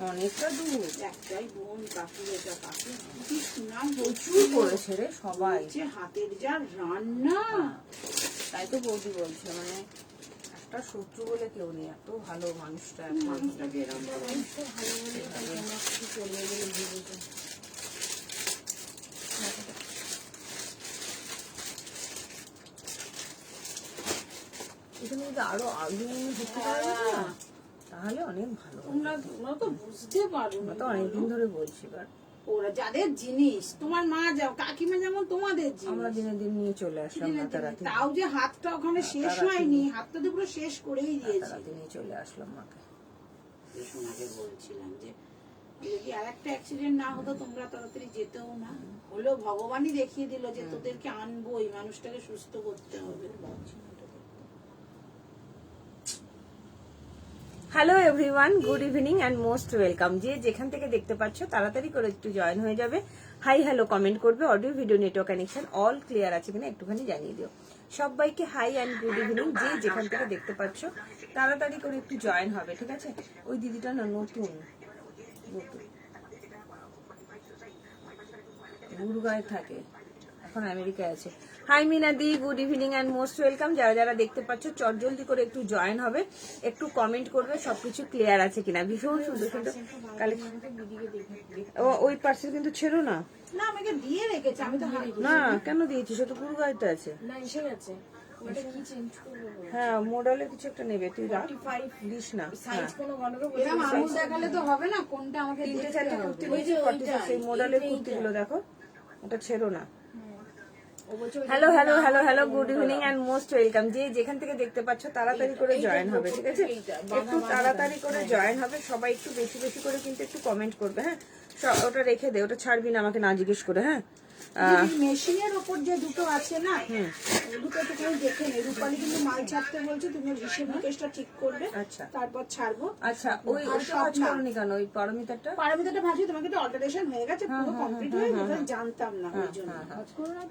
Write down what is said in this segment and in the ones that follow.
অনেকটা দূর। একটাই বোন কাকু, এটা কাকু কি নাম প্রচুর করেছে রে সবাই, যে হাতের যা রান্না। তাই তো বৌদি বলছে মানে একটা শত্রু বলে কেউ নেই, এত ভালো মানুষটা। মানুষটা বেরোন মানুষটা ভালো বলে চলে গেলে ভেবেছে। এখানে যদি আরো আগে ঢুকতে পারবে না তাহলে অনেক ভালো। তোমরা তো বুঝতে পারো আমরা তো অনেকদিন ধরে বলছি, ওরা যাদের জিনিস, তোমার মা যাও কাকিমা যেমন তোমাদের আমরা দিনে দিন নিয়ে চলে আসলাম রাতারাতি। তাও যে হাতটা ওখানে শেষ হয়নি, হাতটা তো পুরো শেষ করেই দিয়েছি। নিয়ে চলে আসলাম মাকে। সোনাকে বলছিলাম যে যদি আর একটা অ্যাক্সিডেন্ট না হতো তোমরা তাড়াতাড়ি যেতেও না, হলেও ভগবানই দেখিয়ে দিল যে তোদেরকে আনবো, এই মানুষটাকে সুস্থ করতে হবে। Hello everyone, good evening and most welcome. যে যেখান থেকে দেখতে পাচ্ছ তাড়াতাড়ি করে একটু জয়েন হয়ে যাবে। হাই হ্যালো কমেন্ট করবে, audio video network connection all clear আছে কিনা একটুখানি জানিয়ে দিও। সবাইকে হাই অ্যান্ড গুড ইভিনিং। যে যেখান থেকে দেখতে পাচ্ছ তাড়াতাড়ি করে একটু জয়েন হবে, ঠিক আছে? ওই দিদিটা না নতুন গুরগাঁয়ে থাকে, এখন আমেরিকায় আছে। হাই মিনাদি, good evening and most welcome. যারা যারা দেখতে পাচ্ছ চটজলদি করে একটু জয়েন হবে, একটু কমেন্ট করবে সবকিছু ক্লিয়ার আছে কিনা। ভীষণ সুন্দর সুন্দর কালেকশন। ওই পার্সেল কিন্তু ছিল না, না আমাকে দিয়ে রেখেছে, আমি তো না কেন দিয়েছি? সে তো গুরগাঁয়েতে আছে। না এসে গেছে, ওটা কি চেঞ্জ করব? হ্যাঁ মডেলের কিছু একটা নেবে, তুই দিস না। সাইজ কোনো গন্ডগোল বলে আঙুল দেখালে তো হবে না, কোনটা আমাকে তিনটে চারটে কুর্তি বলছি, 46 সেই মডেলের কুর্তিগুলো দেখো, ওটা ছেড়ো না। Hello hello hello hello, good evening and most welcome. যে যেখান থেকে দেখতে পাচ্ছ তাড়াতাড়ি করে জয়েন হবে, ঠিক আছে? একটু তাড়াতাড়ি করে জয়েন হবে সবাই, একটু বেশি বেশি করে কিন্তু একটু কমেন্ট করবে। হ্যাঁ ওটা রেখে দে, ওটা ছাড়বি না আমাকে না জিজ্ঞেস করে। হ্যাঁ মেশিনের ওপর যে দুটো আছে না, দুটো একটুখানি দেখে নে। রূপালী কিন্তু মাল ছাড়তে বলছে, তুমি হিসেব নিকেশটা ঠিক করবে, আচ্ছা তারপর ছাড়বো। আচ্ছা ওই সব করনি কেন? ওই পারমিতারটা ভাবছি তোমাকে তো অল্টারেশন হয়ে গেছে, পুরো কমপ্লিট হয়ে গেছে, জানতাম না ওই জন্য।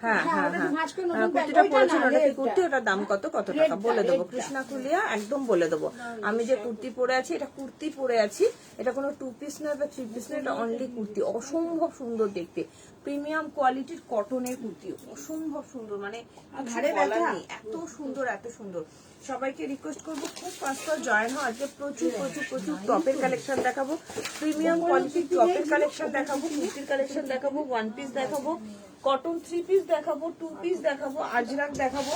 হ্যাঁ হ্যাঁ হ্যাঁ কুর্তিটা পরেছিল, ওটা কি কুর্তি? ওটার দাম কত টাকা বলে দেবো, কৃষ্ণা কুলিয়া একদম বলে দেবো। আমি যে কুর্তি পরে আছি, এটা কুর্তি পরে আছি, এটা কোনো 2 পিস নয় বা 3 পিস নয়, এটা অনলি কুর্তি। অসম্ভব সুন্দর দেখতে, প্রিমিয়াম কোয়ালিটির কটনের কুর্তি, অসম্ভব সুন্দর, মানে এত সুন্দর এত সুন্দর। সবাইকে রিকোয়েস্ট করবো খুব ফাস্ট জয়েন হও। আজকে প্রচুর প্রচুর প্রচুর টপের কালেকশন দেখাবো, প্রিমিয়াম কোয়ালিটির টপের কালেকশন দেখাবো, কুর্তির কালেকশন দেখাবো, 1 পিস দেখাবো, কটন 3 পিস দেখাবো, 2 পিস দেখাবো, আজরাক দেখাবো,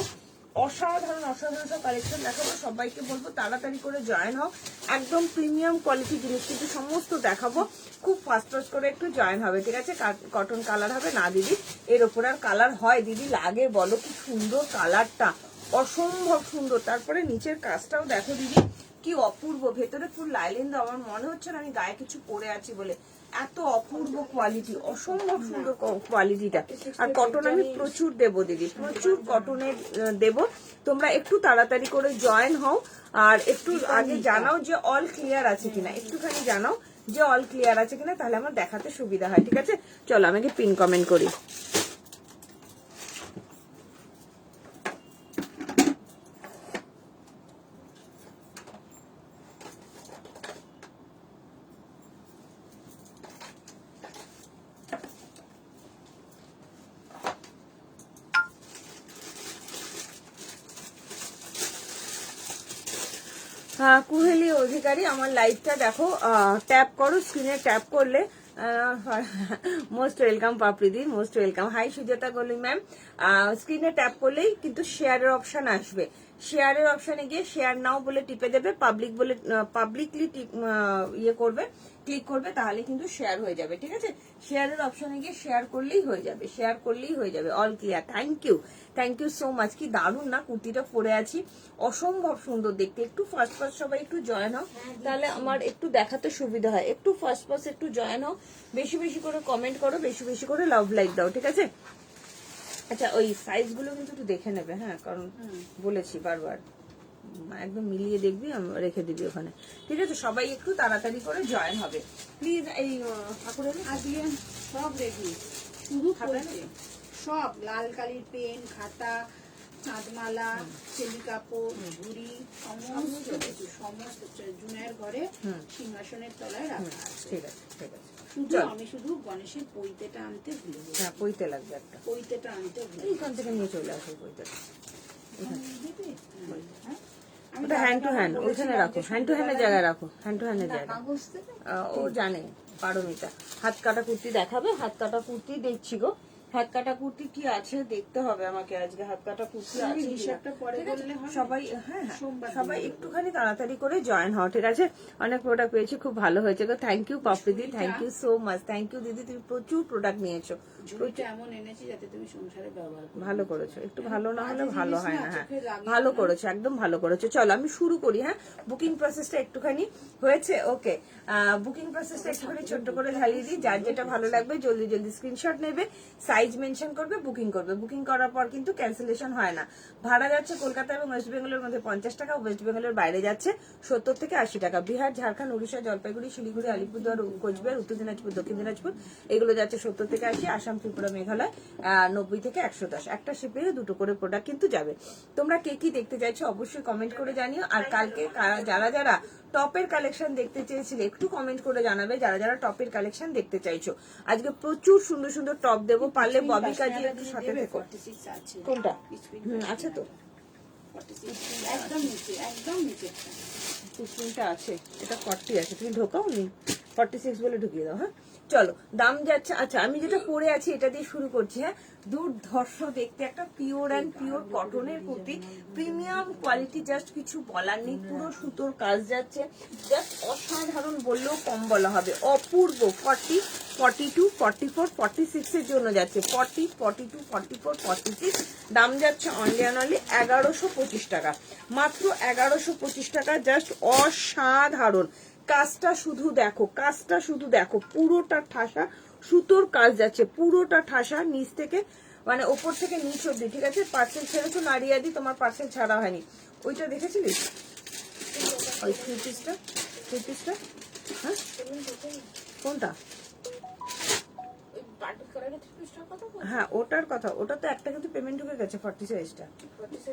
অসাধারণ অসাধারণ সব কালেকশন দেখাবো। সবাইকে বলবো তাড়াতাড়ি করে জয়েন হও, একদম প্রিমিয়াম কোয়ালিটি জিনিস কিন্তু সমস্ত দেখাবো। খুব ফাস্ট ফাস্ট করে একটু জয়েন হবে, ঠিক আছে? কটন কালার হবে না দিদি, এর ওপর আর কালার হয় দিদি? লাগে বলো, কি সুন্দর কালারটা, অসম্ভব সুন্দর। তারপরে নিচের কাজটাও দেখো দিদি, কি অপূর্ব, ভেতরে ফুল লাইলিন দাও। আমার মনে হচ্ছে না আমি গায়ে কিছু পরে আছি বলে, এত অপূর্ব কোয়ালিটি, অসম্ভব সুন্দর কোয়ালিটিটা। আর কটন আমি প্রচুর দেবো দিদি, প্রচুর কটনের দেবো। তোমরা একটু তাড়াতাড়ি করে জয়েন হও, আর একটু আগে জানাও যে অল ক্লিয়ার আছে কিনা, একটুখানি জানাও যে অল ক্লিয়ার আছে কিনা, তাহলে আমার দেখাতে সুবিধা হয়, ঠিক আছে? চলো আমাকে পিন কমেন্ট করি। কুহেলি অধিকারী, আমার লাইভটা দেখো, ট্যাপ করো, স্ক্রিনে ট্যাপ করলে মোস্ট ওয়েলকাম পাপড়িদি, মোস্ট ওয়েলকাম। হাই সুজাতা গলি ম্যাম, স্ক্রিনে ট্যাপ করলেই কিন্তু শেয়ারের অপশন আসবে। শেয়ারের অপশনে গিয়ে শেয়ার নাও বলে টিপে দেবে, পাবলিক বলে পাবলিকলি ইয়ে করবে, ক্লিক করবে, তাহলে কিন্তু শেয়ার হয়ে যাবে, ঠিক আছে? শেয়ারের অপশনে গিয়ে শেয়ার করলেই হয়ে যাবে, শেয়ার করলেই হয়ে যাবে। All clear, thank you so much. কি দারুণ না কুর্তিটা পরে আছি, অসম্ভব সুন্দর দেখতে। একটু ফার্স্ট ফার্স্ট সবাই একটু জয়েন হও, তাহলে আমার একটু দেখাতে সুবিধা হয়। একটু ফার্স্ট ফার্স্ট একটু জয়েন হও, বেশি বেশি করে কমেন্ট করো, বেশি বেশি করে লাভ লাইক দাও, ঠিক আছে? আচ্ছা ওই সাইজ গুলো কিন্তু একটু দেখে নেবে, হ্যাঁ, কারণ বলেছি বারবার, একদম মিলিয়ে দেখবি, রেখে দিবি ওখানে, ঠিক আছে? সবাই একটু তাড়াতাড়ি করে জয়েন হবে প্লিজ। এই ঠাকুরের আজকে সব রেডি, শুধু সব লাল কালির পেন, খাতা, চাঁদমালা, চেলি কাপড়, ঝুড়ি, সমস্ত কিছু, সমস্ত জুনের ঘরে সিংহাসনের তলায় রাখা আছে। ঠিক আছে, ঠিক আছে। আমি শুধু গণেশের পৈতেটা আনতে ভুলে গেছি। হ্যাঁ, পৈতে লাগবে একটা। পৈতেটা আনতে ভুলে এইখান থেকে নিয়ে চলে আসো পৈতেটা। গেছি। হ্যাঁ, ওটা হ্যান্ড টু হ্যান্ড ওইখানে রাখো, হ্যান্ড টু হ্যান্ডের জায়গায় রাখো, হ্যান্ড টু হ্যান্ডের জায়গায়। ও জানে পারমিতা হাত কাটা কুর্তি দেখাবে, হাত কাটা কুর্তি দেখছি গো। হাত কাটা কুর্তি কি আছে দেখতে হবে আমাকে আজকে। হাত কাটা কুর্তি আছে কিনা। হিসাবটা পরে বললে হবে। সবাই হ্যাঁ সোমবার সবাই একটুখানি তাড়াতাড়ি করে জয়েন হও, ঠিক আছে? অনেক প্রোডাক্ট পেয়েছি, খুব ভালো হয়েছে গো। থ্যাংক ইউ পাপড়িদি, thank you so much, thank you দিদি, তুমি প্রচুর প্রোডাক্ট নিয়েছো। ঝুড়িটা এমন এনেছি যাতে তুমি সংসারে ব্যবহার করো। ভালো করেছো, একটু ভালো না হলে ভালো হয় না। হ্যাঁ, ভালো করেছো, একদম ভালো করেছো। চলো আমি শুরু করি। হ্যাঁ, বুকিং প্রসেসটা একটুখানি হয়েছে, ওকে। বুকিং প্রসেসটা একটুখানি ছোট্ট করে ঝালিয়ে দিই। যার যেটা ভালো লাগবে জলদি জলদি স্ক্রিনশট নেবে, সাইজ মেনশন করবে, বুকিং করবে। বুকিং করার পর কিন্তু ক্যান্সেলেশন হয় না। ভাড়া যাচ্ছে কলকাতা এবং ওয়েস্ট বেঙ্গলের মধ্যে 50 টাকা, ওয়েস্ট বেঙ্গলের বাইরে যাচ্ছে 70 থেকে 80 টাকা। বিহার, ঝাড়খণ্ড, উড়িষ্যা, জলপাইগুড়ি, শিলিগুড়ি, আলিপুরদুয়ার, কোচবিহার, উত্তর দিনাজপুর, দক্ষিণ দিনাজপুর এগুলো যাচ্ছে 70 থেকে 80। আসাম, ত্রিপুরা, মেঘালয় 90 থেকে 110। একটা শিপে দুটো করে প্রোডাক্ট কিন্তু যাবে। তোমরা কে কি দেখতে চাইছো অবশ্যই কমেন্ট করে জানিও। আর কালকে যারা যারা টপের কালেকশন দেখতে চেয়েছিলে একটু কমেন্ট করে জানাবে, যারা যারা টপের কালেকশন দেখতে চাইছো। আজকে প্রচুর সুন্দর সুন্দর টপ দেবো, পারলে ববি কাজে একটু সাথে থেকো। কোনটা আছে তো? একদম নিচে, একদম নিচে 15টা আছে, এটা 40 আছে, তুমি ঢোকাও নি 46 বলে ঢুকিয়ে দাও। হ্যাঁ চলো, দাম যাচ্ছে। আচ্ছা আমি যেটা পরে আছি এটা দিয়ে শুরু করছি। হ্যাঁ, দুর্ধর্ষ দেখতে একটা পিওর অ্যান্ড পিওর কটনের কুর্তি, প্রিমিয়াম কোয়ালিটি, জাস্ট কিছু বলার নেই। পুরো সুতোর কাজ যাচ্ছে, জাস্ট অসাধারণ বললেও কম বলা হবে, অপূর্ব। 40, 42, 44, 46 এর জন্য যাচ্ছে। 40, 42, 44, 46 দাম যাচ্ছে অনলি অ্যান্ড অনলি 1125 টাকা, মাত্র 1125 টাকা। জাস্ট অসাধারণ। কাজটা শুধু দেখো, কাজটা শুধু দেখো, পুরোটা ঠাসা সুতোর কাজ যাচ্ছে, পুরোটা ঠাসা নিচ থেকে মানে ওপর থেকে নিচ অব্দি, ঠিক আছে? পার্সেল ছেড়েছো নারিয়াদি, তোমার পার্সেল ছাড়া হয়নি। ওইটা দেখেছিলিস ওই 3 পিসটা, 3 পিসটা? হ্যাঁ কোনটা? হ্যাঁ ওটার কথা, ওটা তো একটা কিন্তু পেমেন্ট ঢুকে গেছে 40 সাইজটা।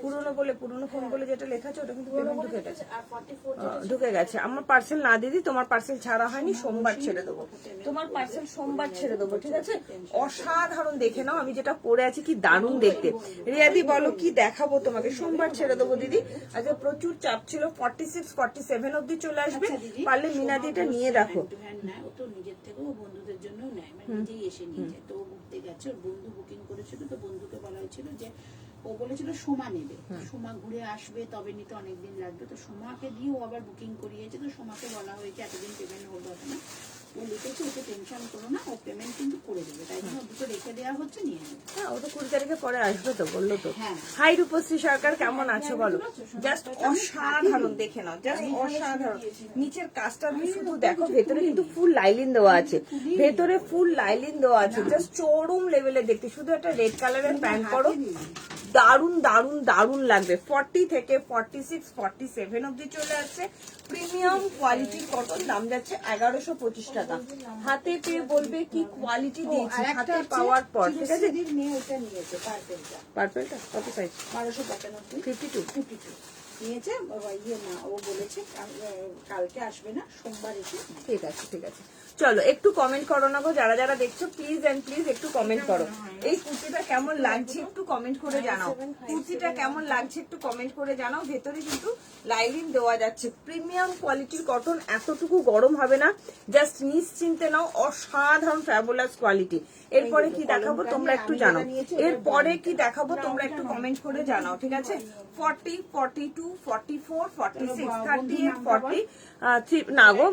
পুরনো বলে, পুরনো ফোন বলে যেটা লেখা আছে ওটা কিন্তু পেমেন্ট ঢুকে গেছে, ঢুকে গেছে। আমার পার্সেল না দিদি, তোমার পার্সেল ছাড়া হয়নি, সোমবার ছেড়ে দেবো। তোমার পার্সেল সোমবার ছেড়ে দেবো, ঠিক আছে? অসাধারণ দেখে নাও, আমি যেটা পরে আছি কি দারুণ দেখতে। রিয়াদি বলো কি দেখাবো তোমাকে? সোমবার ছেড়ে দেবো দিদি। আজকে প্রচুর চাপ ছিল, 46, 47 অব্দি চলে আসবে। পারলে মিনাদি এটা নিয়ে দেখো। ও তো নিজের থেকেও বন্ধুদের জন্য নেয়, মানে নিজেই এসে নিয়ে যায়। তো ঘুরতে গেছে, ওর বন্ধু বুকিং করেছিল, তো বন্ধুকে বলা হয়েছিল যে ও বলেছিল সোমা নেবে, সোমা ঘুরে আসবে, তবে নিতে অনেকদিন লাগবে। তো সোমাকে দিয়ে ও আবার বুকিং করিয়েছে। তো সোমাকে বলা হয়েছে এতদিন পেমেন্ট হবে না, ও লিখেছে ওকে টেনশন করো না, ও পেমেন্ট কিন্তু করে দেবে, তাই জন্য দুটো রেখে দেওয়া হচ্ছে, নিয়ে নেবে। হ্যাঁ ও তো 20 তারিখে পরে আসবে তো বললো তো। হ্যাঁ। হাই রূপশ্রী সরকার কেমন আছো বলো? জাস্ট অসাধারণ দেখে নাও, জাস্ট অসাধারণ। নিচের কাজটা তুমি শুধু দেখো, ভেতরে কিন্তু ফুল লাইলিন দেওয়া আছে, ভেতরে ফুল লাইলিন দেওয়া আছে, জাস্ট চরম লেভেলে দেখতে। শুধু একটা রেড কালারের প্যান্ট করো, দারুন দারুন দারুন লাগবে। 40 থেকে 46, 47 অব্দি চলে আসছে। প্রিমিয়াম কোয়ালিটি কটন, দাম যাচ্ছে 1125 টাকা। হাতে পেয়ে বলবে কি কোয়ালিটি দিয়েছি হাতে পাওয়ার পর, ঠিক আছে? মেয়ে ওটা নিয়েছে, পার্পেলটা। পার্পেলটা কত সাইজ? 1295, 52 নিয়েছে। ইয়ে না, ও বলেছে কালকে আসবে না, সোমবার এসে। ঠিক আছে, ঠিক আছে। চলো একটু কমেন্ট করো না গো, যারা যারা দেখছো প্লিজ এন্ড প্লিজ একটু কমেন্ট করো। এই কুর্তিটা কেমন লাগছে একটু কমেন্ট করে জানাও। কুর্তিটা কেমন লাগছে একটু কমেন্ট করে জানাও। ভেতরে কিন্তু লাইলিন দেওয়া যাচ্ছে, প্রিমিয়াম কোয়ালিটির কটন, এতটুকু গরম হবে না, জাস্ট নিশ্চিন্তে নাও। অসাধারণ ফ্যাবুলাস কোয়ালিটি। এরপরে কি দেখাবো তোমরা একটু জানাও, এরপরে কি দেখাবো তোমরা একটু কমেন্ট করে জানাও, ঠিক আছে? 40, 42, 44, 46, 38, 40 না গো,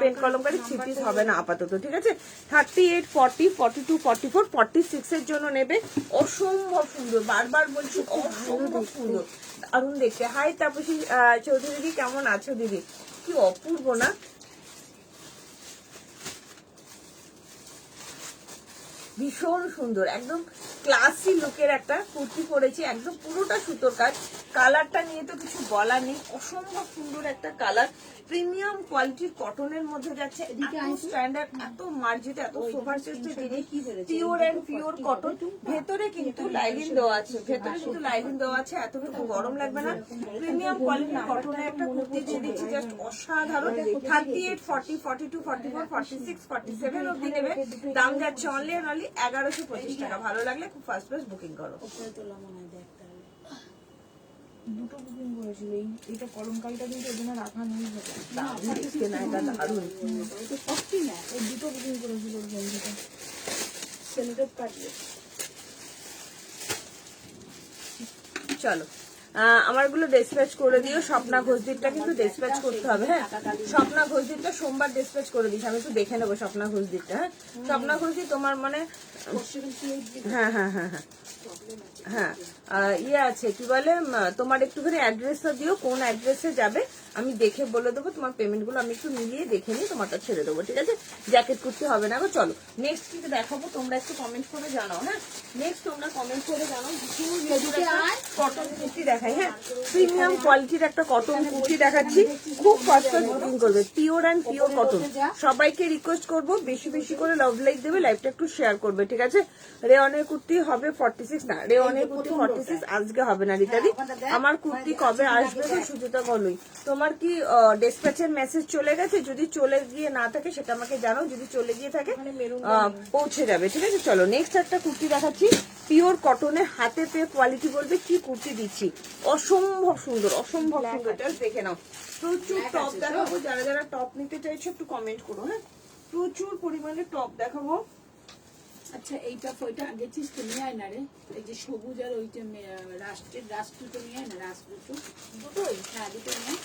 পেন কলমকারি 3 পিস হবে না আপাতত, ঠিক আছে? 38, 40, 42, 44, 46 এর জন্য নেবে। অসম্ভব সুন্দর, বারবার বলছি অসম্ভব সুন্দর, দারুণ দেখতে। হাই তাপসী চৌধুরী দিদি, কেমন আছো দিদি? কি অপূর্ব না? ভীষণ সুন্দর, একদম ক্লাসি লুকের একটা কুর্তি পরেছি, একদম পুরোটা সুতোর কাজ। কালারটা নিয়ে তো কিছু বলার নেই, অসম্ভব সুন্দর একটা কালার, প্রিমিয়াম কোয়ালিটির কটনের মধ্যে যাচ্ছে, এত স্ট্যান্ডার্ড, এত মার্জিত, এত সোভার টেস্টের জিনিস, পিওর এন্ড পিওর কটন। ভেতরে কিন্তু লাইলিন দেওয়া আছে, ভেতরে কিন্তু লাইলিন দেওয়া আছে, এত কিন্তু গরম লাগবে না। প্রিমিয়াম কোয়ালিটির কটনের একটা কুর্তি দিয়ে দিচ্ছি, জাস্ট অসাধারণ। 38, 40, 42, 44, 46, 47 অব্দি নেবে। দাম যাচ্ছে অনলি 1125 টাকা। ভালো লাগলে খুব ফার্স্ট ফার্স্ট বুকিং করো। দুটো বুকিং করেছিল, এইটা কলমকারিটা কিন্তু ওই জন্য রাখা নেই। দেখতে না এটা দারুণ। এই দুটো বুকিং করেছিল ওর বন্ধুটা। চলো আমারগুলো ডিসপ্যাচ করে দিও। স্বপ্না ঘোষদিরটা কিন্তু ডিসপ্যাচ করতে হবে। হ্যাঁ, স্বপ্না ঘোষদিরটা সোমবার ডিসপ্যাচ করে দিস, আমি একটু দেখে নেবো স্বপ্না ঘোষদিরটা। হ্যাঁ, স্বপ্না ঘোষদি তোমার মানে হ্যাঁ হ্যাঁ হ্যাঁ হ্যাঁ হ্যাঁ ইয়ে আছে কি বলে, তোমার একটুখানি অ্যাড্রেসটা দিও, কোন অ্যাড্রেসে যাবে আমি দেখে বলে দেবো। তোমার পেমেন্ট গুলো আমি একটু মিলিয়ে দেখে নিয়ে তোমারটা ছেড়ে দেবো, ঠিক আছে? জ্যাকেট করতে হবে না গো। চলো নেক্সট কি দেখাবো, তোমরা একটু কমেন্ট করে জানাও। হ্যাঁ, নেক্সট তোমরা কমেন্ট করে জানাও। কটন কুর্তি দেখাই। হ্যাঁ, প্রিমিয়াম কোয়ালিটির একটা কটন কুর্তি দেখাচ্ছি, খুব ফাস্ট ফাস্ট বুকিং করবে, পিওর অ্যান্ড পিওর কটন। সবাইকে রিকোয়েস্ট করবো বেশি বেশি করে লাভ লাইক দেবে, লাইভটা একটু শেয়ার করবে, ঠিক আছে? রেওয়ানের কুর্তি হবে 46 না, রেওয়ানের কুর্তি 46 আজকে হবে না রিতাদি। আমার কুর্তি কবে আসবে তো সুচিতা বলোই। তোমার কি ডিসপ্যাচের মেসেজ চলে গেছে? যদি চলে গিয়ে না থাকে সেটা আমাকে জানাও, যদি চলে গিয়ে থাকে পৌঁছে যাবে, ঠিক আছে? চলো নেক্সট একটা কুর্তি দেখাচ্ছি, পিওর কটনের, হাতে পেয়ে কোয়ালিটি বলবে কি কুর্তি দিচ্ছি, অসম্ভব সুন্দর, অসম্ভব সুন্দর। জাস্ট দেখে নাও। প্রচুর টপ দেখাবো, যারা যারা টপ নিতে চাইছো একটু কমেন্ট করো। হ্যাঁ, প্রচুর পরিমাণে টপ দেখাবো। আচ্ছা এইটা ওইটা দেখছিস তো নিয়ে আয় না রে, এই যে সবুজ আর ওইটা রাষ্ট্রটা নিয়ে আয় না, রাষ্ট্রটা দুটোই। হ্যাঁ দুটো নিয়ে।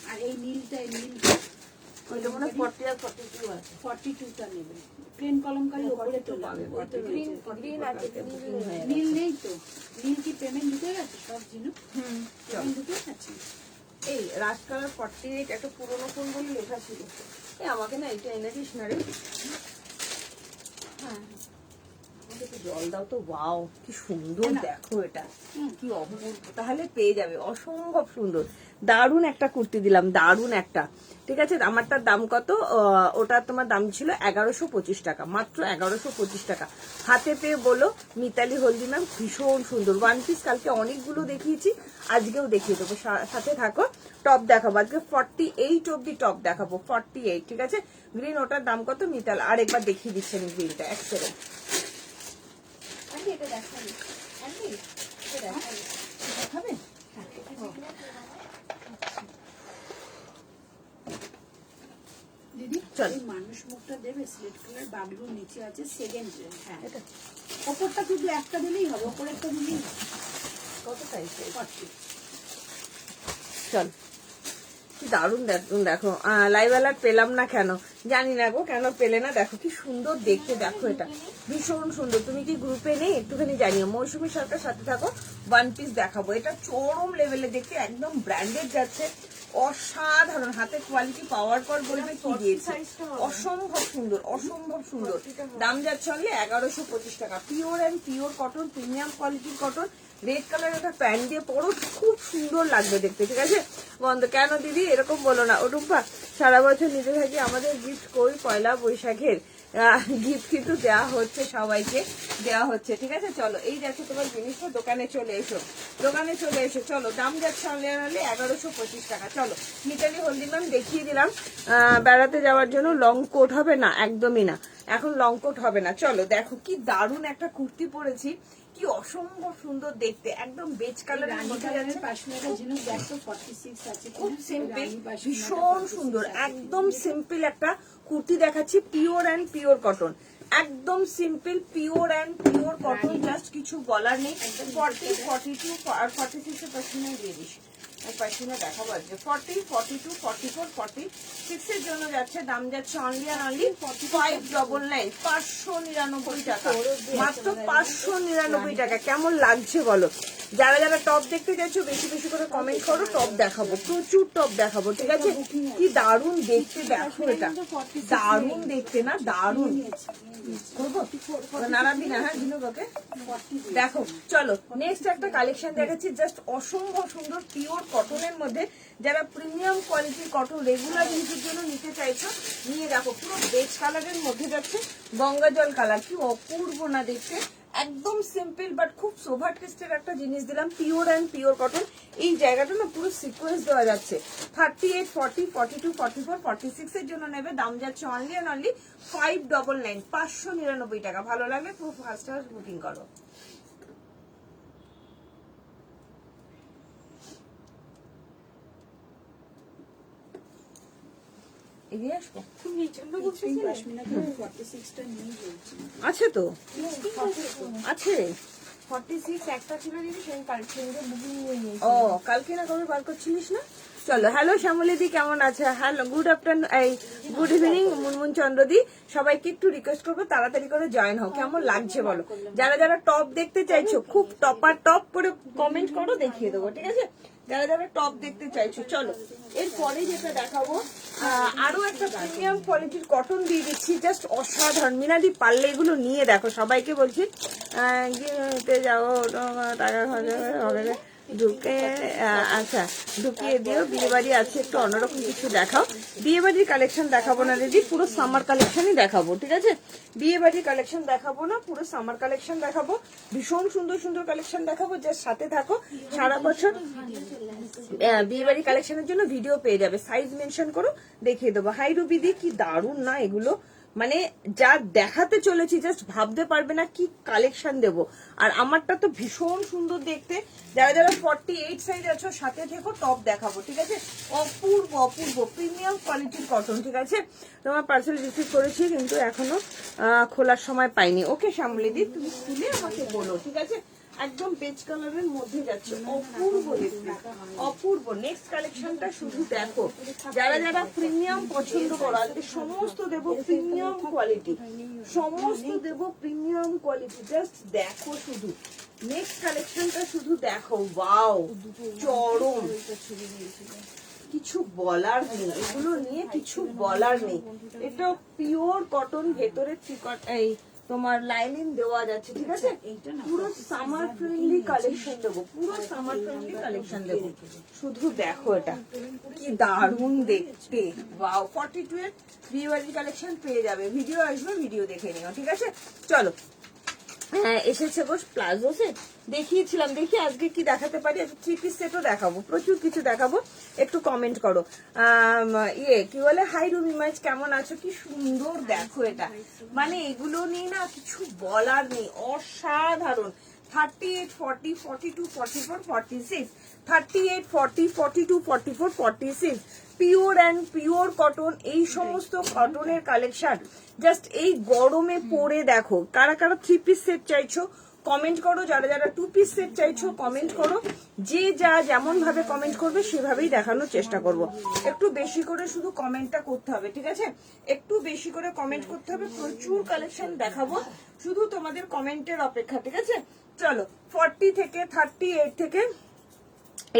আর এই নীলটা, এই নীলটা ওইটা মনে হয় 40 আর 42 আছে। 42টা নেবে। প্লেন কলমকারি ওপরে তো লাগবে। নীল নেই তো? নীল কি পেমেন্ট ঢুকে গেছে সব জিনিস? পেমেন্ট ঢুকে গেছে। এই রাজ কালার 48 একটা পুরোনো ফোন বলে লেখা ছিল। এই আমাকে না এটা এনে দিস না রে। হ্যাঁ, আমাকে একটু জল দাও তো। ওয়াও কি সুন্দর, দেখো এটা কি অপূর্ব। তাহলে পেয়ে যাবে, অসম্ভব সুন্দর, দারুণ একটা কুর্তি দিলাম, দারুণ একটা। ঠিক আছে, আমারটার দাম কত? ওটা তোমার দাম ছিল 1125 টাকা, মাত্র 1125 টাকা। হাতে পেয়ে বলো মিতালি হলদি ম্যাম, ভীষণ সুন্দর ওয়ান পিস। কালকে অনেকগুলো দেখিয়েছি, আজকেও দেখিয়ে দেবো, সাথে থাকো। টপ দেখাবো আজকে 48 অব্দি টপ দেখাবো, 48। ঠিক আছে, গ্রিন ওটার দাম কত মিতাল আর একবার দেখিয়ে দিচ্ছেন গ্রিনটা, এক সেকেন্ড। এটা দেখাবি, দেখাবে। দিদি মানুষ মুখটা দেবে, স্লেট কালার, বাবলুর নিচে আছে সেকেন্ড। হ্যাঁ, ওপরটা শুধু একটা দিলেই হবে, ওপরে একটা দিলেই হবে। কত সাইজ? 40। চল কি দারুণ দেখো। লাইভ অ্যালার্ট পেলাম না কেন জানি না গো, কেন পেলে না? দেখো কি সুন্দর দেখতে, দেখো এটা ভীষণ সুন্দর। তুমি কি গ্রুপে নেই একটুখানি জানিও। মৌসুমী সরকার সাথে থাকো, ওয়ান পিস দেখাবো। এটা চরম লেভেলে দেখতে, একদম ব্র্যান্ডেড যাচ্ছে, অসাধারণ। হাতে কোয়ালিটি পাওয়ার পর বলবে কি দিয়েছে, অসম্ভব সুন্দর, অসম্ভব সুন্দর। দাম যাচ্ছে অনলি 1125 টাকা। Pure and pure cotton, premium কোয়ালিটির কটন। রেড কালার একটা প্যান্ট দিয়ে পরো, খুব সুন্দর লাগবে দেখতে, ঠিক আছে? বন্ধ কেন দিদি এরকম বলো না। ও টুম্পা, সারা বছর নিজে থাকি, আমাদের গিফট কই পয়লা বৈশাখের গিফট কিন্তু দেওয়া হচ্ছে, সবাইকে দেওয়া হচ্ছে, ঠিক আছে? চলো এই যাচ্ছে তোমার জিনিসটা, দোকানে চলে এসো, দোকানে চলে এসো। চলো দাম যাচ্ছে অনলি 1125 টাকা। চলো মিতালি হলদি ম্যাম দেখিয়ে দিলাম। বেড়াতে যাওয়ার জন্য লং কোট হবে না, একদমই না, এখন লং কোট হবে না। চলো দেখো কি দারুণ একটা কুর্তি পরেছি, কি অসম্ভব সুন্দর দেখতে, একদম বেজ কালারের মধ্যে যাচ্ছে, খুব সিম্পল, ভীষণ সুন্দর, একদম সিম্পল একটা কুর্তি দেখাচ্ছি, পিওর অ্যান্ড পিওর কটন, একদম simple pure and pure cotton, just কিছু বলার নেই। 40, 42 আর 46 এর পার্সেন্ট দিয়ে দিস, পার্সিনা দেখাবো আজকে 40, 42, 44, 46 এর জন্য যাচ্ছে, দাম যাচ্ছে অনলি আর অনলি 599, 599 টাকা, মাত্র 599 টাকা। কেমন লাগছে বলো? যারা যারা টপ দেখতে চাইছো বেশি বেশি করে কমেন্ট করো, টপ দেখাবো, প্রচুর টপ দেখাবো, ঠিক আছে? কি দারুণ দেখতে, দেখো এটা দারুণ দেখতে না, দারুণ। নাড়াবি না, হ্যাঁ ঝিনুক, দেখো। চলো নেক্সট একটা কালেকশন দেখাচ্ছি, জাস্ট অসম্ভব সুন্দর পিওর কটনের মধ্যে। যারা প্রিমিয়াম কোয়ালিটির কটন রেগুলার ইউজের জন্য নিতে চাইছো নিয়ে দেখো, পুরো বেজ কালারের মধ্যে যাচ্ছে, গঙ্গা জল কালার, কি অপূর্ব না দেখতে। একদম সিম্পল বাট খুব সোভার টেস্টের একটা জিনিস দিলাম, পিওর অ্যান্ড পিওর কটন। এই জায়গাটা না পুরো সিকোয়েন্স দেওয়া যাচ্ছে। 38, 40, 42, 44, 46 এর জন্য নেবে, দাম যাচ্ছে অনলি অ্যান্ড অনলি 599, 599 টাকা। ভালো লাগলে পুরো ফার্স্ট হাউস বুকিং করো। এগিয়ে আসবো, আছে তো, আছে 46 একটা ছিল দিদি, সেই কালেকশন বুকিং নিয়ে নিয়েছি। ও কালকে না কবে বার করছিলিস না? চলো, হ্যালো শ্যামলিদি, কেমন আছে? হ্যালো, গুড আফটারনুন, এই গুড ইভিনিং মুনমুন চন্দ্রদি। সবাইকে একটু রিকোয়েস্ট করবো তাড়াতাড়ি করে জয়েন হও। কেমন লাগছে বলো? যারা যারা টপ দেখতে চাইছো, খুব টপার টপ করে কমেন্ট করো, দেখিয়ে দেবো, ঠিক আছে? যারা যারা টপ দেখতে চাইছো, চলো এরপরে যেটা দেখাবো, আরো একটা প্রিমিয়াম কোয়ালিটির কটন দিয়ে দিচ্ছি, জাস্ট অসাধারণ। মিনাদি পারলে এগুলো নিয়ে দেখো, সবাইকে বলছি গিয়ে যাবো, টাকা খরচা হবে, ঢুকে আচ্ছা ঢুকিয়ে দিও। বিয়ে বাড়ি আছে, একটু অন্যরকম কিছু দেখাও। বিয়ে বাড়ির কালেকশন দেখাবো না দিদি, পুরো সামার কালেকশনই দেখাবো, ঠিক আছে? বিয়ে বাড়ির কালেকশন দেখাবো না, পুরো সামার কালেকশন দেখাবো। ভীষণ সুন্দর সুন্দর কালেকশন দেখাবো, যার সাথে থাকো সারা বছর। বিয়ে বাড়ির কালেকশনের জন্য ভিডিও পেয়ে যাবে, সাইজ মেনশন করো, দেখিয়ে দেবো। হাই রুবিদি, কি দারুণ না এগুলো, মানে যা দেখাতে চলেছি জাস্ট ভাবতে পারবে না কি কালেকশন দেব। আর আমারটা তো ভীষণ সুন্দর দেখতে। যারা যারা 48 সাইজ আছো সাথে থেকো, টপ দেখাবো, ঠিক আছে? অপূর্ব অপূর্ব প্রিমিয়াম কোয়ালিটির কটন, ঠিক আছে? তোমার পার্সেল রিসিভ করেছি কিন্তু এখনো খোলার সময় পাইনি। ওকে শ্যামলিদি, তুমি খুলে আমাকে বলো, ঠিক আছে? একদম বেজ কালারের মধ্যে যাচ্ছে, অপূর্ব দেখতে, অপূর্ব। নেক্সট কালেকশনটা শুধু দেখো, যারা যারা প্রিমিয়াম পছন্দ করো, আজকে সমস্ত দেবো প্রিমিয়াম কোয়ালিটি, সমস্ত দেবো প্রিমিয়াম কোয়ালিটি। জাস্ট দেখো শুধু, নেক্সট কালেকশনটা শুধু দেখো, ওয়াও চরম, কিছু বলার নেই, এগুলো নিয়ে কিছু বলার নেই। এটা পিওর কটন, ভেতরে এই তোমার লাইনিং দেওয়া যাচ্ছে, ঠিক আছে? পুরো সামার ফ্রেন্ডলি কালেকশন দেবো, পুরো সামার ফ্রেন্ডলি কালেকশন দেবো। শুধু দেখো এটা কি দারুণ দেখতে, ওয়াও। 42 এর বিয়ে বাড়ির কালেকশন পেয়ে যাবে, ভিডিও আসবে, ভিডিও দেখে নিও, ঠিক আছে? চলো, হ্যাঁ এসেছে বস প্লাজো সেট দেখিয়েছিলাম, দেখি আজকে কি দেখাতে পারি। আজকে 3 পিস সেটও দেখাবো, প্রচুর কিছু দেখাবো, একটু কমেন্ট করো। কি বলে, হাই রুমি মাইজ, কেমন আছো? কি সুন্দর দেখো এটা, মানে এগুলো নিয়ে না কিছু বলার নেই, অসাধারণ। 38, 40, 42, 44, 46, 38, 40, 42, 44, 46, পিওর অ্যান্ড পিওর কটন। এই সমস্ত কটনের কালেকশন জাস্ট এই গরমে পরে দেখো। কারা কারা 3 পিস সেট চাইছো কমেন্ট করো, যারা যারা 2 পিস সেট চাইছো কমেন্ট করো। যে যা যেমন ভাবে কমেন্ট করবে সেভাবেই দেখানোর চেষ্টা করব। একটু বেশি করে শুধু কমেন্টটা করতে হবে, ঠিক আছে? একটু বেশি করে কমেন্ট করতে হবে, প্রচুর কালেকশন দেখাবো, শুধু তোমাদের কমেন্টের অপেক্ষা, ঠিক আছে? চলো, 40 থেকে 38 থেকে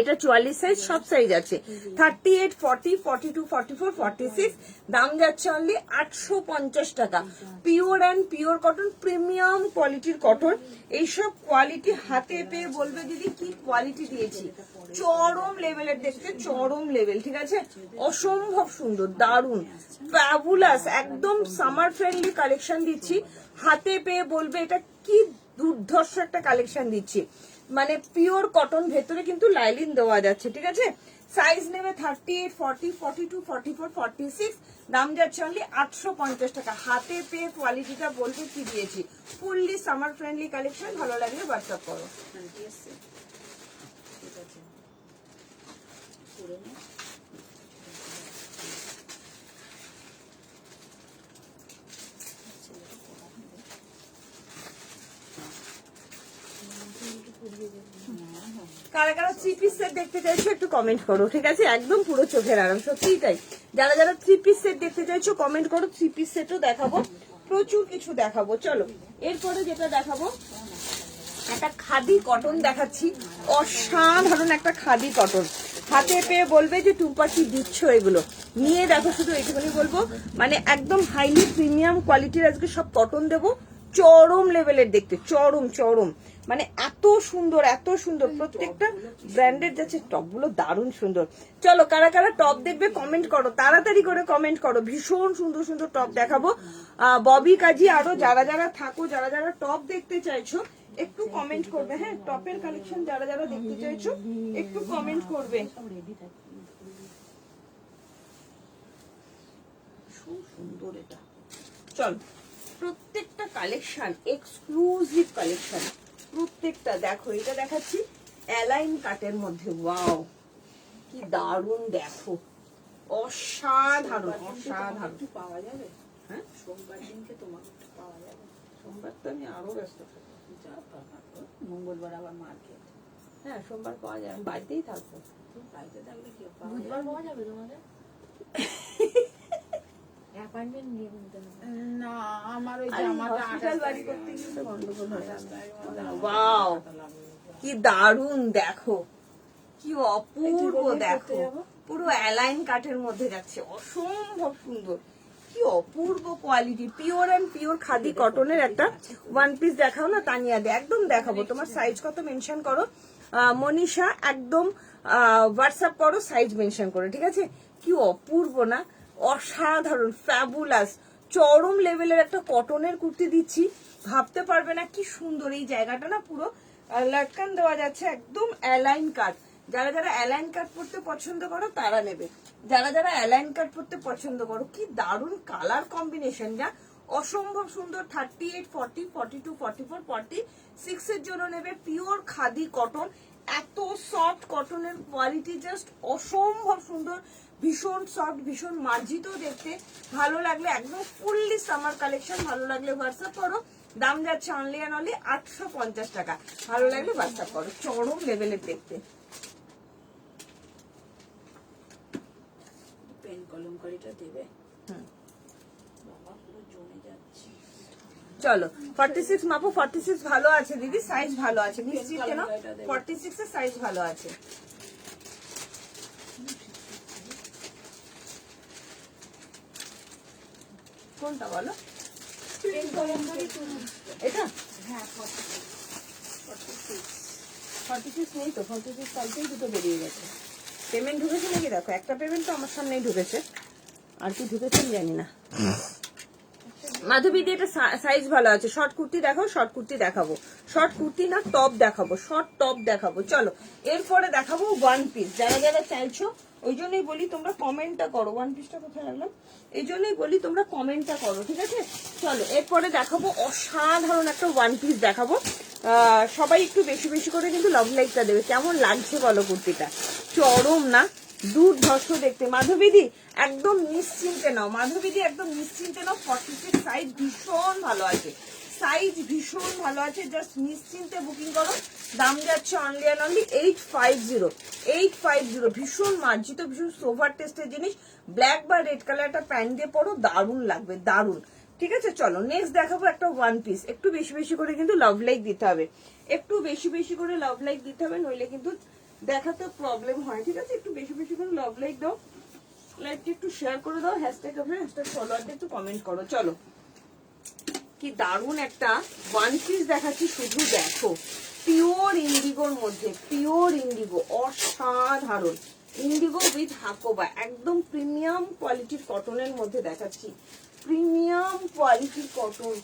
এটা 44 সাইজ, সব সাইজ আছে। 38, 40, 42, 44, 46, দাম যাচ্ছে অনলি 850 টাকা। Pure and pure cotton, premium কোয়ালিটির কটন। এইসব কোয়ালিটি হাতে পেয়ে বলবে দিদি কি কোয়ালিটি দিয়েছি, চরম লেভেলের দেখতে, চরম লেভেল, ঠিক আছে? অসম্ভব সুন্দর, দারুন, ফ্যাবুলাস, একদম সামার ফ্রেন্ডলি কালেকশন দিচ্ছি। হাতে পেয়ে বলবে এটা কি দুর্ধর্ষ একটা কালেকশন দিচ্ছি, মানে পিওর কটন, ভেতরে কিন্তু লাইলিন দেওয়া যাচ্ছে, ঠিক আছে? সাইজ নেবে 38, 40, 42, 44, 46, দাম যাচ্ছে অনলি 850 টাকা। হাতে পেয়ে কোয়ালিটিটা বলবে কি দিয়েছি, ফুললি সামার ফ্রেন্ডলি কালেকশন। ভালো লাগলে হোয়াটসঅ্যাপ করো। কারা কারা 3 পিস সেট দেখতে চাইছো একটু কমেন্ট করো, ঠিক আছে? একদম পুরো চোখের আরাম, সত্যিই তাই। যারা যারা 3 পিস সেট দেখতে চাইছো কমেন্ট করো, 3 পিস সেটও দেখাবো, প্রচুর কিছু দেখাবো। চলো এরপরে যেটা দেখাবো, একটা খাদি কটন দেখাচ্ছি, অসাধারণ একটা খাদি কটন। হাতে পেয়ে বলবে যে টুম্পা কি দিচ্ছ এগুলো, নিয়ে দেখো শুধু এইটুকুনি বলবো, মানে একদম হাইলি প্রিমিয়াম কোয়ালিটির আজকে সব কটন দেবো, চরম লেভেলের দেখতে, চরম চরম, মানে এত সুন্দর এত সুন্দর, প্রত্যেকটা ব্র্যান্ডের যাচ্ছে টপগুলো দারুণ সুন্দর। চলো কারা কারা টপ দেখবে কমেন্ট করো, তাড়াতাড়ি করে কমেন্ট করো, ভীষণ সুন্দর সুন্দর টপ দেখাবো। ববি কাজী আরো যারা যারা থাকো, যারা যারা টপ দেখতে চাইছো একটু কমেন্ট করবে। হ্যাঁ, টপের কালেকশন যারা যারা দেখতে চাইছো একটু কমেন্ট করবে। সুন্দর এটা। চল প্রত্যেকটা কালেকশন এক্সক্লুসিভ কালেকশন, প্রত্যেকটা দেখো। এটা দেখাচ্ছি অ্যালাইন কাটের মধ্যে, ওয়াও কি দারুণ, দেখো অসাধারণ অসাধারণ। একটু পাওয়া যাবে? হ্যাঁ, সোমবার দিনকে তোমাকে একটু পাওয়া যাবে? সোমবার তো আমি আরো ব্যস্ত থাকি। যা বাবা, মঙ্গলবার আবার মার্কেট। হ্যাঁ, সোমবার পাওয়া যায়, আমি বাড়িতেই থাকবো। বাড়িতে থাকলে কি পাওয়া বুধবার যাবে? পাওয়া যাবে তোমাদের? অ্যাপয়েন্টমেন্ট নিয়ে নিতে হবে। না, আমার ওই আরে, জামাটা hospital 28 বাড়ি তারিখে করতে গিয়ে তো গন্ডগোল হয়ে যাবে। তারিখে ওয়াও কি দারুণ, দেখো কি অপূর্ব, দেখো পুরো অ্যালাইন কাঠের মধ্যে যাচ্ছে, অসম্ভব সুন্দর, কি অপূর্ব quality, pure and pure khadi কটনের একটা ওয়ান পিস দেখাও না তানিয়া দে, একদম দেখাবো। তোমার সাইজ কত মেনশন করো মনীষা, একদম হোয়াটসঅ্যাপ করো সাইজ মেনশন করো, ঠিক আছে? কি অপূর্ব না, অসাধারণ, ফ্যাবুলাস, চরম লেভেলের একটা কটনের কুর্তি দিচ্ছি, ভাবতে পারবে না কি সুন্দর। এই জায়গাটা না পুরো লটকান দেওয়া যাচ্ছে, একদম অ্যালাইন কাট। যারা যারা অ্যালাইন কাট পরতে পছন্দ করো তারা নেবে, যারা যারা অ্যালাইন কাট পরতে পছন্দ করো, কি দারুণ কালার কম্বিনেশন, যা অসম্ভব সুন্দর। 38, 40, 42, 44, 46 এর জন্য নেবে, পিওর খাদি কটন, এত সফট কটনের কোয়ালিটি, জাস্ট অসম্ভব সুন্দর, ভীষণ সফট, ভীষণ মার্জিত দেখতে। ভালো লাগলে একদম ফুললি সামার কালেকশন, ভালো লাগলে হোয়াটসঅ্যাপ করো, দাম যাচ্ছে অনলি অ্যান্ড অনলি 850 টাকা, ভালো লাগলে হোয়াটসঅ্যাপ করো, চরম লেভেলের দেখতে। পেন কলমকারিটা দেবে? বাবা পুরো জমে যাচ্ছে। চলো 46 মাপো, 46 ভালো আছে দিদি, সাইজ ভালো আছে, নিশ্চিত না 46 এর সাইজ ভালো আছে। কোনটা বলো? এটা হ্যাঁ, 46 নেই তো, 46 কালকেই দুটো বেরিয়ে গেছে। পেমেন্ট ঢুকেছে নাকি দেখো, একটা পেমেন্ট তো আমার সামনেই ঢুকেছে, আর কি ঢুকেছে আমি জানি না। মাধবীদি এটা সাইজ ভালো আছে, শর্ট কুর্তি দেখো, শর্ট কুর্তি দেখাবো, শর্ট কুর্তি না টপ দেখাবো, শর্ট টপ দেখাবো। চলো এরপরে দেখাবো ওয়ান পিস, যারা যারা চাইছো ওই জন্যই বলি তোমরা কমেন্টটা করো। ওয়ান পিসটা কোথায় রাখলাম, এই জন্যই বলি তোমরা কমেন্টটা করো, ঠিক আছে? চলো এরপরে দেখাবো অসাধারণ একটা ওয়ান পিস দেখাবো। সবাই একটু বেশি বেশি করে কিন্তু লাভ লাইকটা দেবে। কেমন লাগছে বলো কুর্তিটা, চরম না, দুর্ধর্ষ দেখতে। মাধবীদি একদম নিশ্চিন্তে নাও, মাধবীদি একদম নিশ্চিন্তে নাও, 46 সাইজ ভীষণ ভালো আছে, সাইজ ভীষণ ভালো আছে, জাস্ট নিশ্চিন্তে বুকিং করো। দাম যাচ্ছে অনলি অ্যান্ড অনলি 850, 850, ভীষণ মার্জিত, ভীষণ সোভার টেস্টের জিনিস। ব্ল্যাক বা রেড কালার একটা প্যান্ট দিয়ে পরো, দারুণ লাগবে, দারুণ। ঠিক আছে, চলো নেক্সট দেখাবো একটা ওয়ান পিস। একটু বেশি বেশি করে কিন্তু লাভ লাইক দিতে হবে, একটু বেশি বেশি করে লাভ লাইক দিতে হবে, নইলে কিন্তু দেখাতে প্রবলেম হয়, ঠিক আছে? একটু বেশি বেশি করে লাভ লাইক দাও, লাইকটা একটু শেয়ার করে দাও, হ্যাশট্যাগ হবে, হ্যাশট্যাগ ফলোয়ারটা একটু কমেন্ট করো। চলো কি দারুণ একটা ওয়ান পিস দেখাচ্ছি, শুধু দেখো, পিওর ইন্ডিগোর মধ্যে, পিওর ইন্ডিগো, অসাধারণ ইন্ডিগো উইথ হাকোবা, একদম প্রিমিয়াম কোয়ালিটির কটনের মধ্যে দেখাচ্ছি, প্রিমিয়াম কোয়ালিটির কটন,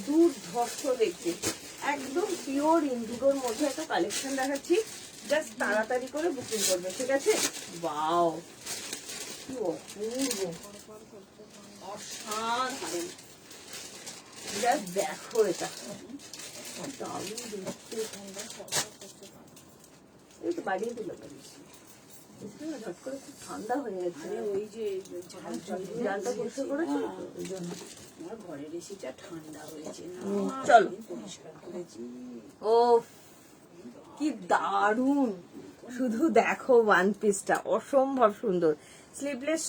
দুর্ধর্ষ দেখতে, একদম পিওর ইন্ডিগোর মধ্যে একটা কালেকশন দেখাচ্ছি, জাস্ট তাড়াতাড়ি করে বুকিং করবে, ঠিক আছে? ওয়াও কি অপূর্ব, অসাধারণ, জাস্ট দেখো এটা, দারুণ দেখতে। এই তো বাড়িয়ে দিল, ঝট করে খুব ঠান্ডা হয়ে গেছে। ওই যে ঝাল জল দিয়ে জালটা পরিষ্কার করেছো হ্যাঁ, তো, ওই জন্য। আমার ঘরের এসিটা ঠান্ডা হয়েছে না, চলো পরিষ্কার করেছি। ও কি দারুন, শুধু দেখো ওয়ান পিসটা অসম্ভব সুন্দর। স্লিভলেস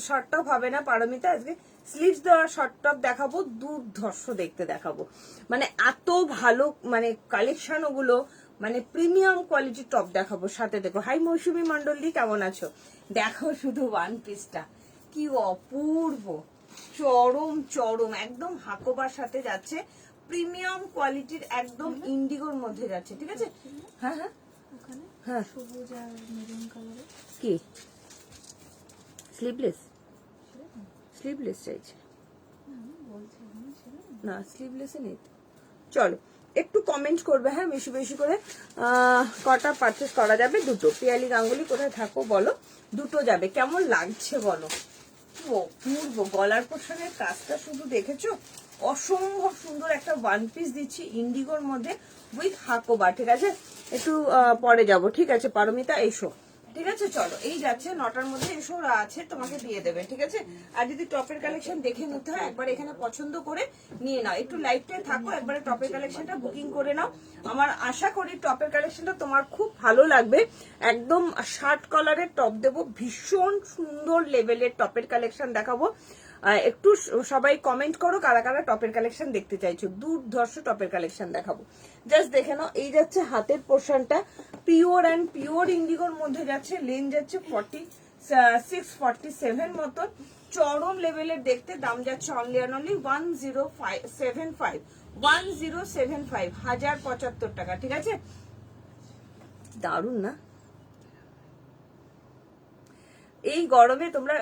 শর্ট টপ হবে না পারমিতা, আজকে স্লিভস দেওয়া শর্ট টপ দেখাবো, দুর্ধর্ষ দেখতে দেখাবো। মানে এত ভালো মানে কালেকশন ওগুলো, মানে প্রিমিয়াম কোয়ালিটির টপ দেখাবো সাথে। দেখো, হাই মৌসুমী মন্ডলী, কেমন আছো? দেখো শুধু ওয়ান পিসটা কি অপূর্ব, চরম চরম একদম হাকোবার সাথে যাচ্ছে, প্রিমিয়াম কোয়ালিটির একদম ইন্ডিগোর মধ্যে যাচ্ছে, ঠিক আছে? হ্যাঁ হ্যাঁ হ্যাঁ, সবুজ আর মেরুন কালারের। কি স্লিভলেস? স্লিভলেস চাইছে না, স্লিভলেসে নেই। চলো একটু কমেন্ট করবে, হ্যাঁ, বেশি বেশি করে। কটা পারচেস করা যাবে? দুটো। পিয়ালি গাঙ্গুলি, কোথায় থাকো বলো? দুটো যাবে। কেমন লাগছে বলো? অপূর্ব গলার পোর্শনের কাজটা শুধু দেখেছো, অসম্ভব সুন্দর একটা ওয়ান পিস দিচ্ছি ইন্ডিগোর মধ্যে উইথ হাকোবা, ঠিক আছে? একটু পরে যাব, ঠিক আছে পারমিতা, এসো, ঠিক আছে? চলো, এই যাচ্ছে 9টার মধ্যে, এসো, আছে তোমাকে দিয়ে দেবে, ঠিক আছে? আর যদি টপের কালেকশন দেখে নিতে হয় একবার এখানে পছন্দ করে নিয়ে নাও, একটু লাইভটাই থাকো, একবারে টপের কালেকশনটা বুকিং করে নাও। আমার আশা করি টপের কালেকশনটা তোমার খুব ভালো লাগবে। একদম শার্ট কলারের টপ দেবো, ভীষণ সুন্দর লেভেলের টপের কালেকশন দেখাবো। একটু সবাই কমেন্ট করো কারা কারা টপের কালেকশন দেখতে চাইছো, দুর্ধর্ষ টপের কালেকশন দেখাবো। জাস্ট দেখে নাও, এই যাচ্ছে হাতের পোর্শনটা, পিওর অ্যান্ড পিওর ইন্ডিগোর মধ্যে যাচ্ছে, লেন যাচ্ছে 46-47 মতন, চরম লেভেলের দেখতে। দাম যাচ্ছে অনলি অ্যান্ড অনলি 1075, 1075 টাকা, ঠিক আছে? দারুন না? এই গরমে তোমরা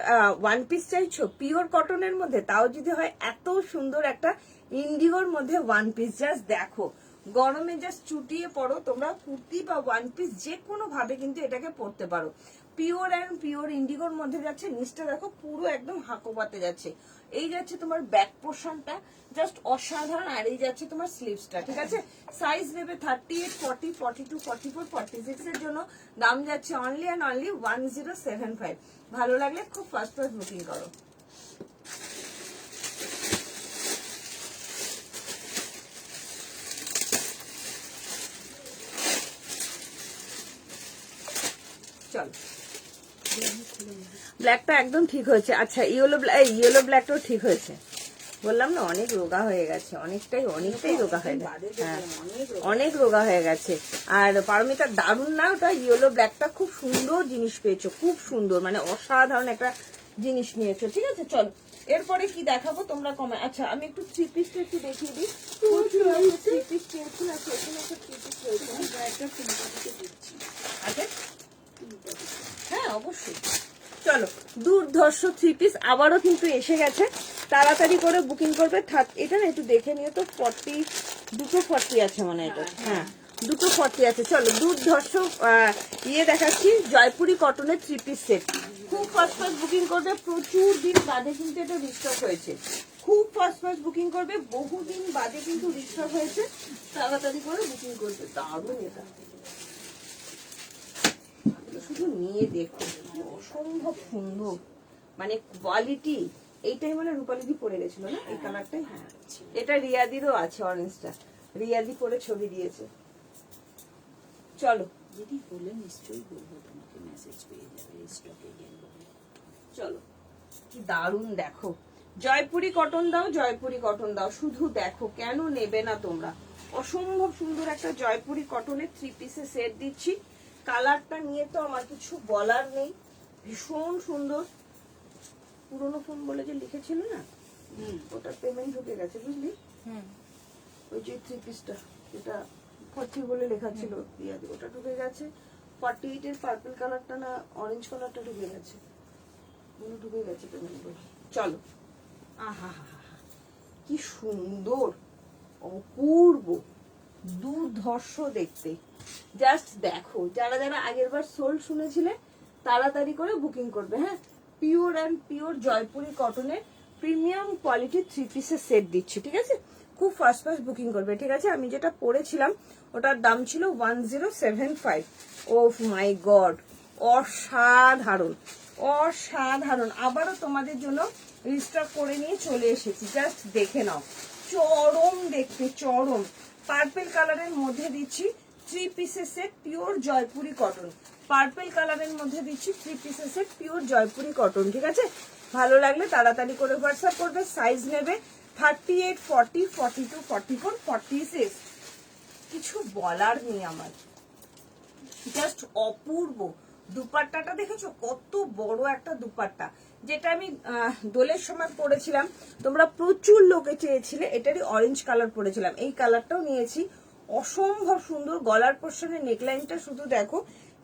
ওয়ান পিস চাইছো পিওর কটনের মধ্যে, তাও যদি হয় এত সুন্দর একটা ইন্ডিগোর মধ্যে ওয়ান পিস, জাস্ট দেখো, গরমে জাস্ট চুটিয়ে পড়ো তোমরা, কুর্তি বা ওয়ান পিস যে কোনো ভাবে কিন্তু এটাকে পরতে পারো। পিওর অ্যান্ড পিওর ইন্ডিগোর মধ্যে যাচ্ছে, নিচটা দেখো পুরো একদম হাকোপাতে যাচ্ছে। এই যাচ্ছে তোমার ব্যাক পোর্শনটা, জাস্ট অসাধারণ। আর এই যাচ্ছে তোমার স্লিভসটা, ঠিক আছে? সাইজ নেবে 38, 40, 42, 44, 46 এর জন্য। দাম যাচ্ছে অনলি অ্যান্ড অনলি 1075। ভালো লাগলে খুব ফার্স্ট বুকিং করো। চল, ব্ল্যাকটা একদম ঠিক হয়েছে। আচ্ছা, ইয়েলো ব্ল্যাকটাও ঠিক হয়েছে। বললাম না, অনেক রোগা হয়ে গেছে, অনেকটাই রোগা হয়ে গেছে, হ্যাঁ অনেক রোগা হয়ে গেছে। আর পারমিতা দারুন না, ওটা ইয়েলো ব্ল্যাকটা খুব সুন্দর জিনিস পেয়েছো, খুব সুন্দর, মানে অসাধারণ একটা জিনিস নিয়েছো, ঠিক আছে? চলো এরপরে কি দেখাবো তোমরা কমে। আচ্ছা, আমি একটু থ্রি পিসটা একটু দেখিয়ে দিই। থ্রি পিস চেয়েছি না, এখানে একটা থ্রি পিস রয়েছে, আচ্ছা হ্যাঁ অবশ্যই। চলো, দুর্ধর্ষ থ্রি পিস আবারও কিন্তু এসে গেছে, তাড়াতাড়ি করে বুকিং করবে। এটা না একটু দেখে নিও তো, 240 আছে মানে এটা, হ্যাঁ 240 আছে। চলো, দুর্ধর্ষ দেখাচ্ছি, জয়পুরি কটনের থ্রি পিস সেট। খুব ফার্স্ট বুকিং করবে, প্রচুর দিন বাদে কিন্তু এটা রিস্টক হয়েছে। খুব ফার্স্ট বুকিং করবে, বহুদিন বাদে কিন্তু রিস্টক হয়েছে, তাড়াতাড়ি করে বুকিং করবে। দারুণ এটা, শুধু নিয়ে দেখো, অসম্ভব সুন্দর, মানে কোয়ালিটি। এইটাই মানে রূপালিদি পরে গেছিল না, এই কালারটাই? হ্যাঁ, এটা রিয়াদিরও আছে, অরেঞ্জটা রিয়াদি পরে ছবি দিয়েছে। চলো যদি বলে নিশ্চয়ই বলবো, তোমাকে মেসেজ পেয়ে যাবে স্টকে গেলে। চলো, কি দারুণ দেখো, জয়পুরি কটন দাও, জয়পুরি কটন দাও, শুধু দেখো, কেন নেবে না তোমরা? অসম্ভব সুন্দর একটা জয়পুরি কটনের থ্রি পিসের সেট দিচ্ছি। কালারটা নিয়ে তো আমার কিছু বলার নেই, ভীষণ সুন্দর। পুরোনো ফোন বলে যে লিখেছিল না, ওটা পেমেন্ট ঢুকে গেছে, বুঝলি? ওই যে থ্রি পিসটা, যেটা 40 বলে লেখা ছিল, ওটা ঢুকে গেছে। 48 এর পার্পল কালারটা না অরেঞ্জ কালারটা ঢুকে গেছে, ঢুকে গেছে পেমেন্ট বলে। চলো, আহা হা হা, কি সুন্দর, অপূর্ব, দুর্ধর্ষ দেখতে। জাস্ট দেখো, যারা যারা আগের বার সোল শুনেছিলে তাড়াতাড়ি করে বুকিং করবে, হ্যাঁ? পিওর অ্যান্ড পিওর জয়পুরি কটনের প্রিমিয়াম কোয়ালিটির থ্রি পিসের সেট দিচ্ছি, ঠিক আছে? খুব ফার্স্ট বুকিং করবে, ঠিক আছে? আমি যেটা পরেছিলাম ওটার দাম ছিল 1075। ও মাই গড, অসাধারণ অসাধারণ। আবারও তোমাদের জন্য রিস্টক করে নিয়ে চলে এসেছি, জাস্ট দেখে নাও, চরম দেখতে, চরম। পার্পল কালারের মধ্যে দিচ্ছি, 3 পিসের set pure Jaipuri cotton, purple কালারের মধ্যে দিচ্ছি 3 পিসের সেট পিওর জয়পুরি কটন। ঠিক আছে, ভালো লাগলে তাড়াতাড়ি করে হোয়াটসঅ্যাপ করবে। সাইজ নেবে 38, 40, 42, 44, 46। কিছু বলার নেই আমার, জাস্ট অপূর্ব। দুপাট্টাটা দেখেছো কত বড় একটা দুপাট্টা, যেটা আমি দোলের সময় পরেছিলাম, তোমরা প্রচুর লোকে চেয়েছিলে। এটারই অরেঞ্জ কালার পরেছিলাম, এই কালারটাও নিয়েছি। অসম্ভব সুন্দর। গলার পোর্শনের নেকলাইনটা শুধু দেখো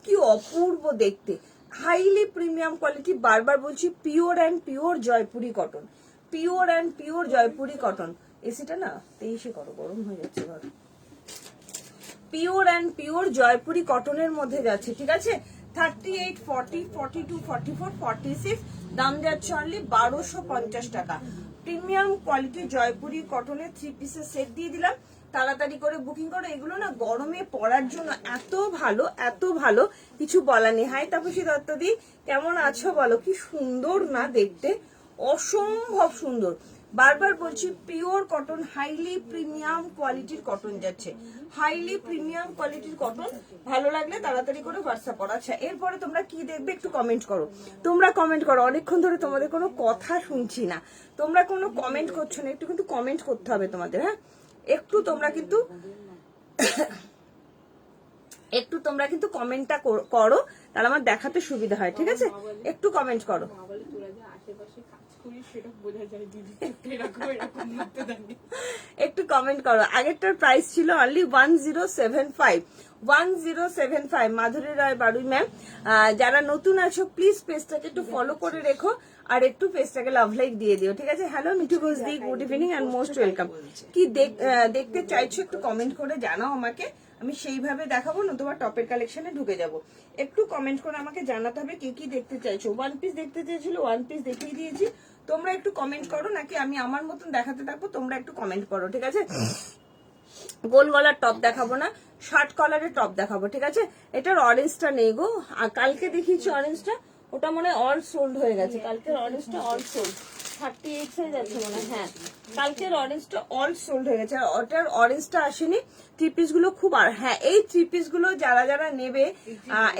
কি অপূর্ব দেখতে, হাইলি প্রিমিয়াম কোয়ালিটি। বারবার বলছি pure and pure Jaipuri cotton, pure and pure Jaipuri cotton. এসিটা না 23-এ করো, গরম হয়ে যাচ্ছে ঘর। পিওর অ্যান্ড পিওর জয়পুরি কটনের মধ্যে যাচ্ছে। ঠিক আছে, 38, 40, 42, 44, 46, দাম যাচ্ছে অনলি 1250 টাকা। প্রিমিয়াম কোয়ালিটি জয়পুরি কটনের 3 পিসের সেট দিয়ে দিলাম, তাড়াতাড়ি করে বুকিং করো। এগুলো না গরমে পরার জন্য এত ভালো, এত ভালো, কিছু বলার নেই। হাই তাপসী দত্তদি, কেমন আছো বলো? কি সুন্দর না দেখতে, অসম্ভব সুন্দর। বারবার বলছি পিওর কটন, হাইলি প্রিমিয়াম কোয়ালিটির কটন যাচ্ছে, হাইলি প্রিমিয়াম কোয়ালিটির কটন। ভালো লাগলে তাড়াতাড়ি করে হোয়াটসঅ্যাপ করো। আচ্ছা, এরপরে তোমরা কি দেখবে একটু কমেন্ট করো। তোমরা কমেন্ট করো, অনেকক্ষণ ধরে তোমাদের কোনো কথা শুনছি না, তোমরা কোনো কমেন্ট করছো না, একটু কিন্তু কমেন্ট করতে হবে তোমাদের। হ্যাঁ, একটু তোমরা কিন্তু কমেন্টটা করো, তাহলে আমার দেখাতে সুবিধা হয়। ঠিক আছে, একটু কমেন্ট করো। একটু কমেন্ট করো। আগেরটার প্রাইস ছিল অনলি 1075, 1075। মাধুরী রায় বাড়ুই ম্যাম, যারা নতুন আছো প্লিজ পেজটাকে একটু ফলো করে রেখো, আর একটু পেজটাকে লাভ লাইক দিয়ে দিও। ঠিক আছে, hello Mithu Ghosh the, good evening and most welcome. কি দেখতে চাইছো একটু কমেন্ট করে জানাও আমাকে, আমি সেইভাবে দেখাবো, নতুবা টপের কালেকশনে ঢুকে যাব। একটু কমেন্ট করে আমাকে জানাতে হবে কে কি দেখতে চাইছো। ওয়ান পিস দেখতে চেয়েছিল, ওয়ান পিস দেখিয়ে দিয়েছি। তোমরা একটু কমেন্ট করো, নাকি আমি আমার মতন দেখাতে থাকবো, তোমরা একটু কমেন্ট করো। ঠিক আছে, গোল গলার টপ দেখাবো না, শার্ট কলারের টপ দেখাবো। ঠিক আছে, এটার অরেঞ্জটা নেই গো, কালকে দেখিয়েছি অরেঞ্জটা, ওটা মনে হয় অল সোল্ড হয়ে গেছে। কালকের অরেঞ্জটা অল সোল্ড, 38 সাইজ আছে মনে হয়। হ্যাঁ, কালকের অরেঞ্জটা অল সোল্ড হয়ে গেছে, ওটার অরেঞ্জটা আসেনি। 3 পিস গুলো খুব, আর হ্যাঁ এই 3 পিস গুলো যারা যারা নেবে,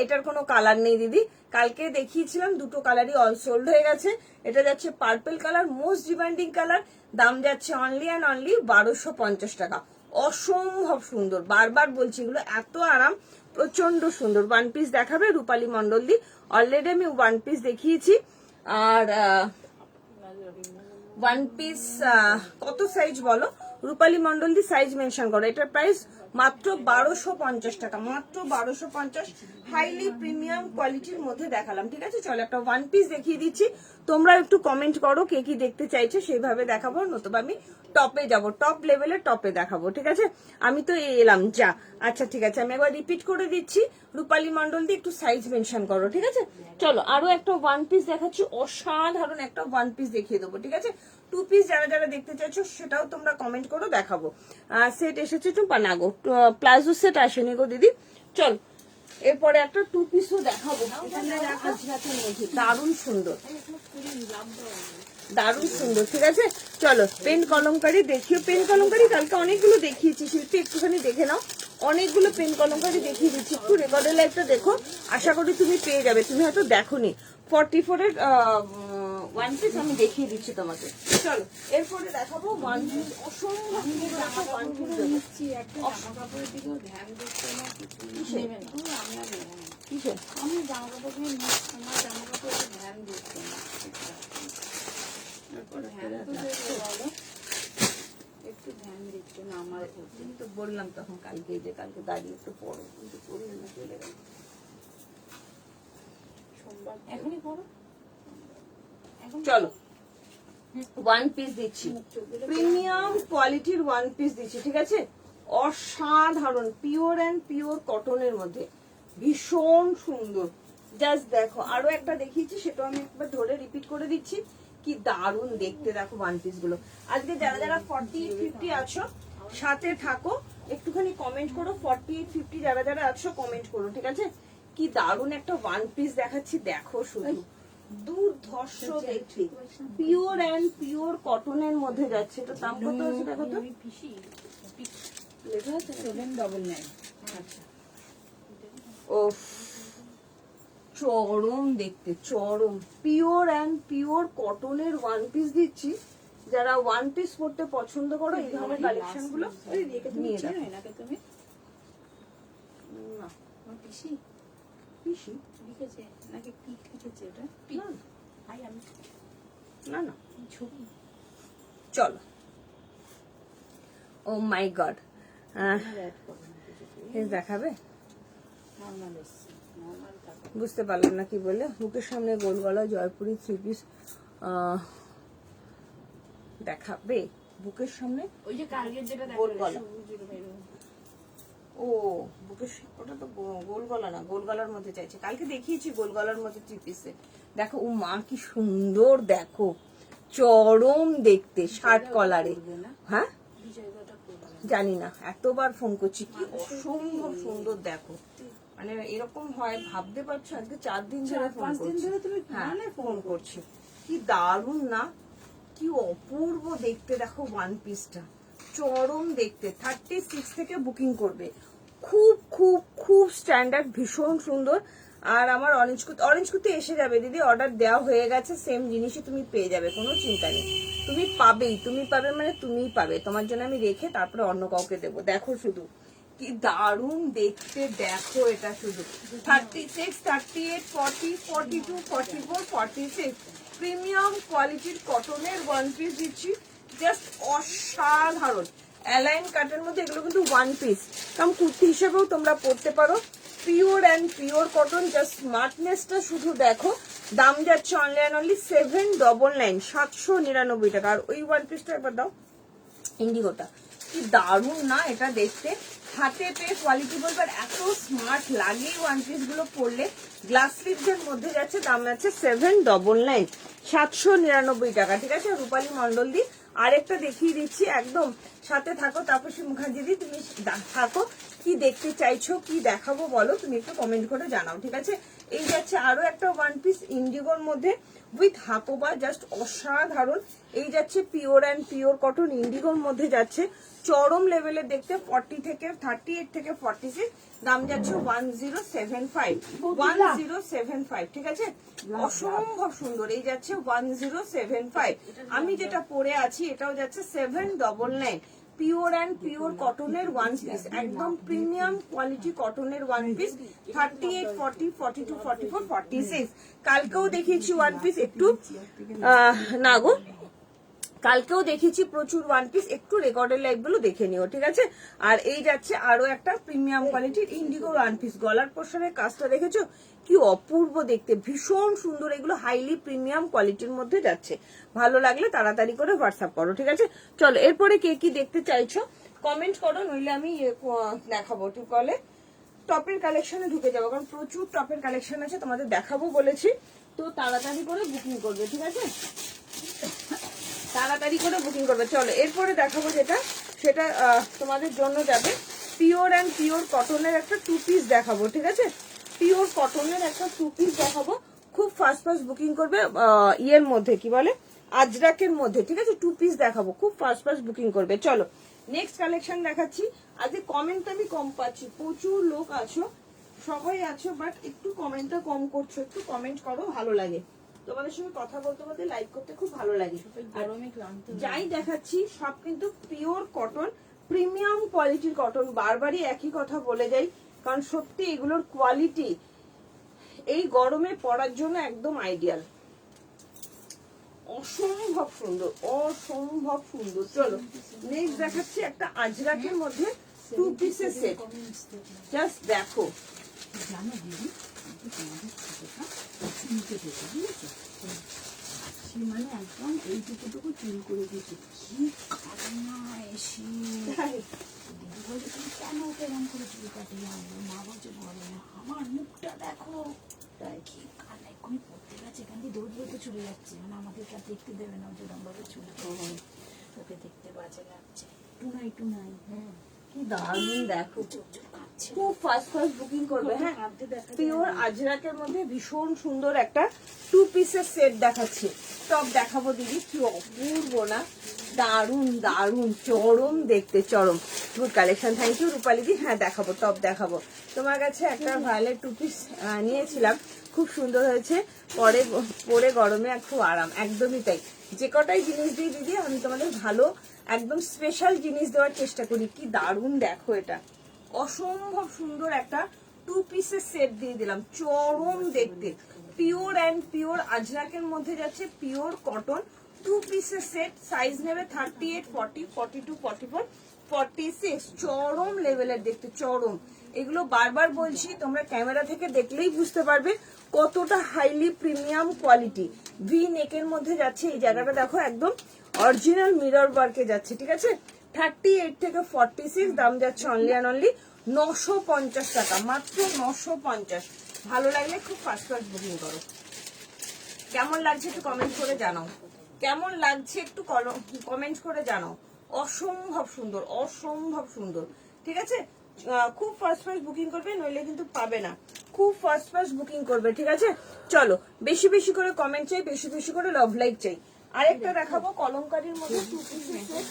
এটার কোনো কালার নেই দিদি, কালকে দেখিয়েছিলাম দুটো কালারই অল সোল্ড হয়ে গেছে। এটা যাচ্ছে purple colour, most demanding colour, দাম যাচ্ছে অনলি অ্যান্ড অনলি 1250 টাকা। অসম্ভব সুন্দর, বারবার বলছি এগুলো এত আরাম, প্রচন্ড সুন্দর। ওয়ান পিস দেখাবে রূপালী মন্ডল দি, অলরেডি আমি ওয়ান পিস দেখিয়েছি। আর ওয়ান পিস কত সাইজ বলো রূপালী মন্ডল দি, সাইজ মেনশন করো। এটার প্রাইস মাত্র 1250 টাকা, মাত্র 1250। হাইলি প্রিমিয়াম কোয়ালিটির মধ্যে দেখালাম। ঠিক আছে, চলো একটা ওয়ান পিস দেখিয়ে দিচ্ছি, তোমরা একটু কমেন্ট করো কে কি দেখতে চাইছে, সেইভাবে দেখাবো, নতুবা আমি টপে যাব, টপ লেভেলের টপে দেখাবো। ঠিক আছে, আমি তো এলাম যা। আচ্ছা ঠিক আছে, আমি একবার রিপিট করে দিচ্ছি, রূপালী মন্ডল দিয়ে একটু সাইজ মেনশন করো। ঠিক আছে, চলো আরো একটা ওয়ান পিস দেখাচ্ছি, অসাধারণ একটা ওয়ান পিস দেখিয়ে দেবো। ঠিক আছে, 2 পিস যারা যারা দেখতে চাইছো সেটাও তোমরা কমেন্ট করো, দেখাবো। সেট এসেছে টুম্পা না গো, প্লাজো সেট আসেনি গো দিদি। চল এরপরে একটা 2 পিসও দেখাবো, দারুণ সুন্দর, দারুণ সুন্দর। ঠিক আছে, চলো পেন কলমকারি দেখিও। পেন কলমকারি কালকে অনেকগুলো দেখিয়েছি, শিল্পী একটুখানি দেখে নাও, অনেকগুলো পেন কলমকারি দেখিয়ে দিচ্ছি। একটু রেকর্ডের লাইভটা দেখো, আশা করি তুমি পেয়ে যাবে, তুমি হয়তো দেখোনি। 44 এর ওয়ান পিস আমি দেখিয়ে দিচ্ছি তোমাকে। চলো এরপরে দেখাবো ওয়ান পিস, অসম্ভব ওয়ান পিস নিচ্ছি একটা জামা কাপড়ের দিকেও ধ্যান দিচ্ছে না, কিছু নেবে না। আমি আর নেবো না। কিসের আমি জামা কাপড় নিয়ে নিচ্ছি না, জামা কাপড়ে ধ্যান দিচ্ছে না। তারপরে ধ্যান তো দেবে বলো, একটু ধ্যান দিচ্ছে না আমার প্রতি। আমি তো বললাম তখন কালকে যে কালকে দাঁড়িয়ে একটু পড়ো, কিন্তু পড়ি না, চলে গেল। সোমবার এখনই করো। চলো ওয়ান পিস দিচ্ছি, প্রিমিয়াম কোয়ালিটির ওয়ান পিস দিচ্ছি। ঠিক আছে, অসাধারণ, পিওর অ্যান্ড পিওর কটনের মধ্যে, ভীষণ সুন্দর। জাস্ট দেখো, আরো একটা দেখিয়েছি, সেটাও আমি একবার ধরে রিপিট করে দিচ্ছি, কি দারুণ দেখতে। দেখো ওয়ান পিস গুলো, আজকে যারা যারা 48, 50 আছো সাথে থাকো, একটুখানি কমেন্ট করো। 48, 50 যারা যারা আছো কমেন্ট করো। ঠিক আছে, কি দারুণ একটা ওয়ান পিস দেখাচ্ছি, দেখো শুধু দুর্ধর্ষ দেখতে, পিওর অ্যান্ড পিওর কটনের মধ্যে যাচ্ছে। এটা দাম কত আছে দেখো তো, লেখা আছে 799। আচ্ছা ও চরম দেখতে, চরম পিওর অ্যান্ড পিওর কটনের ওয়ান পিস দিচ্ছি। যারা ওয়ান পিস পরতে পছন্দ করো এই ধরনের কালেকশন গুলো নিয়ে যাও। এনাকে তুমি না আমার পিসি পিসি লিখেছে নাকি পিক লিখেছে ওটা না ভাই আমি না না ছবি চলো। ও মাই গড, অ্যাড করো না কিছু দেখাবে? নর্মাল এসছে নর্মাল থাকো বুঝতে পারলাম না কি বলে। বুকের সামনে গোল গলা জয়পুরি থ্রি পিস দেখাবে বুকের সামনে। ওই যে কালকের যেটা গোল দেখালে গলা। সবুজ মেরুন। ও বুকের ওটা তো গোল গলা না, গোল গলার মধ্যে চাইছে। কালকে দেখিয়েছি গোল গলার মধ্যে থ্রি পিসে। দেখো ও মা কি সুন্দর, দেখো চরম দেখতে, শার্ট কলারে। হ্যাঁ বিজয়টা করবে জানি না, এতবার ফোন করছি, কি অসম্ভব সুন্দর দেখো। মানে এরকম হয় ভাবতে পারছো? আজকে 4 দিন ধরে ফোন 5 দিন করছি। ধরে তুমি হ্যাঁ মানে ফোন করছি। কি দারুণ না, কি অপূর্ব দেখতে। দেখো ওয়ান পিসটা চরম দেখতে। 36 থেকে বুকিং করবে। খুব খুব খুব স্ট্যান্ডার্ড, ভীষণ সুন্দর। আর আমার অরেঞ্জ কুর্তি এসে যাবে দিদি, অর্ডার দেওয়া হয়ে গেছে। সেম জিনিসই তুমি পেয়ে যাবে, কোনো চিন্তা নেই। তুমি পাবেই, তুমি পাবে মানে তুমিই পাবে। তোমার জন্য আমি রেখে তারপরে অন্য কাউকে দেবো। দেখো শুধু কি দারুণ দেখতে, দেখো এটা শুধু 36, 38, 40, 42, 44, 46 প্রিমিয়াম কোয়ালিটির কটনের ওয়ান পিস দিচ্ছি। জাস্ট অসাধারণ। অ্যালাইন কাটের মধ্যে এগুলো কিন্তু ওয়ান পিস, কারণ কুর্তি হিসেবেও তোমরা পরতে পারো। Pure and pure cotton. Just স্মার্টনেসটা শুধু দেখো। দাম যাচ্ছে অনলাইন অনলি 799, 799 টাকা। আর ওই ওয়ান পিসটা একবার দাও, ইন্ডিগোটা। কি দারুণ না এটা দেখতে, হাতে পেয়ে কোয়ালিটি বলবে। আর এত স্মার্ট লাগে ওয়ান পিস গুলো পরলে। গ্লাস স্লিভস এর মধ্যে যাচ্ছে, দাম যাচ্ছে 799, 799 টাকা। ঠিক আছে রূপালী মন্ডল দি। আরেকটা দেখিয়ে দিচ্ছি, একদম সাথে থাকো। তাপসী মুখার্জি দি তুমি থাকো। কি দেখতে চাইছো, কি দেখাবো বলো, তুমি একটু কমেন্ট করে জানাও। ঠিক আছে এই যাচ্ছে আরো একটা ওয়ান পিস ইন্ডিগোর মধ্যে উইথ হাকোবা, জাস্ট অসাধারণ। এই যাচ্ছে পিওর অ্যান্ড পিওর কটন ইন্ডিগোর মধ্যে যাচ্ছে, চরম লেভেলের দেখতে। 40 থেকে 38 থেকে 46, দাম যাচ্ছে 1075, 1075। ঠিক আছে অসম্ভব সুন্দর। এই যাচ্ছে 1075। আমি যেটা পরে আছি এটাও যাচ্ছে 799। পিওর অ্যান্ড পিওর কটনের ওয়ান পিস, একদম প্রিমিয়াম কোয়ালিটি কটনের ওয়ান পিস। 38, 40, 42, 44, 46। কালকেও দেখিয়েছি ওয়ান পিস, একটু না গো কালকেও দেখিয়েছি প্রচুর ওয়ান পিস, একটু রেকর্ডের লাইভ গুলো দেখে নিও। ঠিক আছে আর এই যাচ্ছে আরো একটা প্রিমিয়াম কোয়ালিটির ইন্ডিগো ওয়ান পিস। গলার পোর্শনের কাজটা দেখেছো কি অপূর্ব দেখতে, ভীষণ সুন্দর। এগুলো হাইলি প্রিমিয়াম কোয়ালিটির মধ্যে যাচ্ছে। ভালো লাগলে তাড়াতাড়ি করে হোয়াটসঅ্যাপ করো। ঠিক আছে চলো এরপরে কে কি দেখতে চাইছো কমেন্ট করো, নইলে আমি দেখাবো। ঠিক বলে টপের কালেকশনে ঢুকে যাবো, কারণ প্রচুর টপের কালেকশন আছে, তোমাদের দেখাবো বলেছি। তো তাড়াতাড়ি করে বুকিং করবে। ঠিক আছে তাড়াতাড়ি করে বুকিং করবে। চলো এরপরে দেখাবো যেটা, সেটা তোমাদের জন্য যাবে। পিওর অ্যান্ড পিওর কটনের একটা টু পিস দেখাবো। ঠিক আছে পিওর কটনের একটা টু পিস দেখাবো। খুব ফাস্ট ফাস্ট বুকিং করবে। ইয়ের মধ্যে কি বলে আজরাকের মধ্যে। ঠিক আছে টু পিস দেখাবো, খুব ফাস্ট ফাস্ট বুকিং করবে। চলো নেক্সট কালেকশন দেখাচ্ছি। আজকে কমেন্ট আমি কম পাচ্ছি, প্রচুর লোক আছো, সবাই আছো, বাট একটু কমেন্টটা কম করছো। একটু কমেন্ট করো, ভালো লাগে তোমাদের সঙ্গে কথা বলতে বলতে, লাইক করতে খুব ভালো লাগে। গরমে ক্লান্ত যাই দেখাচ্ছি সব কিন্তু পিওর কটন, প্রিমিয়াম কোয়ালিটির কটন। বারবারই একই কথা বলে যাই, কারণ সত্যি এগুলোর কোয়ালিটি এই গরমে পরার জন্য একদম আইডিয়াল। অসম্ভব সুন্দর, অসম্ভব সুন্দর। চলো নেক্সট দেখাচ্ছি একটা আজরাকের মধ্যে টু পিসের সেট। জাস্ট দেখো জানো দিদি তোমাদের ছোটটা চুলকে দেখে বুঝেছো সে মানে একদম এইটুকুটুকু চুল করে দিয়েছে। কি কান্না এসে দিদি বলছে তুমি কেন কেমন করে চুল কাটিয়ে আনলো, মা বলছে বলে না আমার মুখটা দেখো। তাই কি কান্না এক্ষুনি পড়তে গেছে, এখান দিয়ে দৌড় দৌড়তে চলে যাচ্ছে, মানে আমাদের কাছে দেখতে দেবে না যেরকম ভাবে চুল ওকে দেখতে বাজে লাগছে। টুনাই টুনাই হ্যাঁ কি দারুণ দেখো, খুব ফাস্ট বুকিং করবে। হ্যাঁ, পিওর আজরাকের মধ্যে ভীষণ সুন্দর একটা 2 পিসের সেট দেখাচ্ছি। টপ দেখাবো দিদি, কি অপূর্ব না, দারুণ দারুণ, চরম দেখতে, চরম গুড কালেকশন। থ্যাংক ইউ রূপালি দি। হ্যাঁ দেখাবো, টপ দেখাবো। তোমার কাছে একটা ভায়োলেট 2 পিস নিয়েছিলাম, খুব সুন্দর হয়েছে, পরে গরমে আর খুব আরাম, একদমই তাই। যে কটাই জিনিস দিই দিদি আমি তোমাদের ভালো একদম স্পেশাল জিনিস দেওয়ার চেষ্টা করি। কি দারুণ দেখো, এটা অসম্ভব সুন্দর একটা 2 পিসের সেট দিয়ে দিলাম, চরম দেখতে, পিওর অ্যান্ড পিওর আজরাকের মধ্যে যাচ্ছে, পিওর কটন 2 পিসের সেট। সাইজ নেবে 38, 40, 42, 44, 46, চরম লেভেলের দেখতে, চরম। এগুলো বারবার বলছি, তোমরা ক্যামেরা থেকে দেখলেই বুঝতে পারবে কতটা হাইলি প্রিমিয়াম কোয়ালিটি। ভি নেকের মধ্যে যাচ্ছে, এই জায়গাটা দেখো একদম অরিজিনাল মিরর ওয়ার্কে যাচ্ছে, ঠিক আছে। 38 থেকে 46, দাম যাচ্ছে অনলি অ্যান্ড অনলি 950 টাকা, মাত্র 950। ভালো লাগলে খুব ফাস্ট বুকিং করো। কেমন লাগছে একটু কমেন্ট করে জানাও, কেমন লাগছে একটু কমেন্ট করে জানাও। অসম্ভব সুন্দর, অসম্ভব সুন্দর, ঠিক আছে। খুব ফাস্ট বুকিং করবে, নইলে কিন্তু পাবে না। খুব ফাস্ট বুকিং করবে, ঠিক আছে। চলো, বেশি বেশি করে কমেন্ট চাই, বেশি বেশি করে লাভ লাইক চাই। আরেকটা দেখাবো কলমকারীর মধ্যে 2 পিসের সেট,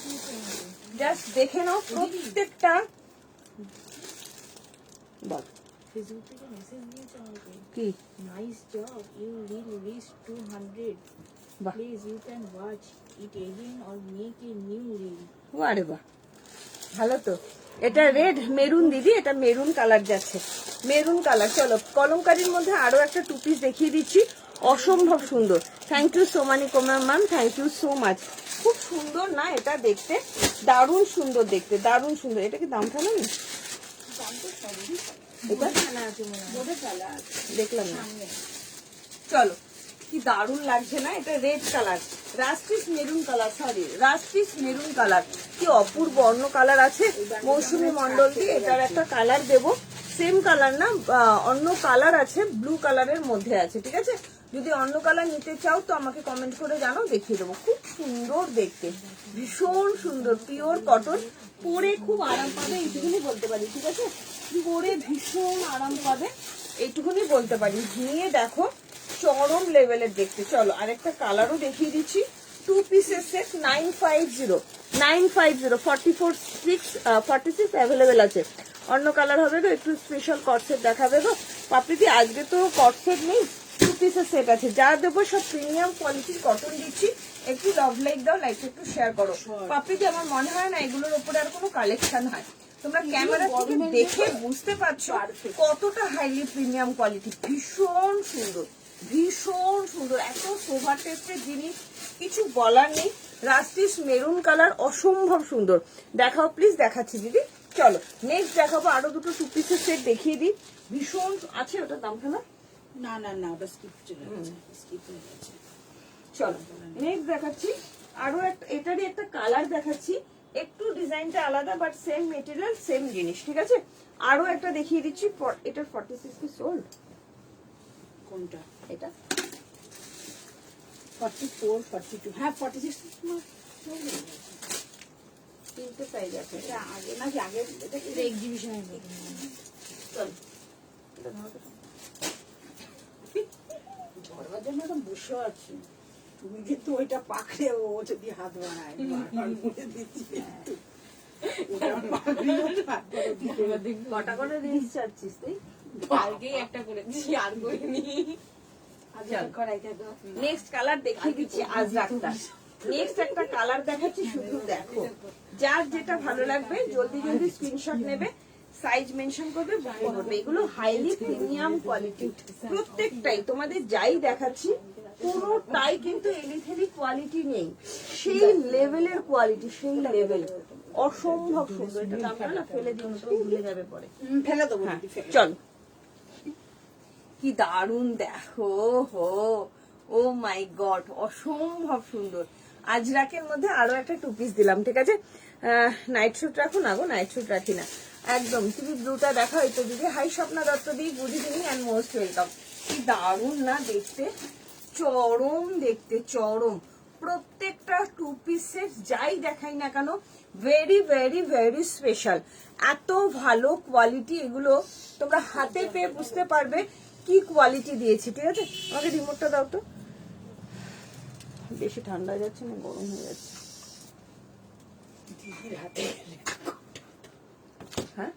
জাস্ট দেখে নাও প্রত্যেকটা। বল ফেসবুক থেকে মেসেজ দিয়েছে আমাকে, কি নাইস জব, ইউ রিচ 200, বাহ, please you can watch it again or make a new reel. আরে বাহ, ভালো তো। এটা রেড মেরুন দিদি, এটা মেরুন কালার যাচ্ছে, মেরুন কালার। চলো, কলমকারীর মধ্যে আরো একটা 2 পিস দেখিয়ে দিচ্ছি, অসম্ভব সুন্দর। Thank you so many comma ma'am, thank you so much. খুব সুন্দর না এটা দেখতে, দারুণ সুন্দর দেখতে, দারুণ সুন্দর। এটা কি দাম ফেলা নেই? এটা দেখলাম না। চলো, কি দারুণ লাগছে না, এটা red colour, rustic maroon colour, sorry rustic maroon colour, কি অপূর্ব। অন্য কালার আছে মৌসুমী মন্ডল দিয়ে, এটার একটা কালার দেবো, সেম কালার না, অন্য কালার আছে, ব্লু কালারের মধ্যে আছে, ঠিক আছে। যদি অন্য কালার নিতে চাও তো আমাকে কমেন্ট করে জানাও, দেখিয়ে দেবো। খুব সুন্দর দেখতে, ভীষণ সুন্দর, পিওর কটন, পরে খুব আরাম পাবে এইটুকুনি বলতে পারি, ঠিক আছে। পরে ভীষণ আরাম পাবে এইটুকুনি বলতে পারি। নিয়ে দেখো চরম লেভেলের দেখতে। চলো, আরেকটা কালারও দেখিয়ে দিচ্ছি, 2 পিসের সেট, 950, 46 অ্যাভেলেবেল আছে। অন্য কালার হবে তো, একটু স্পেশাল কটসেট দেখাবে তো পাপড়িদি। আজকে তো কটসেট নেই, 2 পিসের সেট আছে, যা দেবো সব প্রিমিয়াম কোয়ালিটির কটন দিচ্ছি। একটু লাভ লাইক দাও, লাইক একটু শেয়ার করো পাপড়িদি। আমার মনে হয় না এগুলোর উপরে আর কোনো কালেকশন হয়। তোমরা ক্যামেরা থেকে দেখে বুঝতে পারছো কতটা হাইলি প্রিমিয়াম কোয়ালিটি, ভীষণ সুন্দর, ভীষণ সুন্দর, এত সোভার টেস্টের জিনিস, কিছু বলার নেই। রাস্টিস মেরুন কালার, অসম্ভব সুন্দর। দেখাও প্লিজ, দেখাচ্ছি দিদি। চলো, নেক্সট দেখাবো আরো দুটো 2 পিসের সেট দেখিয়ে দিই, ভীষণ আছে। ওটার দাম কেন? না না না, ওটা স্কিপ চলে গেছে, স্কিপ হয়ে গেছে। চলো, নেক্সট দেখাচ্ছি আরো একটা, এটারই একটা কালার দেখাচ্ছি, একটু ডিজাইনটা আলাদা, বাট সেম মেটেরিয়াল সেম জিনিস, ঠিক আছে। আরো একটা দেখিয়ে দিচ্ছি, এটার 46 পিস সোল্ড। কোনটা? এটা 44, 42, হ্যাঁ 46 তিনটে সাইজ আছে। এটা আগে নাকি আগে? এটা কি এক্সিবিশনে চলো, ধরবার জন্য তো বসে আছি, তুমি কিন্তু ওইটা পাকড়ে ও যদি হাত বানায় বারবার মুড়ে দিচ্ছি একটু। ওটা পাকড়ে কটা করে রিলস চাচ্ছিস তুই? কালকেই একটা করেছি, আর করিনি। নেক্সট কালার দেখিয়ে দিচ্ছি আজরাকটা। নেক্সট একটা কালার দেখাচ্ছি, শুধু দেখো, যার যেটা ভালো লাগবে জলদি জলদি স্ক্রিনশট নেবে, সাইজ মেনশন করবে, বুকিং করবে। এগুলো হাইলি প্রিমিয়াম কোয়ালিটি, প্রত্যেকটাই তোমাদের যাই দেখাচ্ছি কোনোটাই কিন্তু এলিথেলি কোয়ালিটি নেই, সেই লেভেলের কোয়ালিটি, সেই লেভেল, অসম্ভব সুন্দর। এটা দাম না ফেলে দিও না, তুমি ভুলে যাবে পরে। ফেলে দেবো। হ্যাঁ, চলো, কি দারুণ দেখো, হো ও মাই গড, অসম্ভব সুন্দর। আজরাকের মধ্যে আরো একটা 2 পিস দিলাম, ঠিক আছে। নাইট শুট রাখো না গো, নাইট শুট রাখি না একদম। তুমি ব্লুটা দেখাও, এই তো দিদি। হাই স্বপ্না দত্ত দি, good evening and most welcome. কি দারুণ না দেখতে, চরম দেখতে, চরম। প্রত্যেকটা টু পিসের যাই দেখাই না কেন ভেরি ভেরি ভেরি স্পেশাল। এত ভালো কোয়ালিটি, এগুলো তোমরা হাতে পেয়ে বুঝতে পারবে কি কোয়ালিটি দিয়েছি। ঠিক আছে, আমাকে রিমোটটা দাও তো। বেশি ঠান্ডা হয়ে যাচ্ছে না গরম হয়ে যাচ্ছে? হ্যাঁ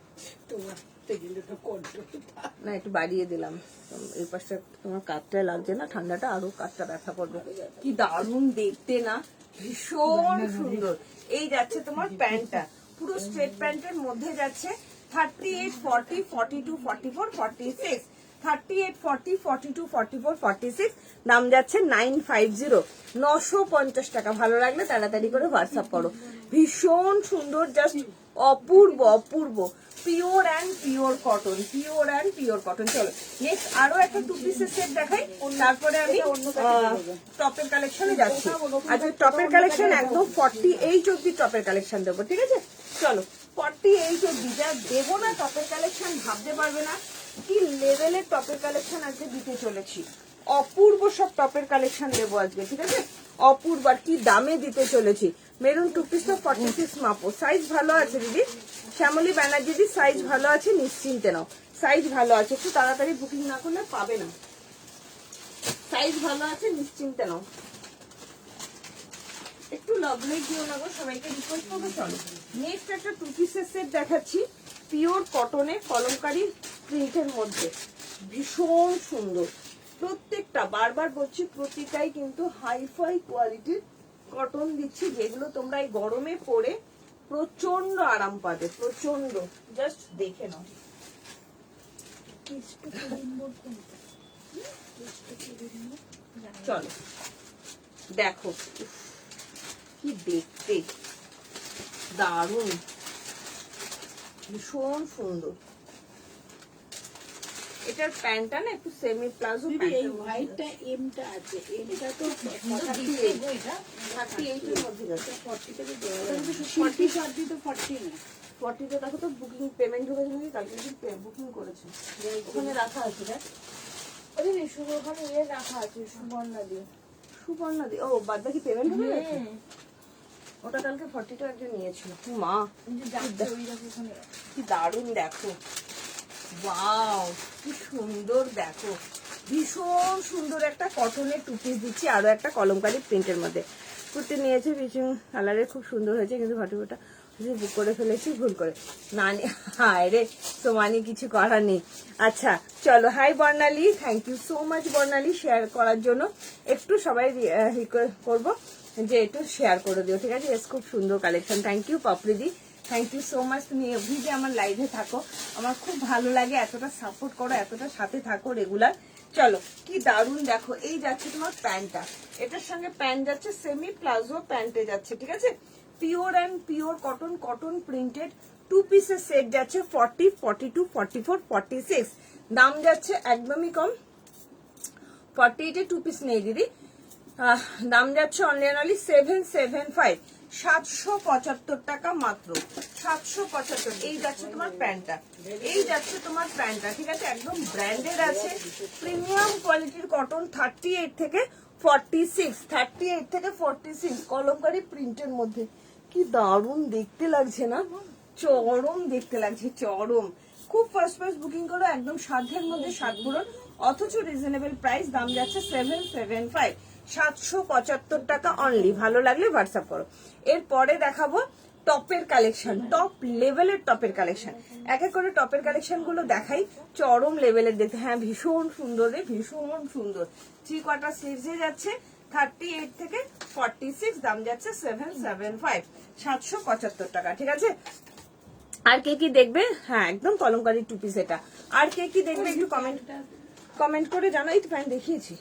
না, একটু বাড়িয়ে দিলাম। এই পাশটা তোমার কাঠটা লাগছে না, ঠান্ডাটা আরো কাঠটা ব্যথা করবে। কি দারুণ দেখতে না, ভীষণ সুন্দর। এই যাচ্ছে তোমার প্যান্টটা, পুরো স্ট্রেট প্যান্টের মধ্যে যাচ্ছে 38, 40, 42, 44, 46, 38, 40, 42, 44, 46, দাম যাচ্ছে 950, 950 টাকা। ভালো লাগলে তাড়াতাড়ি করে হোয়াটসঅ্যাপ করো। ভীষণ সুন্দর, just Apurba Apurba, pure and pure cotton, pure and pure cotton. চলো নেক্সট আরো একটা টু পিসের সেট দেখাই, তারপরে আমি টপের কালেকশনে যাচ্ছি। আচ্ছা, টপের কালেকশন একদম 48 অব্দি টপের কালেকশন দেবো। ঠিক আছে, চলো 48 অব্দি যা দেবো না টপের কালেকশন ভাবতে পারবে না কি লেভেলের টপের কালেকশন আজকে দিতে চলেছি। অপূর্ব সব টপের কালেকশন দেবো আজকে। ঠিক আছে, অপূর্ব, আর কি দামে দিতে চলেছি। মেরুন টু পিস তো 46 মাপো, সাইজ ভালো আছে দিদি। শ্যামলী ব্যানার্জি, সাইজ ভালো আছে, নিশ্চিন্তে নাও, সাইজ ভালো আছে। একটু তাড়াতাড়ি বুকিং না করলে পাবে না, সাইজ ভালো আছে, নিশ্চিন্তে নাও। একটু লাভ লাইক দিও না গো, সবাইকে রিকোয়েস্ট করবো। চলো নেক্সট একটা টু পিসের সেট দেখাচ্ছি, পিওর কটনে কলমকারি প্রিন্টের মধ্যে, ভীষণ সুন্দর। প্রত্যেকটা, বারবার বলছি, প্রতিটাই কিন্তু হাইফাই কোয়ালিটির কটন দিচ্ছি, যেগুলো তোমরা এই গরমে পরে প্রচন্ড আরাম পাবে, প্রচন্ড। জাস্ট দেখে নাও। চলো দেখো কি দেখতে দারুণ, ভীষণ সুন্দর। এটার প্যান্টটা না একটু সেমি প্লাজো, এই হোয়াইটটা এমটা আছে, এমটা তো 38 এর মধ্যে যাচ্ছে। 40 থেকে দেওয়া যাবে। 40 তো 40 না। 40 তে দেখো তো বুকিং পেমেন্ট ঢুকেছে নাকি, কালকে বুকিং করেছে, ওখানে রাখা আছে। দেখ আরে শুভ ওখানে রাখা আছে, সুবর্ণা দিয়ে। সুবর্ণা দি, ও বাদ বাকি পেমেন্ট হয়ে গেছে। ওটা কালকে 42 একজন নিয়েছিল। মা কি দারুণ, দেখো ওয়াও কি সুন্দর, দেখো ভীষণ সুন্দর একটা কটনের টু পিস দিচ্ছি, আরো একটা কলমকারি প্রিন্টের মধ্যে। কুর্তি নিয়েছে ভীষণ কালারের, খুব সুন্দর হয়েছে, কিন্তু ফটোটা বুক করে ফেলেছি ভুল করে। না হায় রে সোমানি, কিছু করার নেই। আচ্ছা চলো, hi Barnali, thank you so much Barnali share করার জন্য। একটু সবাই রিকোয়েস্ট করবো যে একটু শেয়ার করে দিও। ঠিক আছে, খুব সুন্দর কালেকশন। থ্যাংক ইউ পাপড়িদি, থ্যাংক ইউ সো মাচ। তুমি এভরিডে আমার লাইভে থাকো, আমার খুব ভালো লাগে, এতটা সাপোর্ট করো, এতটা সাথে থাকো রেগুলার। চলো কি দারুণ, দেখো এই যাচ্ছে তোমার প্যান্টটা, এটার সঙ্গে প্যান্ট যাচ্ছে সেমি প্লাজো প্যান্টে যাচ্ছে। ঠিক আছে, pure and pure cotton, cotton printed two পিসের সেট যাচ্ছে 40, 42, 44, 46, দাম যাচ্ছে একদমই কম। 48 এ টু পিস নেই দিদি, দাম যাচ্ছে অনলি 775, 775 টাকা মাত্র, 775। এই যাচ্ছে তোমার প্যান্টটা, এই যাচ্ছে তোমার প্যান্টটা। ঠিক আছে, একদম ব্র্যান্ডেড আছে, প্রিমিয়াম কোয়ালিটির কটন। 38 থেকে 46, 38 থেকে 46 কলমকারি প্রিন্টের মধ্যে। কি দারুণ দেখতে লাগছে না, চরম দেখতে লাগছে, চরম। খুব ফার্স্ট বুকিং করো, একদম সাধ্যের মধ্যে সাত পূরণ, অথচ রিজনেবল প্রাইস। দাম যাচ্ছে 775, 775 টাকা অনলি। ভালো লাগলে হোয়াটসঅ্যাপ করো। এরপরে দেখাবো টপের কালেকশন, টপ লেভেলের টপের কালেকশন। এক এক করে টপের কালেকশন গুলো দেখাই, চরম লেভেলের দেখতে। হ্যাঁ ভীষণ সুন্দর রে, ভীষণ সুন্দর। 3 কোয়ার্টার স্লিভসে যাচ্ছে 38 থেকে 46, দাম যাচ্ছে 775, 775 টাকা। ঠিক আছে, আর কে কি দেখবে? হ্যাঁ একদম কলমকারি টু পিস এটা। আর কে কি দেখবে একটু কমেন্ট করে জানাই। তো প্যান্ট দেখিয়েছি,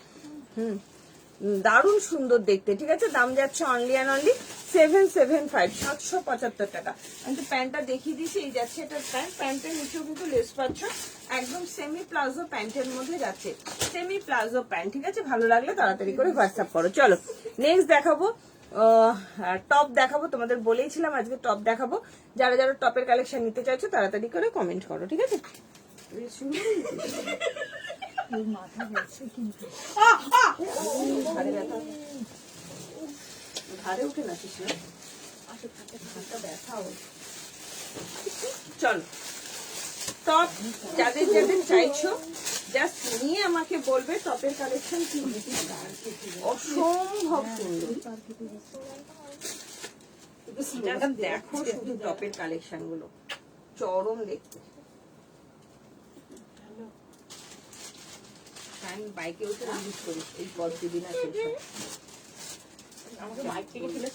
দারুণ সুন্দর দেখতে। ঠিক আছে, দাম যাচ্ছে অনলি অ্যান্ড অনলি 775, 775 টাকা। আমি তো প্যান্টটা দেখিয়ে দিয়েছি, এই যাচ্ছে এটা প্যান্ট, প্যান্টের নিচেও কিন্তু লেস পাচ্ছ, একদম সেমি প্লাজো প্যান্টের মধ্যে যাচ্ছে, সেমি প্লাজো প্যান্ট। ঠিক আছে, ভালো লাগলে তাড়াতাড়ি করে হোয়াটসঅ্যাপ করো। চলো নেক্সট দেখাবো টপ দেখাবো, তোমাদের বলেইছিলাম আজকে টপ দেখাবো। যারা যারা টপের কালেকশন নিতে চাইছো তাড়াতাড়ি করে কমেন্ট করো। ঠিক আছে, মাথা গেছে কিন্তু ঘাড়ে উঠে নাচিস না, ঘাড়টা ব্যথা হয়। চলো, টপ যাদের যাদের চাইছো জাস্ট নিয়ে আমাকে বলবে টপের কালেকশন কি অসম্ভব সুন্দর। Just দেখো শুধু টপের কালেকশন গুলো চরম দেখতে। আমি বাইকে উঠে ইউজ করি এই পদ্ধতি না, আমাকে বাইক থেকে ফেলে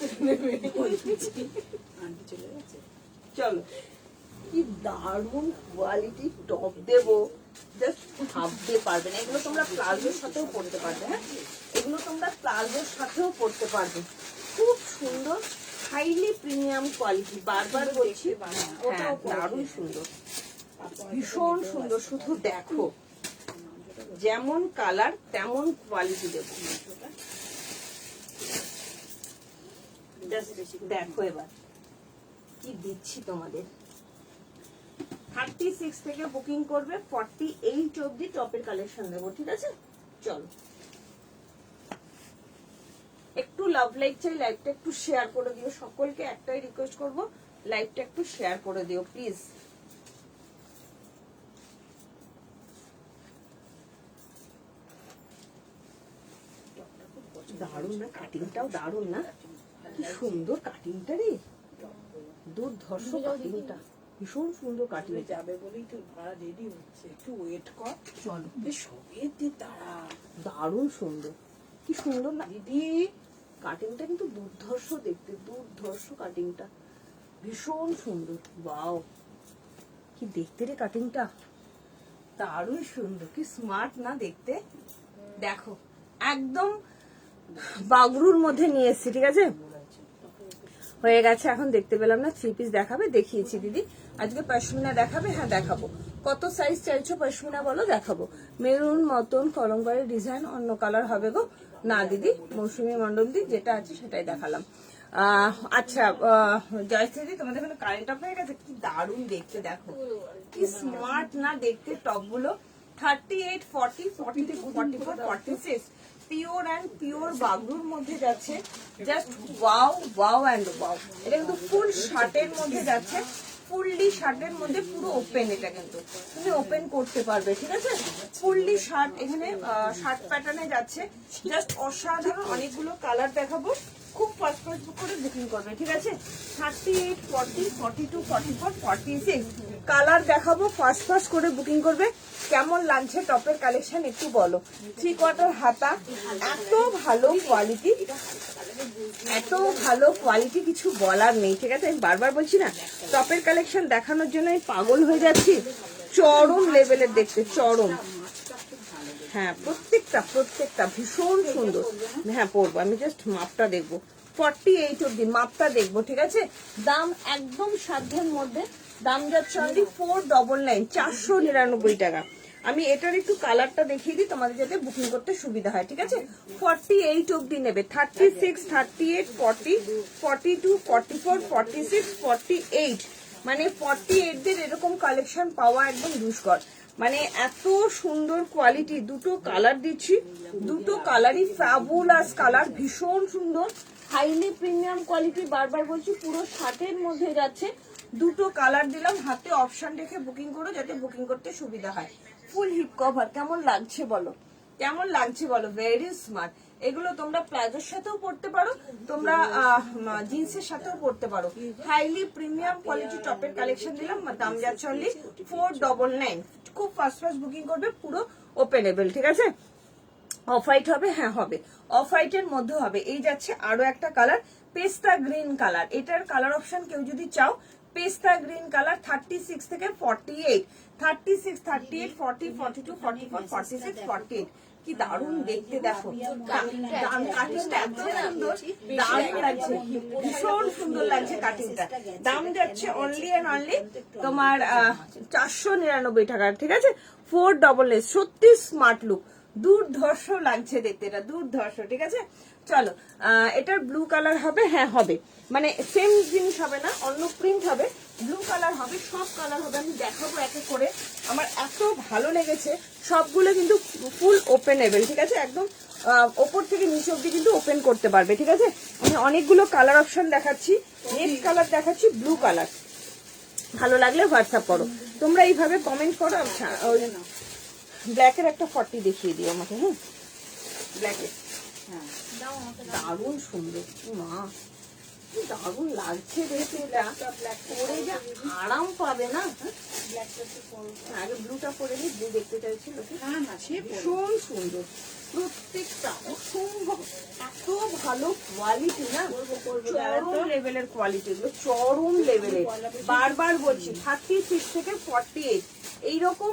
আন্টি চলে গেছে। চলো, কি দারুণ কোয়ালিটি টপ দেবো, জাস্ট ভাবতে পারবে না। এগুলো তোমরা প্লাজোর সাথেও পরতে পারবে। হ্যাঁ, এগুলো তোমরা প্লাজোর সাথেও পরতে পারবে। খুব সুন্দর, হাইলি প্রিমিয়াম কোয়ালিটি, বারবার বলছি। হ্যাঁ, দারুণ সুন্দর, ভীষণ সুন্দর। শুধু দেখো, যেমন কালার তেমন কোয়ালিটি দেবো। দেখো এবার কি দিচ্ছি তোমাদের। 36 থেকে বুকিং করবে, 48 অবধি টপের কালেকশন দেবো, ঠিক আছে? চলো, একটু লাভ লাইক চাই, লাইভটা একটু শেয়ার করে দিও। সকলকে একটাই রিকোয়েস্ট করব, লাইভটা একটু শেয়ার করে দিও প্লিজ। দারুণ না কাটিংটাও, দারুণ না, কি সুন্দর কাটিংটা রে, দুর্ধর্ষ কাটিংটা, ভীষণ সুন্দর কাটিং। যাবে বলেই তো ভাড়া রেডি হচ্ছে, একটু ওয়েট কর। চলো, সবের দিয়ে তারা দারুণ সুন্দর, কি সুন্দর না দিদি। কাটিংটা কিন্তু দুর্ধর্ষ দেখতে, দুর্ধর্ষ কাটিংটা, ভীষণ সুন্দর। ওয়াও, কি দেখতে রে কাটিংটা, দারুণ সুন্দর, কি স্মার্ট না দেখতে। দেখো একদম বাগরুর মধ্যে নিয়ে এসছি, ঠিক আছে? হয়ে গেছে, এখন দেখতে পেলাম না। 3 পিস দেখাবে, দেখিয়েছি দিদি। আজকে পশমিনা দেখাবে, হ্যাঁ দেখাবো। কত সাইজ চাইছো পশমিনা বলো, দেখাবো। মেরুন মতন কলমকারী ডিজাইন, অন্য কালার হবে গো না দিদি, মৌসুমী মন্ডল দি যেটা আছে সেটাই দেখালাম। আচ্ছা জয়শ্রী, তোমাদের এখানে কারেন্ট অফ হয়ে গেছে, কি দারুণ দেখতে। দেখো কি স্মার্ট না দেখতে টপ গুলো। 38, 40, 42, 44, 46 পিওর অ্যান্ড পিওর বাগরুর মধ্যে যাচ্ছে। Just wow, wow and wow. এটা কিন্তু ফুল শার্টের মধ্যে যাচ্ছে, ফুললি শার্টের মধ্যে, পুরো ওপেন। এটা কিন্তু তুমি ওপেন করতে পারবে, ঠিক আছে? ফুললি শার্ট, এখানে শার্ট প্যাটার্নে যাচ্ছে, জাস্ট অসাধারণ। অনেকগুলো কালার দেখাবো, খুব ফাস্ট ফাস্ট করে বুকিং করবে, ঠিক আছে? 38, 40, 42, 44, 46 কালার দেখাবো, ফাস্ট ফাস্ট করে বুকিং করবে। কেমন লাগছে টপের কালেকশন একটু বলো। 3/4 হাতা, এত ভালো কোয়ালিটি, এত ভালো কোয়ালিটি, কিছু বলার নেই, ঠিক আছে? আমি বারবার বলছি না, টপের কালেকশন দেখানোর জন্য আমি পাগল হয়ে যাচ্ছি। চরম লেভেলের দেখতে, চরম। হ্যাঁ, প্রত্যেকটা ভীষণ সুন্দর। হ্যাঁ পরবো, আমি জাস্ট মাপটা দেখবো। 48 অব্দি মাপটা দেখবো, ঠিক আছে? দাম একদম সাধ্যের মধ্যে, দাম যাচ্ছে অনলি 499, 499 টাকা। আমি এটার একটু কালারটা দেখিয়ে দিই তোমাদের যাতে বুকিং করতে সুবিধা হয়, ঠিক আছে? 48 অব্দি নেবে, 36, 38, 40, 42, 44, 46, 48, মানে 48 দের এরকম কালেকশন পাওয়া একদম দুষ্কর। মানে এত সুন্দর কোয়ালিটি, দুটো কালার দিচ্ছি, দুটো কালারই ফ্যাবুলাস কালার, ভীষণ সুন্দর, হাইলি প্রিমিয়াম কোয়ালিটি। বারবার বলছি, পুরো শার্টের মধ্যে যাচ্ছে, দুটো কালার দিলাম। হাতে অপশন রেখে বুকিং করো যাতে বুকিং করতে সুবিধা হয়। ফুল হিপ কভার, কেমন লাগছে বলো, কেমন লাগছে বলো, ভেরি স্মার্ট। এগুলো তোমরা প্লাজোর সাথেও পড়তে পারো, তোমরা জিন্সের সাথেও পড়তে পারো। হাইলি প্রিমিয়াম কোয়ালিটি টপের কালেকশন দিলাম, দাম যাচ্ছে অনলি 499। খুব ফাস্ট ফাস্ট বুকিং করবে, পুরো ওপেনেবল, ঠিক আছে? অফ হোয়াইট হবে, হ্যাঁ হবে, অফ হোয়াইটের মধ্যে হবে। এই যাচ্ছে আরো একটা কালার, পেস্তা গ্রিন কালার। এটার কালার অপশন কেউ যদি চাও, পেস্তা গ্রিন কালার, 36 থেকে 48, 36, 38, 40, 42, 44, 46, 48 কি দারুণ দেখতে। দেখো কাটিংটা এত সুন্দর, দারুণ লাগছে, ভীষণ সুন্দর লাগছে কাটিংটা। দাম যাচ্ছে অনলি এন্ড অনলি তোমার 499 টাকা, ঠিক আছে? 4 ডবল এস, সত্যি স্মার্ট লুক, দুর্ধর্ষ লাগছে দেখতে, এটা দুর্ধর্ষ, ঠিক আছে? চলো এটার ব্লু কালার হবে, হ্যাঁ হবে, মানে সেম জিনিস হবে না, অন্য প্রিন্ট হবে, ব্লু কালার হবে, সব কালার হবে, আমি দেখাবো এক এক করে। আমার এত ভালো লেগেছে, সবগুলো কিন্তু ফুল ওপেনেবল, ঠিক আছে, একদম ওপর থেকে নিচে অব্দি কিন্তু ওপেন করতে পারবে, ঠিক আছে। আমি অনেকগুলো কালার অপশন দেখাচ্ছি, নেক্সট কালার দেখাচ্ছি ব্লু কালার। ভালো লাগলে হোয়াটসঅ্যাপ করো তোমরা, এইভাবে কমেন্ট করো। আচ্ছা ব্ল্যাকের একটা 40 দেখিয়ে দিও আমাকে, হ্যাঁ ব্ল্যাকের, হ্যাঁ দারুণ সুন্দর, মা কি দারুণ লাগছে দেখতে, পরে যা আরাম পাবে না। আগে ব্লুটা পরে নি, ব্লু দেখতে চাইছিল, ভীষণ সুন্দর প্রত্যেকটা, অসম্ভব এত ভালো কোয়ালিটি না, চরম লেভেলের কোয়ালিটি, এগুলো চরম লেভেলের। বারবার বলছি 36 থেকে 48 এইরকম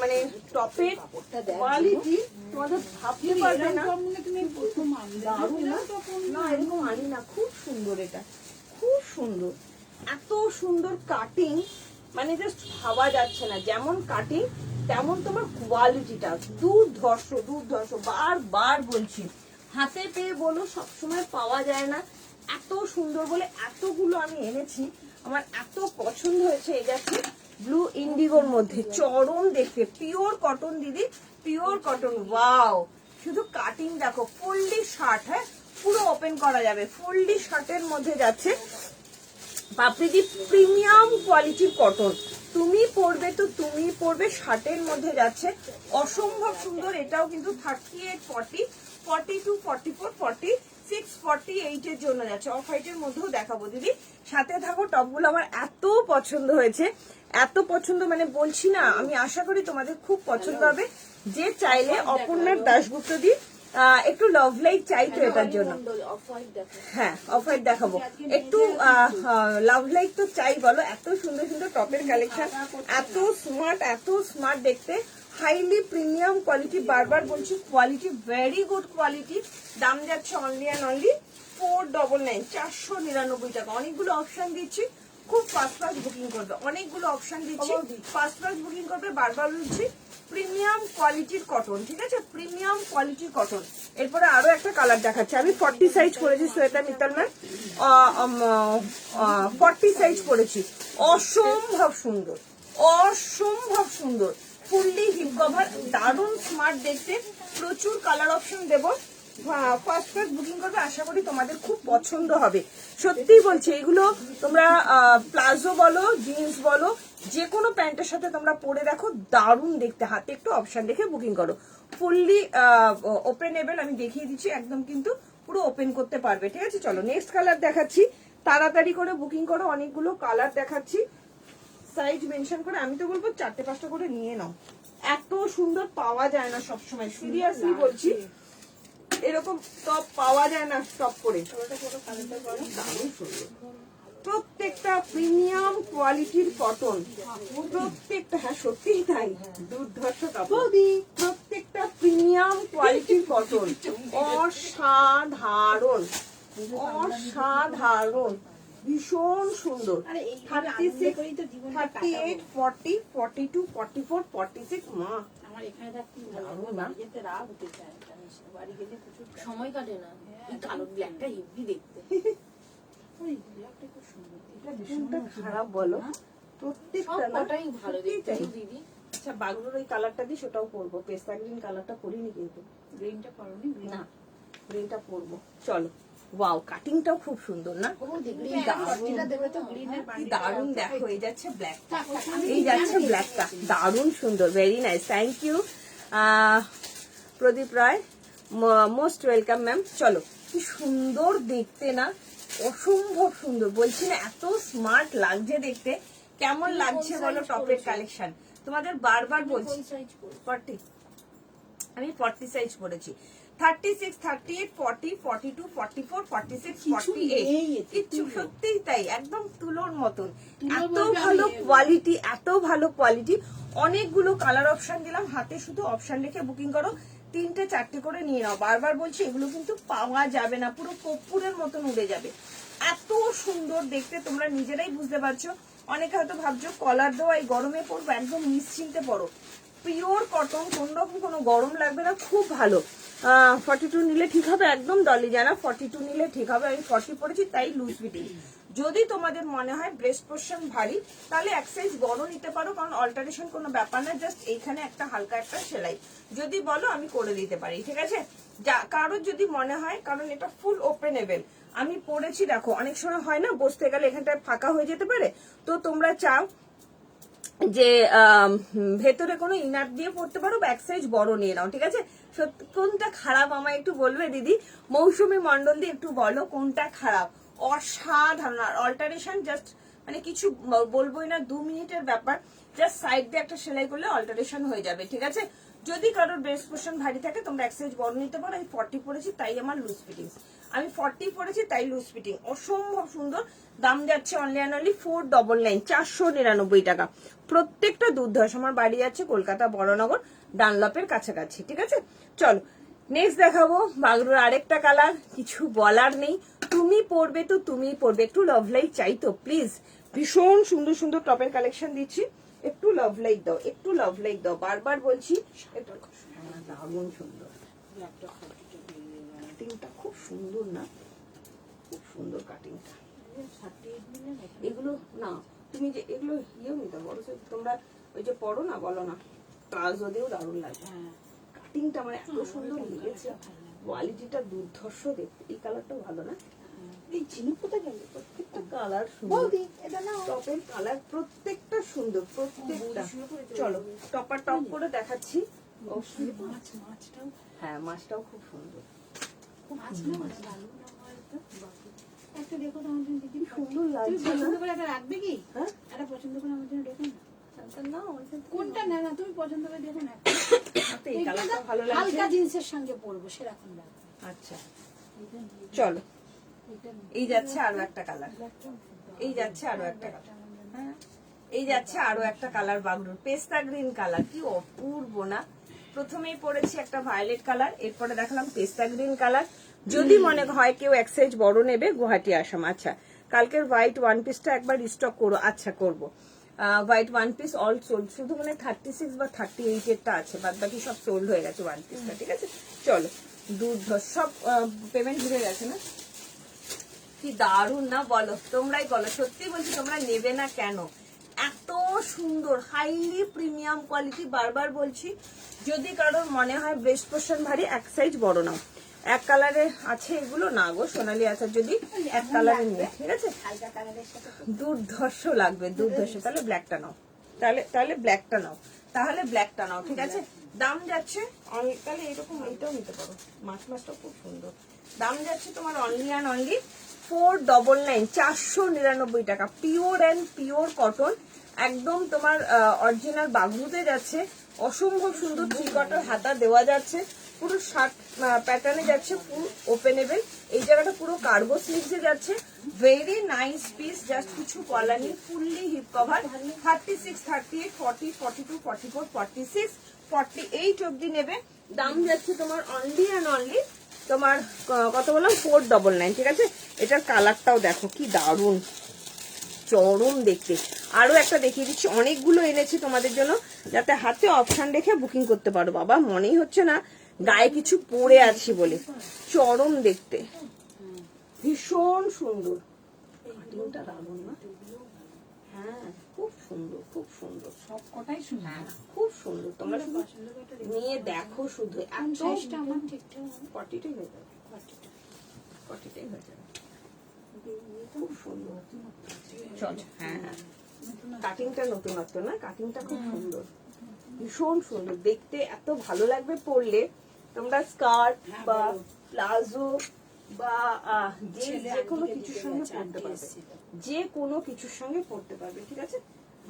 মানে টপের কোয়ালিটি তোমাদের ভাবতে পারবে না। দারুণ না? না এরকম আনি না, খুব সুন্দর, এটা খুব সুন্দর, এত সুন্দর কাটিং, মানে জাস্ট ভাবা যাচ্ছে না, যেমন কাটিং তেমন তোমার কোয়ালিটিটা দুর্ধর্ষ দুর্ধর্ষ। বারবার বলছি হাতে পেয়ে বলো, সবসময় পাওয়া যায় না, এত সুন্দর বলে এতগুলো আমি এনেছি, আমার এত পছন্দ হয়েছে। এই যাচ্ছে ব্লু ইন্ডিগোর মধ্যে, চরম দেখতে, পিওর কটন দিদি, পিওর কটন, ওয়াও, শুধু কাটিং দেখো, ফুললি শার্ট, হ্যাঁ পুরো ওপেন করা যাবে, ফুললি শার্টের মধ্যে যাচ্ছে পাপড়িদি, প্রিমিয়াম কোয়ালিটির কটন, তুমি পরবে তো তুমি পরবে, শার্টের মধ্যে যাচ্ছে, অসম্ভব সুন্দর। এটাও কিন্তু 38, 40, 42, 44, 46, 48 এর জন্য যাচ্ছে, অফ হোয়াইটের মধ্যেও দেখাবো দিদি, সাথে থাকো। টপগুলো আমার এত পছন্দ হয়েছে, এত পছন্দ, মানে বলছি না, আমি আশা করি তোমাদের খুব পছন্দ হবে। যে চাইলে অপর্ণার দাশগুপ্ত দি একটু লাভ লাইট চাই তো এটার জন্য, হ্যাঁ অফ হোয়াইট দেখাবো, একটু লাভ লাইট তো চাই বলো, এত সুন্দর সুন্দর টপের কালেকশন, এত স্মার্ট দেখতে, হাইলি প্রিমিয়াম কোয়ালিটি, বারবার বলছি কোয়ালিটি ভেরি গুড কোয়ালিটি। দাম যাচ্ছে অনলি অ্যান্ড অনলি 499, 499 টাকা। অনেকগুলো অপশন দিচ্ছি, খুব ফাস্ট বুকিং করবে, অনেকগুলো অপশন দিচ্ছি, ফাস্ট বুকিং করবে, বারবার বলছি প্রিমিয়াম কোয়ালিটির কটন, ঠিক আছে, প্রিমিয়াম কোয়ালিটির কটন। এরপরে আরো একটা কালার দেখাচ্ছি, আমি 40 সাইজ করেছি, শ্বেতা মিত্তল ম্যাম 40 সাইজ করেছি, অসম্ভব সুন্দর, অসম্ভব সুন্দর, ফুললি হিপ কভার, দারুণ স্মার্ট দেখতে, প্রচুর কালার অপশন দেবো, ফার্স্ট বুকিং করবে, আশা করি তোমাদের খুব পছন্দ হবে। সত্যি বলছি, এগুলো তোমরা প্লাজো বলো, জিন্স বলো, যে কোনো প্যান্টের সাথে তোমরা পরে দেখো, দারুণ দেখতে, হাতে একটু অপশন দেখে বুকিং করো, ফুললি ওপেনেবল, আমি দেখিয়ে দিচ্ছি, একদম কিন্তু পুরো ওপেন করতে পারবে, ঠিক আছে। চলো নেক্সট কালার দেখাচ্ছি, তাড়াতাড়ি করে বুকিং করো, অনেকগুলো কালার দেখাচ্ছি, সাইজ মেনশন করে, আমি তো বলবো 4-5টা করে নিয়ে নাও, এত সুন্দর পাওয়া যায় না সবসময়, সিরিয়াসলি বলছি, এরকম টপ পাওয়া যায় না টপ করে, দারুণ সুন্দর, প্রত্যেকটা প্রিমিয়াম কোয়ালিটির কটন, প্রত্যেকটা, হ্যাঁ সত্যিই তাই, দুর্ধর্ষ টপ, প্রত্যেকটা প্রিমিয়াম কোয়ালিটির কটন, অসাধারণ অসাধারণ, ভীষণ সুন্দর। 36, 38, 40, 42, 44, 46, মা আমার এখানে থাকতে দারুণ না? যেতে রাগ হতে চায়, বাড়ি গেলে প্রচুর সময় কাটে না, এই কালো ব্ল্যাকটা হেভি দেখতে, ওই ব্ল্যাকটা খুব সুন্দর, এটা ভীষণটা খারাপ বলো, প্রত্যেকটা না সবকটাই ভালো দেখতে সত্যিই তাই। দিদি। আচ্ছা বাগরুর ওই কালারটা দিই, সেটাও পরবো, পেস্তা গ্রিন কালারটা পরিনি কিন্তু, গ্রিনটা করনি, না গ্রিনটা পরবো। চলো ওয়াও, কাটিংটাও খুব সুন্দর না, গ্রিনটা দেবে তো, গ্রিনের কি দারুণ দেখো, এই যাচ্ছে ব্ল্যাকটা, এই যাচ্ছে ব্ল্যাকটা, দারুণ সুন্দর, very nice, thank you Pradip Roy, most welcome ma'am. চলো কি সুন্দর দেখতে না, অসম্ভব সুন্দর, বলছি না এত স্মার্ট লাগছে দেখতে, কেমন লাগছে বলো টপের কালেকশন, তোমাদের বারবার বলছি 40, আমি 40 সাইজ পরেছি, 36, 38, 40, 42, 44, 46, 48, কিচ্ছু, সত্যিই তাই, একদম তুলোর মতন, এত ভালো কোয়ালিটি, এত ভালো কোয়ালিটি, অনেকগুলো কালার অপশন দিলাম, হাতে শুধু অপশন রেখে বুকিং করো, 3-4টে করে নিয়ে নাও, বারবার বলছি এগুলো কিন্তু পাওয়া যাবে না, পুরো কর্পূরের মতন উড়ে যাবে, এত সুন্দর দেখতে, তোমরা নিজেরাই বুঝতে পারছো। অনেকে হয়তো ভাবছো কলার দেওয়া এই গরমে পরবো, একদম নিশ্চিন্তে পরো, পিওর কটন, কোন রকম কোনো গরম লাগবে না, খুব ভালো। 42 নিলে ঠিক হবে, একদম ডলি জানা 42 নিলে ঠিক হবে। আমি 40 পরেছি তাই লুজ ফিটিং। যদি তোমাদের মনে হয় ব্রেস্ট পোর্শন ভারী তাহলে এক সাইজ বড় নিতে পারো, কারণ অল্টারেশন কোনো ব্যাপার না, জাস্ট এইখানে একটা হালকা একটা সেলাই যদি বলো আমি করে দিতে পারি, ঠিক আছে। কারোর যদি মনে হয়, কারণ এটা ফুল ওপেনেবল আমি পরেছি, দেখো অনেক সময় হয় না বসতে গেলে এখানটায় ফাঁকা হয়ে যেতে পারে, তো তোমরা চাও যে ভেতরে কোনো ইনার দিয়ে পড়তে পারো বা এক সাইজ বড় নিয়ে নাও, ঠিক আছে। কোনটা খারাপ আমায় একটু বলবে দিদি, মৌসুমী মন্ডল দিয়ে একটু বলো কোনটা খারাপ। অসাধারণ, আর অল্টারেশন জাস্ট মানে কিছু বলবোই না, 2 মিনিটের ব্যাপার, জাস্ট সাইড দিয়ে একটা সেলাই করলে অল্টারেশন হয়ে যাবে, ঠিক আছে। যদি কারোর ব্রেস্ট পোর্শন ভারী থাকে তোমরা এক সাইজ বড় নিতে পারো। আমি 40 পরেছি তাই আমার লুজ ফিটিং, আমি 40 পরেছি তাই লুজ ফিটিং, অসম্ভব সুন্দর। দাম যাচ্ছে অনলি অ্যান্ড অনলি 499, 499 টাকা। প্রত্যেকটা দুর্ধর্ষ। আমার বাড়ি আছে কলকাতা বড়নগর, ডানলপের কাছাকাছি, ঠিক আছে। চলো নেক্সট দেখাবো বাগরুর আরেকটা কালার, কিছু বলার নেই, তুমি পরবে তো তুমিই পরবে। একটু লাভ লাইট চাই তো প্লিজ, ভীষণ সুন্দর সুন্দর টপের কালেকশন দিচ্ছি, একটু লাভ লাইট দাও, একটু লাভ লাইট দাও, বারবার বলছি একটু। দারুণ সুন্দর কাটিংটা, খুব সুন্দর না, খুব সুন্দর কাটিংটা। এগুলো না তুমি যে এগুলো ইয়েও নিতে পারো, তোমরা ওই যে পড়ো না, বলো না প্লাজো দিয়েও দারুণ লাগে। কাটিংটা আমার এত সুন্দর লেগেছে, কোয়ালিটিটা দুর্ধর্ষ দেখতে। এই কালারটাও ভালো না, এই চিনি কোথায় গেল, প্রত্যেকটা কালার সুন্দর, টপের কালার প্রত্যেকটা সুন্দর, প্রত্যেকটা। চলো টপার টপ করে দেখাচ্ছি। হ্যাঁ মাছটাও খুব সুন্দর, একটা দেখো তো আমার জন্য দিদি, সুন্দর লাগছে না? পছন্দ করে একটা রাখবে কি? হ্যাঁ একটা পছন্দ করে আমার জন্য দেখো না। না কোনটা না না তুমি পছন্দ করে দেখো না। এই কালারটা ভালো লাগছে, হালকা জিন্সের সঙ্গে পরবো সেরকম লাগবে। আচ্ছা চলো এই যাচ্ছে আরো একটা কালার, এই যাচ্ছে আরো একটা কালার, হ্যাঁ এই যাচ্ছে আরো একটা কালার বাগরুর পেস্তা গ্রিন কালার, কি অপূর্ব না। প্রথমেই পরেছি একটা ভায়োলেট কালার, এরপরে দেখালাম পেস্তা গ্রিন কালার। যদি মনে হয় কেউ এক সাইজ বড় নেবে গুয়াহাটি আসাম, আচ্ছা কালকের হোয়াইট ওয়ান পিসটা একবার রিস্টক করো, আচ্ছা করবো। White one piece all sold, শুধু মানে 36 বা 38 এরটা আছে, বাদ বাকি সব সোল্ড হয়ে গেছে ওয়ান পিসটা, ঠিক আছে। চলো দুধ সব পেমেন্ট ঘুরে গেছে না, কি দারুন না বলো, তোমরাই বলো, সত্যি বলছি তোমরা নেবে না কেন, এত সুন্দর হাইলি প্রিমিয়াম কোয়ালিটি। বারবার বলছি যদি কারোর মনে হয় ব্রেস্ট পোর্শন ভারী এক সাইজ বড় নাও। এক কালারে আছে এগুলো না গো সোনালি, আছে যদি এক কালারে নিয়ে, ঠিক আছে। হালকা কালারের সাথে দুর্ধর্ষ লাগবে, দুর্ধর্ষ। তাহলে ব্ল্যাকটা নাও, তাহলে ব্ল্যাকটা নাও, তাহলে ব্ল্যাকটা নাও, ঠিক আছে। দাম যাচ্ছে তাহলে এরকম এইটাও নিতে পারো, মাছটা খুব সুন্দর। দাম যাচ্ছে তোমার অনলি অ্যান্ড অনলি 499, 499 টাকা। পিওর অ্যান্ড পিওর কটন, একদম তোমার অরিজিনাল বাগরুতে যাচ্ছে, অসম্ভব সুন্দর থ্রি কটন হাতা দেওয়া যাচ্ছে, পুরো শার্ট প্যাটার্নে যাচ্ছে, পুরো ওপেনেবল। এই জায়গাটা পুরো কার্গো স্লিভসে যাচ্ছে, ভেরি নাইস পিস, জাস্ট কিছু বলার নেই, ফুললি হিপ কভার। 36, 38, 40, 42, 44, 46, 48 অব্দি নেবে। দাম যাচ্ছে তোমার অনলি অ্যান্ড অনলি তোমার কত বললাম 499, ঠিক আছে। এটার কালারটাও দেখো কি দারুণ, চরম দেখতে। আরো একটা দেখিয়ে দিচ্ছি, অনেকগুলো এনেছি তোমাদের জন্য যাতে হাতে অপশন রেখে বুকিং করতে পারো। বাবা মনেই হচ্ছে না গায়ে কিছু পরে আছি বলে, চরম দেখতে, ভীষণ সুন্দর। কাটিংটা দারুণ না, হ্যাঁ খুব সুন্দর, খুব সুন্দর, সব কটাই সুন্দর। খুব সুন্দর। তোমরা শুধু নিয়ে দেখো, শুধু এত সাইজটা আমার ঠিকঠাক 40টাই হয়ে যাবে, 40টাই হয়ে যাবে, খুব সুন্দর। চল হ্যাঁ হ্যাঁ কাটিংটা নতুনত্ব না, কাটিংটা খুব সুন্দর, ভীষণ সুন্দর দেখতে, এত ভালো লাগবে পরলে। তোমরা স্কার্ট বা প্লাজো বা যে কোনো কিছুর সঙ্গে পরতে পারবে, যে কোনো কিছুর সঙ্গে পরতে পারবে, ঠিক আছে।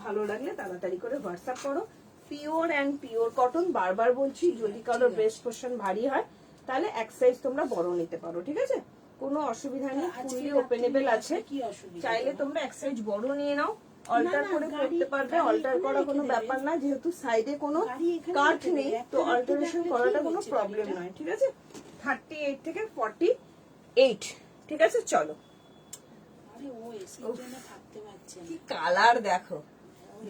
ভালো লাগলে তাড়াতাড়ি করে হোয়াটসঅ্যাপ করো। পিওর অ্যান্ড পিওর কটন, বারবার বলছি যদি কারোর ব্রেস্ট পোর্শন ভারী হয় তাহলে এক সাইজ তোমরা বড় নিতে পারো, ঠিক আছে, কোনো অসুবিধা নেই, ফুললি ওপেনেবল আছে। কি অসুবিধা? চাইলে তোমরা এক সাইজ বড় নিয়ে নাও, অল্টার করে করতে পারবে, অল্টার করা কোনো ব্যাপার না, যেহেতু সাইডে কোনো কাট নেই তো অল্টারেশন করাটা কোনো প্রবলেম নয়, ঠিক আছে। 38 থেকে 48, ঠিক আছে। চলো আরে ও এসির জন্য থাকতে পারছে না। কি কালার দেখো,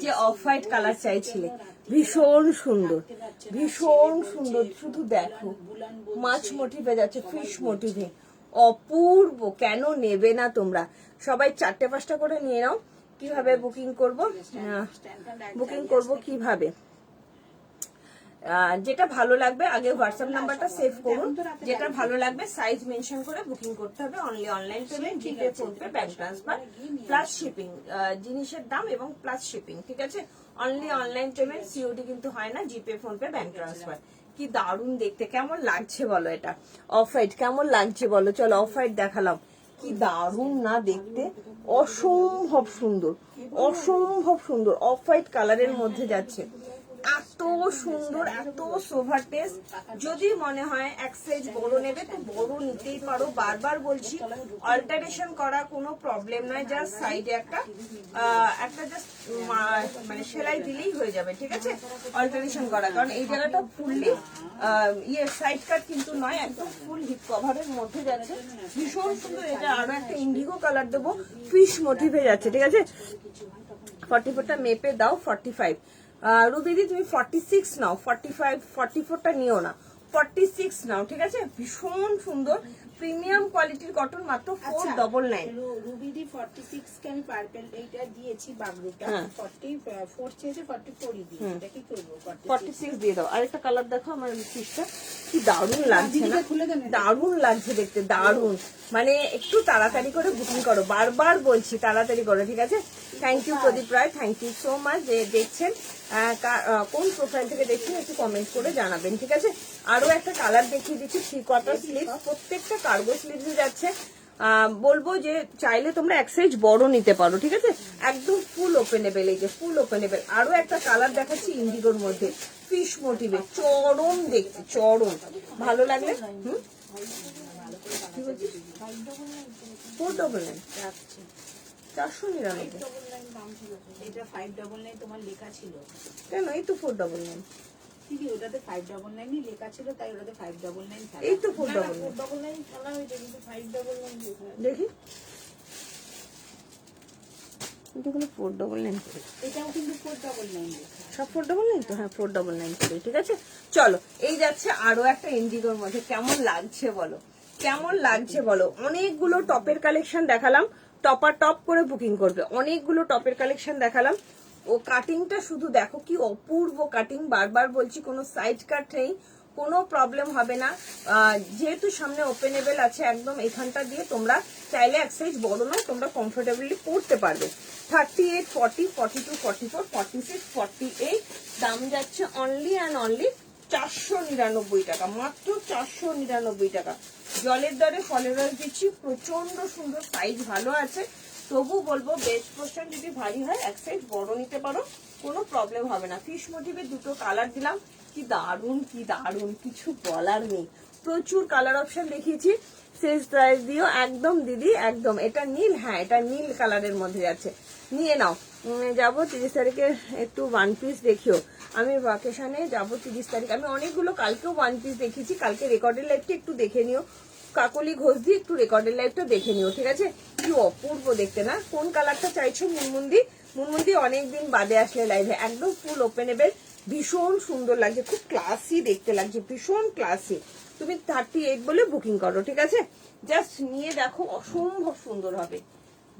যে অফ হোয়াইট কালার চাইছিলে, ভীষণ সুন্দর, ভীষণ সুন্দর, শুধু দেখো মাছ মোটিভে যাচ্ছে, ফিশ মোটিভে, অপূর্ব। কেন নেবে না তোমরা? সবাই 4-5টা করে নিয়ে নাও। কিভাবে বুকিং করব? বুকিং করব কিভাবে? যেটা ভালো লাগবে আগে হোয়াটসঅ্যাপ নাম্বারটা সেভ করুন, যেটা ভালো লাগবে সাইজ মেনশন করে বুকিং করতে হবে। Only online payment, GPay, PhonePe, bank transfer plus shipping, জিনিসের দাম এবং প্লাস শিপিং, ঠিক আছে? অনলি অনলাইন পেমেন্ট, সিওডি কিন্তু হয় না, জিপে, ফোনপে, ব্যাংক ট্রান্সফার। কি দারুণ দেখতে, কেমন লাগছে বলো? এটা অফ হোয়াইট কেমন লাগছে বলো? চলো অফ হোয়াইট দেখালাম, কি দারুণ না দেখতে, অসম্ভব সুন্দর, অসম্ভব সুন্দর। অফ হোয়াইট কালারের মধ্যে যাচ্ছে, এত সুন্দর, এত সোভার টেস্ট। যদি মনে হয় এক সাইজ বড় নেবে তো বড় নিতেই পারো, বারবার বলছি অল্টারেশন করা কোনো প্রবলেম নয়, জাস্ট সাইডে একটা জাস্ট মানে সেলাই দিলেই হয়ে যাবে, ঠিক আছে? অল্টারেশন করা, কারণ এই জায়গাটা ফুললি সাইড কাট কিন্তু নয়, একদম ফুল হিপ কভারের মধ্যে যাচ্ছে, ভীষণ সুন্দর। এটা আরো একটা ইন্ডিগো কালার দেবো, ফিশ মোটিভে যাচ্ছে, ঠিক আছে? 44টা মেপে দাও, 45। রুবিদি তুমি 46 নাও, 45 44টা নিও না, 46 নাও, ঠিক আছে? ভীষণ সুন্দর প্রিমিয়াম কোয়ালিটির কটন, মাত্র 499। রুবিদি 46 কে আমি পার্পল এইটা দিয়েছি, বাগরুটা 44 চেয়েছে, 44 দিই। এটা কি করব? 46 দিয়ে দাও। আরেকটা কালার দেখো আমার পিসটা, কি দারুণ লাগছে না? দারুণ লাগছে দেখতে, দারুণ। মানে একটু তাড়াতাড়ি করে বুকিং করো, বারবার বলছি তাড়াতাড়ি করো, ঠিক আছে? Thank you Pradip Roy, thank you so much যে দেখছেন। কোন প্রোফাইল থেকে দেখছেন একটু কমেন্ট করে জানাবেন, ঠিক আছে? আরো একটা কালার দেখিয়ে দিচ্ছি, 3/4 স্লিভ, প্রত্যেকটা কার্গো স্লিভে যাচ্ছে। বলবো যে চাইলে তোমরা এক সাইজ বড় নিতে পারো, ঠিক আছে? একদম ফুল ওপেনেবল, এই যে ফুল ওপেনেবল। আরো একটা কালার দেখাচ্ছি ইন্ডিগোর মধ্যে, ফিশ মোটিভে, চরম দেখতে, চরম ভালো লাগলে। 499 রাখছি। 499। এটা 599 তোমার লেখা ছিল কেন? এই তো 499। দিদি, ওটাতে 599 লেখা ছিল, তাই ওটাতে 599 থাকে। এই তো 499। 499 খেলা হয়েছে, কিন্তু 599 লেখা আছে। দেখি এটা কোনো 499 করে, এটাও কিন্তু 499 লেখা। সব 499 তো? হ্যাঁ 499 করে, ঠিক আছে? চলো এই যাচ্ছে আরো একটা ইন্ডিগোর মধ্যে, কেমন লাগছে বলো? কেমন লাগছে বলো? অনেকগুলো টপের কালেকশন দেখালাম, টপার টপ করে বুকিং করবে। অনেকগুলো টপের কালেকশন দেখালাম, ও কাটিংটা শুধু দেখো কি অপূর্ব কাটিং। বারবার বলছি কোনো সাইড কাট নেই, কোনো প্রবলেম হবে না। যেহেতু সামনে ওপেনেবল আছে, একদম এখানটা দিয়ে তোমরা চাইলে এক সাইজ বড় নয়, তোমরা কমফোর্টেবলি পরতে পারবে। 38, 40, 42, 44, 46, 48 দাম যাচ্ছে অনলি অ্যান্ড অনলি 499 টাকা, মাত্র 499 টাকা। জলের দরে ফলের রস দিচ্ছি, প্রচন্ড সুন্দর, সাইজ ভালো আছে। তবু বলবো বেস্ট পোর্শন যদি ভারী হয় এক সাইজ বড় নিতে পারো, কোনো প্রবলেম হবে না। ফিশ মোটিভে দুটো কালার দিলাম, কি দারুন, কি দারুন, কিছু বলার নেই। প্রচুর কালার অপশন দেখিয়েছি, সেজ প্রাইস দিও একদম দিদি, একদম। এটা নীল, হ্যাঁ এটা নীল কালারের মধ্যে যাচ্ছে, নিয়ে নাও। যাবো 30 তারিখে, একটু ওয়ান পিস দেখিও। আমি ভ্যাকেশনে যাবো 30 তারিখ। আমি অনেকগুলো কালকেও ওয়ান পিস দেখিয়েছি, কালকে রেকর্ডের লাইভটা একটু দেখে নিও। কাকলি ঘোষ দিয়ে একটু রেকর্ডের লাইভটা দেখে নিও, ঠিক আছে? কি অপূর্ব দেখতে না? কোন কালারটা চাইছো মুনমুন্দি? মুনমুন্দি অনেকদিন বাদে আসলে লাইভে, একদম ফুল ওপেনেবল, ভীষণ সুন্দর লাগছে, খুব ক্লাসি দেখতে লাগছে, ভীষণ ক্লাসি। তুমি 38 বলে বুকিং করো, ঠিক আছে? জাস্ট নিয়ে দেখো, অসম্ভব সুন্দর হবে।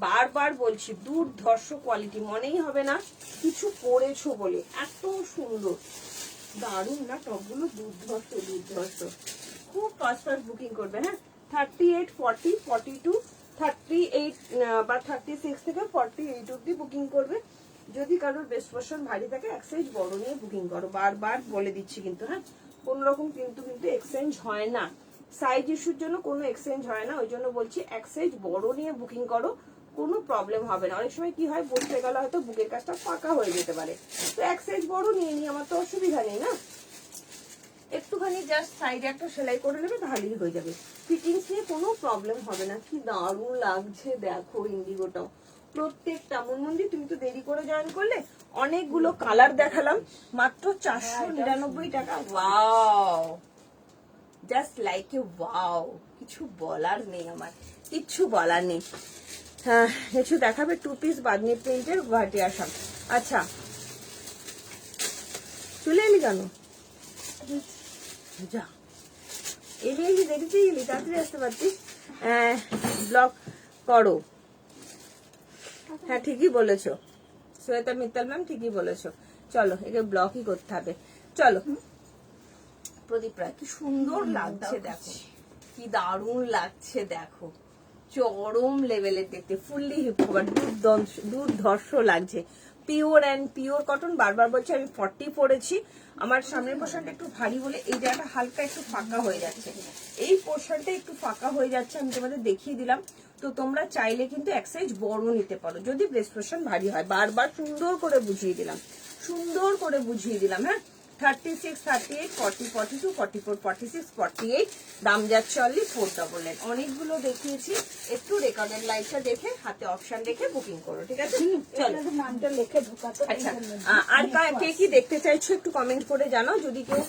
বারবার বলছি দুর্ধর্ষ কোয়ালিটি, মনেই হবে না কিছু পরেছো বলে, এত সুন্দর, দারুণ না? টপগুলো দুর্ধর্ষ, দুর্ধর্ষ। খুব ফাস্ট ফাস্ট বুকিং করবে, হ্যাঁ? 38, 40, 42, 38 বা 36 থেকে 48 অব্দি বুকিং করবে। যদি কারোর বেস্ট পোর্শন ভারী থাকে এক সাইজ বড় নিয়ে বুকিং করো, বারবার বলে দিচ্ছি কিন্তু, হ্যাঁ? কোন রকম কিন্তু এক্সচেঞ্জ হয় না, সাইজ ইস্যুর জন্য কোনো এক্সচেঞ্জ হয় না, ওই জন্য বলছি এক সাইজ বড় নিয়ে বুকিং করো, কোনো প্রবলেম হবে না। অনেক সময় কি হয়, বসতে গেলে হয়তো বুকের কাজটা ফাঁকা হয়ে যেতে পারে, তো এক সাইজ বড় নিয়ে নিয়ে আমার তো অসুবিধা নেই না। একটুখানি জাস্ট সাইডে একটা সেলাই করে নেবে, তাহলেই হয়ে যাবে। ফিটিংস নিয়ে কোনো প্রবলেম হবে না। কি দারুণ লাগছে দেখো ইন্ডিগোটাও, প্রত্যেকটা। মুনমুন্দি তুমি তো দেরি করে জয়েন করলে, অনেকগুলো কালার দেখালাম, মাত্র 499 টাকা। Wow, just like a wow, কিছু বলার নেই আমার, কিচ্ছু বলার নেই। হ্যাঁ, কিছু দেখাবে? 2 পিস বাদনি প্রিন্টের গুয়াহাটি আসাম। আচ্ছা, চলে এলি কেন? যা এলি দেখেছি, এলি তাড়াতাড়ি আসতে পারতিস। ব্লক করো। হ্যাঁ ঠিকই বলেছো শ্বেতা মিত্তাল ম্যাম, ঠিকই বলেছো। চলো একে ব্লকই করতে হবে। চলো প্রদীপ রায়, কি সুন্দর লাগছে দেখো, কি দারুণ লাগছে দেখো, চরম লেভেলের দেখতে, ফুললি হিপকভার, দুর্ধর্ষ লাগছে। Pure and pure cotton. বারবার বলছি আমি 40 পরেছি, আমার সামনের পোর্শনটা একটু ভারী বলে এই জায়গাটা হালকা একটু ফাঁকা হয়ে যাচ্ছে, এই পোর্শনটা একটু ফাঁকা হয়ে যাচ্ছে, আমি তোমাদের দেখিয়ে দিলাম। তো তোমরা চাইলে কিন্তু এক সাইজ বড় নিতে পারো যদি ব্রেস্ট পোর্শন ভারী হয়। বারবার সুন্দর করে বুঝিয়ে দিলাম, সুন্দর করে বুঝিয়ে দিলাম। হ্যাঁ 36, 38, 40, 42, 44, 46, 48, দাম যাচ্ছে অনলি 499। অনেকগুলো দেখিয়েছি, একটু রেকর্ডের লাইটটা দেখে হাতে অপশন রেখে বুকিং করো, ঠিক আছে? চলো নামটা লিখে ঢোকাতো। আচ্ছা, আর কে কি দেখতে চাইছো একটু কমেন্ট করে জানাও। যদি কেউ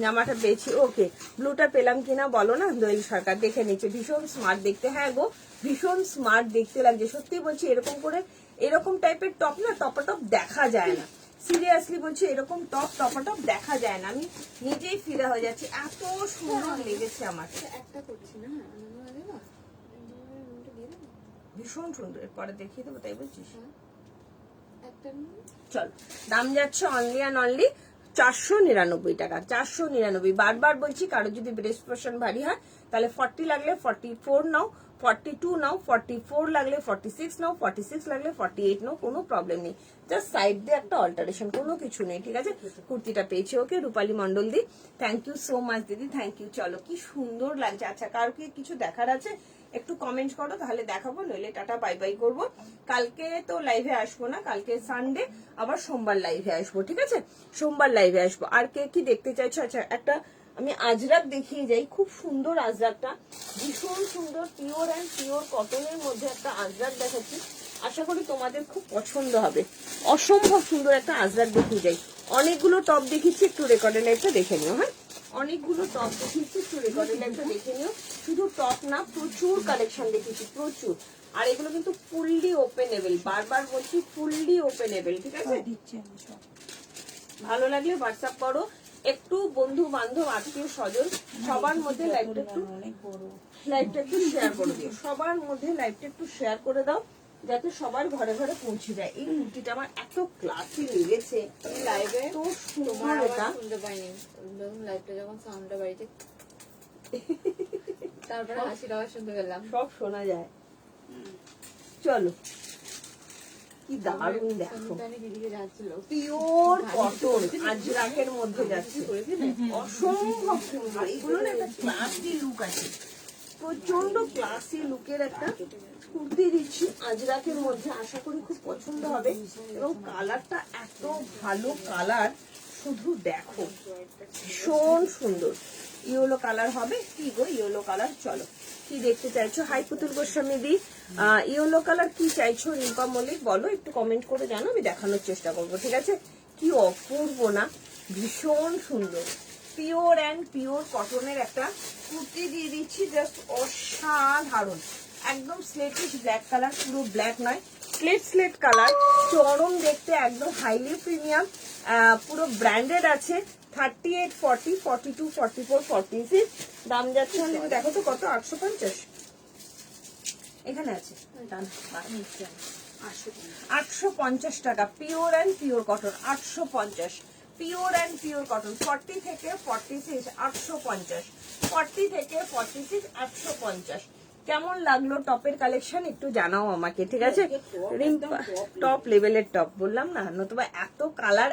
জামাটা পেয়েছি, ওকে ব্লুটা পেলাম কিনা বলো না। দোয়েল সরকার দেখে নিচ্ছে, ভীষণ স্মার্ট দেখতে। হ্যাঁ গো ভীষণ স্মার্ট দেখতে লাগছে, সত্যি বলছি। এরকম করে এরকম টাইপের টপ না টপাটপ দেখা যায় না, সিরিয়াসলি বলছি, এরকম টপাটপ দেখা যায় না। আমি নিজেই ফিরে হয়ে যাচ্ছি, এত সুন্দর লেগেছে আমার। একটা করছি না, ভীষণ সুন্দর, এরপরে দেখিয়ে দেবো তাই বলছিস? একটা চল দাম যাচ্ছে অনলি অ্যান্ড অনলি 499 টাকা, 499। বারবার বলছি, কারো যদি ব্রেস্ট পোর্শন ভারী হয় তাহলে 40 লাগলে 44 নাও, 42 নাও, 44 লাগলে 46 নাও, 46 লাগলে 48 নাও, কোনো প্রবলেম নেই। জাস্ট সাইড দিয়ে একটা অল্টারেশন, কোনো কিছু নেই, ঠিক আছে? কুর্তিটা পেয়েছি। ওকে রূপালী মন্ডল দি, থ্যাংক ইউ সো মাচ দিদি, থ্যাংক ইউ। চলো কি সুন্দর লাগছে। আচ্ছা কার কি কিছু দেখার আছে একটু কমেন্ট করো, তাহলে দেখাবো, নইলে টাটা বাই বাই করবো। কালকে তো লাইভে আসবো না, কালকে সানডে, আবার সোমবার লাইভে আসবো, ঠিক আছে? সোমবার লাইভে আসবো। আর কে কি দেখতে চাইছো? আচ্ছা একটা আমি আজরাক দেখিয়ে যাই, খুব সুন্দর আজরাকটা, ভীষণ সুন্দর, পিওর অ্যান্ড পিওর কটনের মধ্যে একটা আজরাক দেখাচ্ছি, আশা করি তোমাদের খুব পছন্দ হবে। অসম্ভব সুন্দর একটা আজরাক দেখিয়ে যাই। অনেকগুলো টপ দেখিয়েছি, একটু রেকর্ডের লাইভটা দেখে নিও। হ্যাঁ অনেকগুলো টপ দেখিয়েছি, একটু রেকর্ডের লাইভটা দেখে নিও। শুধু টপ না, প্রচুর কালেকশন দেখিয়েছি, প্রচুর। আর এগুলো কিন্তু ফুললি ওপেনেবল, বারবার বলছি ফুললি ওপেনেবল, ঠিক আছে? দিচ্ছি আমি সব। ভালো লাগলে হোয়াটসঅ্যাপ করো, একটু বন্ধু বান্ধব আত্মীয় স্বজন সবার মধ্যে লাইভটা একটু অনেক বড়। লাইভটা একটু শেয়ার করে দিও, সবার মধ্যে লাইভটা একটু শেয়ার করে দাও, যাতে সবার ঘরে ঘরে পৌঁছে যায়। এই কুর্তিটা আমার এত ক্লাসি লেগেছে, লাইভে তো তোমার সুন্দর এটা। আওয়াজ শুনতে পাইনি, যখন লাইভটা যখন সাউন্ডটা বাড়িতে, তারপরে হাসির আওয়াজ শুনতে পেলাম। সব শোনা যায়। চলো কি দারুণ দেখো, সন্তানি দিদিকে যাচ্ছিল পিওর কটন আজরাকের মধ্যে যাচ্ছে, অসম্ভব সুন্দর। এগুলো না একটা ক্লাসি লুক আছে, প্রচন্ড ক্লাসি লুকের একটা কুর্তি দিচ্ছি আজরাকের মধ্যে, আশা করি খুব পছন্দ হবে। এবং কালারটা এত ভালো কালার, শুধু দেখো ভীষণ সুন্দর। ইয়েলো কালার হবে কি গো, ইয়েলো কালার। চলো কি দেখতে চাইছো? হাই পুতুল গোস্বামী দি, ইয়েলো কালার কি চাইছো? রিম্পা মল্লিক বলো, একটু কমেন্ট করে জানো, আমি দেখানোর চেষ্টা করবো, ঠিক আছে? কি অপূর্ব না, ভীষণ সুন্দর, পিওর অ্যান্ড পিওর কটনের একটা কুর্তি দিয়ে দিচ্ছি, জাস্ট অসাধারণ। একদম স্লেটিশ ব্ল্যাক কালার, পুরো ব্ল্যাক নয়, স্লেট কালার, চরম দেখতে, একদম হাইলি প্রিমিয়াম, পুরো ব্র্যান্ডেড আছে। 38, 40, 42, 44, 46, দাম যাচ্ছে দেখো তো কত, 850 এখানে আছে, 850 টাকা, pure and pure cotton, 850, pure and pure cotton. 40 থেকে 46, 850, 40 থেকে 46, 850। কেমন লাগলো টপের কালেকশন একটু জানাও আমাকে, ঠিক আছে? রিম্পা টপ লেভেলের টপ বললাম না, নতুবা এত কালার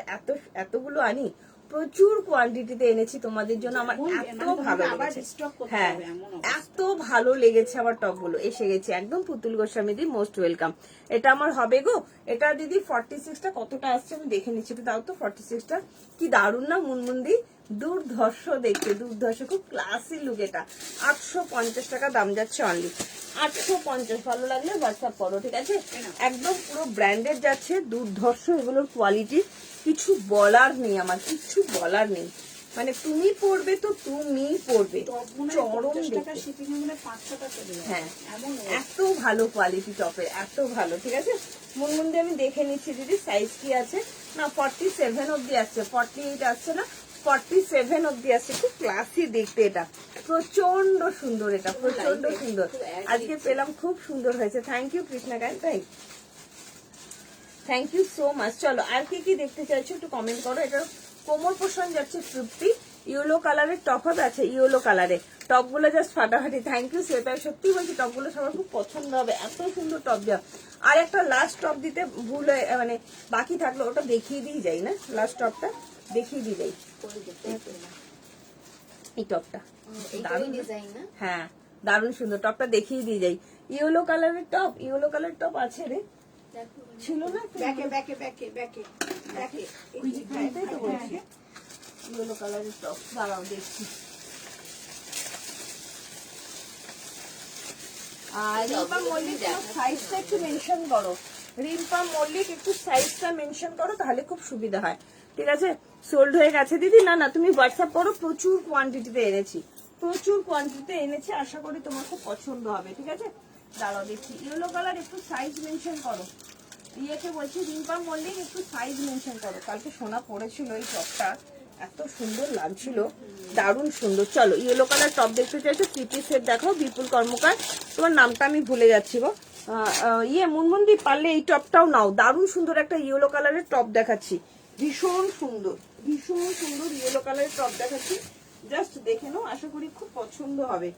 এতগুলো আনি, প্রচুর কোয়ান্টিটিতে এনেছি তোমাদের জন্য। আমার এত ভালো লেগেছে, হ্যাঁ এত ভালো লেগেছে আমার টপগুলো। এসে গেছে একদম পুতুল গোস্বামী দি, মোস্ট ওয়েলকাম। এটা আমার হবে গো, এটা দিদি 46টা কতটা আসছে আমি দেখে নিচ্ছি, একটু দাও তো 46টা। কি দারুণ না মুনমুন্দি, দুর্ধর্ষ দেখতে, দুর্ধর্ষ, খুব ক্লাসি লুক এটা। 850 টাকা দাম যাচ্ছে অনলি, 850। ভালো লাগলে হোয়াটসঅ্যাপ করো, ঠিক আছে? একদম পুরো ব্র্যান্ডেড যাচ্ছে, দুর্ধর্ষ এগুলোর কোয়ালিটি, কিছু বলার নেই আমার, কিছু বলার নেই। মানে তুমি পরবে তো তুমি পরবে, টপ মনে হয় চরম 50 টাকা দেখতে। শিপিং এ মনে 5-6টা চলে যায় হ্যাঁ এমন এত ভালো কোয়ালিটি টপের, এত ভালো। ঠিক আছে মুনমুন্দি আমি দেখে নিচ্ছি দিদি সাইজ কি আছে। না 47 অব্দি আসছে, 48 আসছে না, 47 অব্দি আসছে। খুব ক্লাসি দেখতে, এটা প্রচন্ড সুন্দর, এটা প্রচন্ড সুন্দর। আজকে পেলাম, খুব সুন্দর হয়েছে। থ্যাংক ইউ কৃষ্ণা গান, তাই থ্যাংক ইউ সো মাচ। চলো আর কি কি দেখতে চাইছো একটু কমেন্ট করো। এটার কোমর পোষণ যাচ্ছে 50, ইয়েলো কালারের টপ হবে। আচ্ছা ইয়েলো কালারে টপগুলো জাস্ট ফাটাফাটি। থ্যাংক ইউ শ্বেতা, সত্যি বলছি টপগুলো সবার খুব পছন্দ হবে, এত সুন্দর টপ দেওয়া। আর একটা লাস্ট টপ দিতে ভুল হয়ে মানে বাকি থাকলো, ওটা দেখিয়ে দিয়ে যাই না, লাস্ট টপটা দেখিয়ে দিয়ে যাই। এই টপটা দারুণ ডিজাইন না? হ্যাঁ দারুণ সুন্দর, টপটা দেখিয়ে দিয়ে যাই। ইয়েলো কালারের টপ, ইয়েলো কালারের টপ আছে রে, দেখো ছিল না? ব্যাকে ব্যাকে ব্যাকে ব্যাকে ব্যাকে এই যে এটাই তো বলছি ইয়েলো কালারের টপ, দাঁড়াও দেখছি। আর রিম্পা মল্লিক সাইজটা একটু মেনশন করো, রিম্পা মল্লিক একটু সাইজটা মেনশন করো, তাহলে খুব সুবিধা হয়। ঠিক আছে সোল্ড হয়ে গেছে দিদি। না না তুমি হোয়াটসঅ্যাপ করো, প্রচুর কোয়ান্টিটিতে এনেছি, প্রচুর কোয়ান্টিটিতে এনেছি, আশা করি তোমার খুব পছন্দ হবে। ঠিক আছে দাঁড়াও দেখছি, ইয়েলো কালার একটু সাইজ মেনশন করো। ইয়েকে বলছি রিম্পা মল্লিক একটু সাইজ মেনশন করো। কালকে সোনা পড়েছিল এই টপটা, এত সুন্দর লাগছিল, দারুণ সুন্দর। চলো ইয়েলো কালার টপ দেখতে চাইছো, 3 পিস সেট দেখাও। বিপুল কর্মকার, তোমার নামটা আমি ভুলে যাচ্ছি গো। ইয়ে মুনমুন্দি, পারলে এই টপটাও নাও, দারুণ সুন্দর একটা ইয়েলো কালারের টপ দেখাচ্ছি, ভীষণ সুন্দর, ভীষণ সুন্দর ইয়েলো কালারের টপ দেখাচ্ছি। জাস্ট দেখে নাও, আশা করি খুব পছন্দ হবে।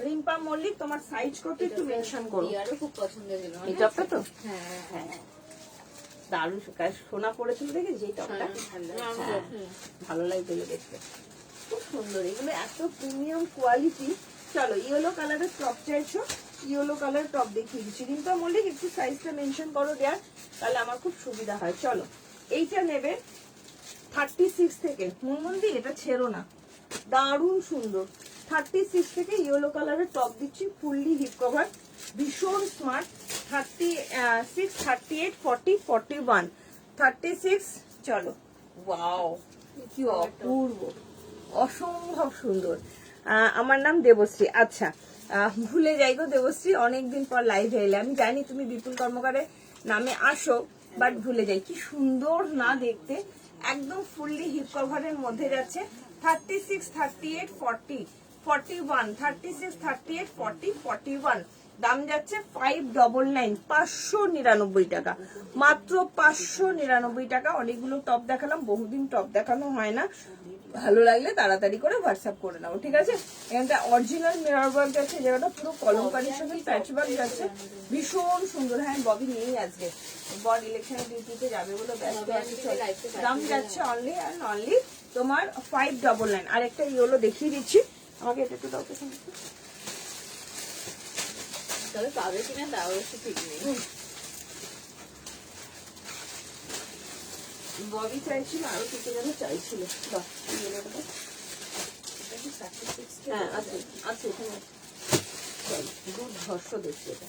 রিম্পা মল্লিক তোমার সাইজ কত একটু মেনশন করো। ইয়ারও খুব পছন্দ ছিল এই টপটা তো হ্যাঁ হ্যাঁ দারুণ সোনা পড়েছিল দেখে, যে টপটা হ্যাঁ, ভালো লাগছিল দেখতে, খুব সুন্দর। এগুলো এত প্রিমিয়াম কোয়ালিটি। চলো ইয়েলো কালারের টপ চাইছো, ইয়েলো কালারের টপ দেখিয়ে দিচ্ছি। রিম্পা মল্লিক একটু সাইজটা মেনশন করো দেয়ার, তাহলে আমার খুব সুবিধা হয়। চলো এইটা নেবে 36 থেকে, মুনমুন্দি এটা ছেড়ো না, দারুণ সুন্দর। 36 থেকে ইয়েলো কালারের টপ দিচ্ছি, ফুললি হিপ কভার, ভীষণ স্মার্ট। 36, 38, 40, 41, 36। চলো ওয়াও কি অপূর্ব, অসম্ভব সুন্দর। আমার নাম দেবশ্রী। আচ্ছা ভুলে যাই গো দেবশ্রী, অনেকদিন পর লাইভ এলে। আমি জানি তুমি বিপুল কর্মকারের নামে আসো, বাট ভুলে যাই। কি সুন্দর না দেখতে, একদম ফুললি হিপ কভারের মধ্যে যাচ্ছে। 36, 38, 40, 41, 36, 38, 40, 41। দাম যাচ্ছে 599, 599 টাকা, মাত্র 599 টাকা। অনেকগুলো টপ দেখালাম, বহুদিন টপ দেখানো হয় না, ভালো লাগলে তাড়াতাড়ি করে হোয়াটসঅ্যাপ করে নাও। ঠিক আছে এখানটা অরিজিনাল মিরর ওয়ার্ক যাচ্ছে, জায়গাটা পুরো কলমকারীর সাথে প্যাচ ওয়ার্ক যাচ্ছে, ভীষণ সুন্দর। হ্যাঁ ববি নেই আজকে, বর ইলেকশন ডিউটিতে যাবে বলে ব্যস্ত আছে। দাম যাচ্ছে অনলি অ্যান্ড অনলি তোমার 599। আর একটা ইয়েলো দেখিয়ে দিচ্ছি, আমাকে এটা একটু দাও তো শুনতে। তবে পাবে কিনা তাও একটু ঠিক নেই। ববি চাইছিল, আরো কিছু যেন চাইছিল। হ্যাঁ আছে আছে এখানে, দুর্ধর্ষ দেখছি এটা।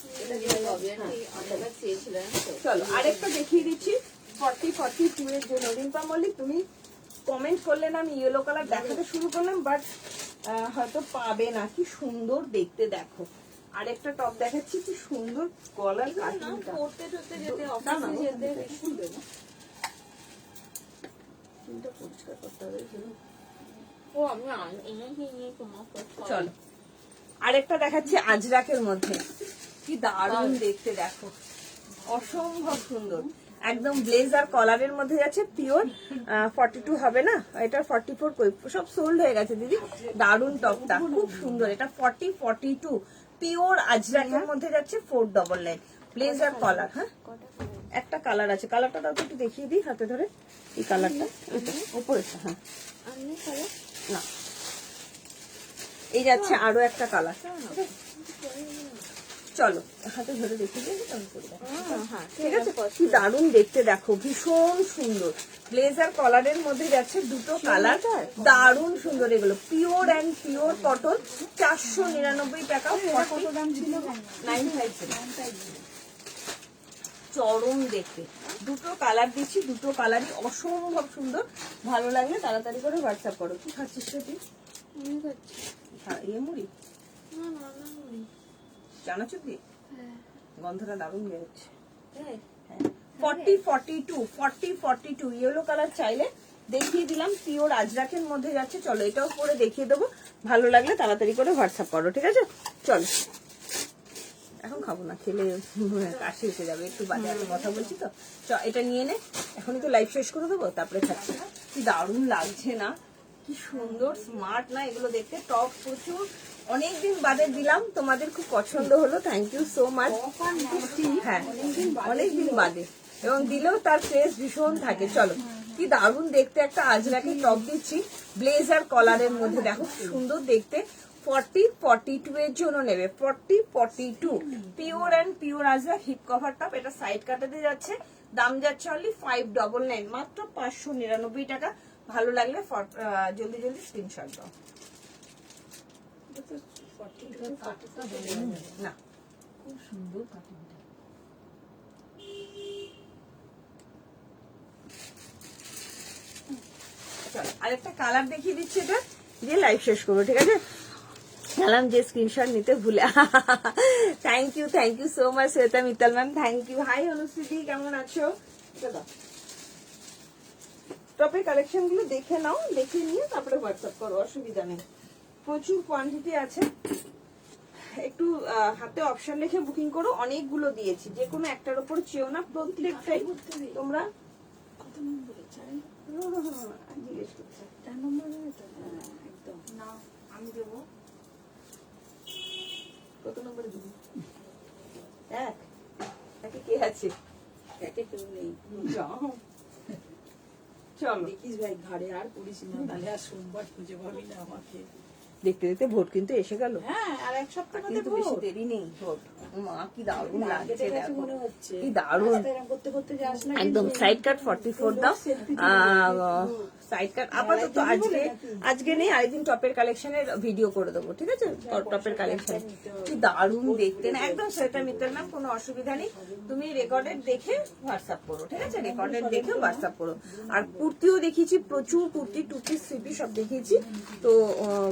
অনেকবার চেয়েছিলেন তো। চলো আরেকটা দেখিয়ে দিচ্ছি 40, 42 এর জন্য। রিম্পা মল্লিক তুমি কমেন্ট করলে না, আমি ইয়েলো কালার দেখাতে শুরু করলাম, বাট হয়তো পাবে না। কি সুন্দর দেখতে দেখো। আরেকটা টপ দেখাচ্ছি, কি সুন্দর গলার কাটিংটা, পড়তে টরতে যেতে না, অফিসে না, যেতে শুনবে না। চুলটা পরিষ্কার করতে হবে এই জন্য। ও আমি এনেছি নিয়ে তোমার চলো আরেকটা দেখাচ্ছি আজরাকের মধ্যে, কি দারুণ দেখতে দেখো, অসম্ভব সুন্দর। একদম ব্লেজার কলারের মধ্যে যাচ্ছে, পিওর 42 হবে না, এটা 44 সব সোল্ড হয়ে গেছে দিদি। দারুণ টপটা খুব সুন্দর, এটা 40, 42 পিওর আজরাকের মধ্যে যাচ্ছে, 499 ব্লেজার কলার। হ্যাঁ একটা কালার আছে, কালারটা দাও তো একটু দেখিয়ে দিই হাতে ধরে। এই কালারটা উপরেটা, হ্যাঁ না এই যাচ্ছে আরো একটা কালার। চলো হাতে ধরে দেখিয়ে দিই, ঠিক আছে। কি দারুণ দেখতে দেখো, ভীষণ সুন্দর। ব্লেজার কলারের মধ্যে যাচ্ছে, দুটো কালার, দারুণ সুন্দর। এগুলো পিওর অ্যান্ড পিওর কটন, 499 টাকা। কত দাম ছিল? 950। চরম দেখতে। দুটো কালার দিচ্ছি, দুটো কালারই অসম্ভব সুন্দর। ভালো লাগলে তাড়াতাড়ি করে হোয়াটসঅ্যাপ করো। কি খাচ্ছিস রে তুই? হ্যাঁ, ইয়ে মুড়ি, চানাচুর দিয়ে গন্ধটা দারুণ বেরোচ্ছে। 40-42 ইয়েলো কালার চাইলে দেখিয়ে দিলাম, পিওর আজরাকের মধ্যে যাচ্ছে। চলো এটাও পরে দেখিয়ে দেবো, ভালো লাগলে তাড়াতাড়ি করে হোয়াটসঅ্যাপ করো, ঠিক আছে? চলো, এখন খাবো না, খেলে কাশি এসে যাবে, একটু বাজে আমি কথা বলছি তো। এটা নিয়ে নে, এখনই তো লাইভ শেষ করে দেবো, তারপরে খাচ্ছি। কি দারুণ লাগছে না, কি সুন্দর স্মার্ট না এগুলো দেখতে। টপ প্রচুর অনেকদিন বাদে দিলাম, তোমাদের খুব পছন্দ হলো, থ্যাংক ইউ সো মাচ। হ্যাঁ, অনেকদিন বাদে, এবং দিলেও তার ফেস ভীষণ থাকে। চলো, কি দারুণ দেখতে একটা আজরাকে টপ দিচ্ছি ব্লেজার কলারের মধ্যে, দেখো সুন্দর দেখতে। 40-42 এর জন্য নেবে, 40-42 pure and pure ajrakh hip cover top. এটা সাইড কাটাতে যাচ্ছে, দাম যাচ্ছে অনলি 599, মাত্র 599 টাকা। ভালো লাগলে জলদি জলদি স্ক্রিনশট দাও। না, খুব সুন্দর কাটিংটা। চলো আরেকটা কালার দেখিয়ে দিচ্ছি, এটা দিয়ে লাইভ শেষ করবো, ঠিক আছে? গেলাম যে স্ক্রিনশট নিতে ভুলে। Thank you so much Shweta Mittal ma'am, thank you. Hi Anushriti, কেমন আছো? টপের কালেকশন গুলো দেখে নাও, দেখে নিয়ে তারপরে হোয়াটসঅ্যাপ করো, অসুবিধা নেই। প্রচুর কোয়ান্টিটি আছে, একটু হাতে অপশন রেখে বুকিং করো। অনেকগুলো দিয়েছি, যে কোনো একটার উপর চেও না, প্রত্যেকটাই তোমরা কত নম্বরে চাই? জিজ্ঞেস করছো। 4 নম্বরে তো একদম না, আমি দেবো। কত নম্বরে দেবো? একে কে আছে? একে কেউ নেই। চলো, দেখিস ভাই, ঘাড়ে আর পড়িস না, তাহলে আর সোমবার খুঁজে পাবি না আমাকে। দেখতে দেখতে ভোট কিন্তু এসে গেল, হ্যাঁ, আর এক সপ্তাহ মধ্যে কিন্তু বেশি দেরি নেই। ভোট, মা কি দারুণ লাগছে, দেখো মনে হচ্ছে কি দারুণ। রাস্তায় এরম করতে করতে যাস না, একদম সাইড কাট 44 দাও, সাইড কাট আপাতত আজকে নেই, আরেকদিন টপের কালেকশনের ভিডিও করে দেবো, ঠিক আছে? টপের কালেকশন কি দারুণ দেখতে না, একদম শ্বেতা মিত্তাল নাম, কোনো অসুবিধা নেই। তুমি রেকর্ডেড দেখে হোয়াটসঅ্যাপ করো, ঠিক আছে? রেকর্ডেড দেখে হোয়াটসঅ্যাপ করো। আর কুর্তিও দেখিয়েছি, প্রচুর কুর্তি, 2 পিস 3 পিস সব দেখিয়েছি, তো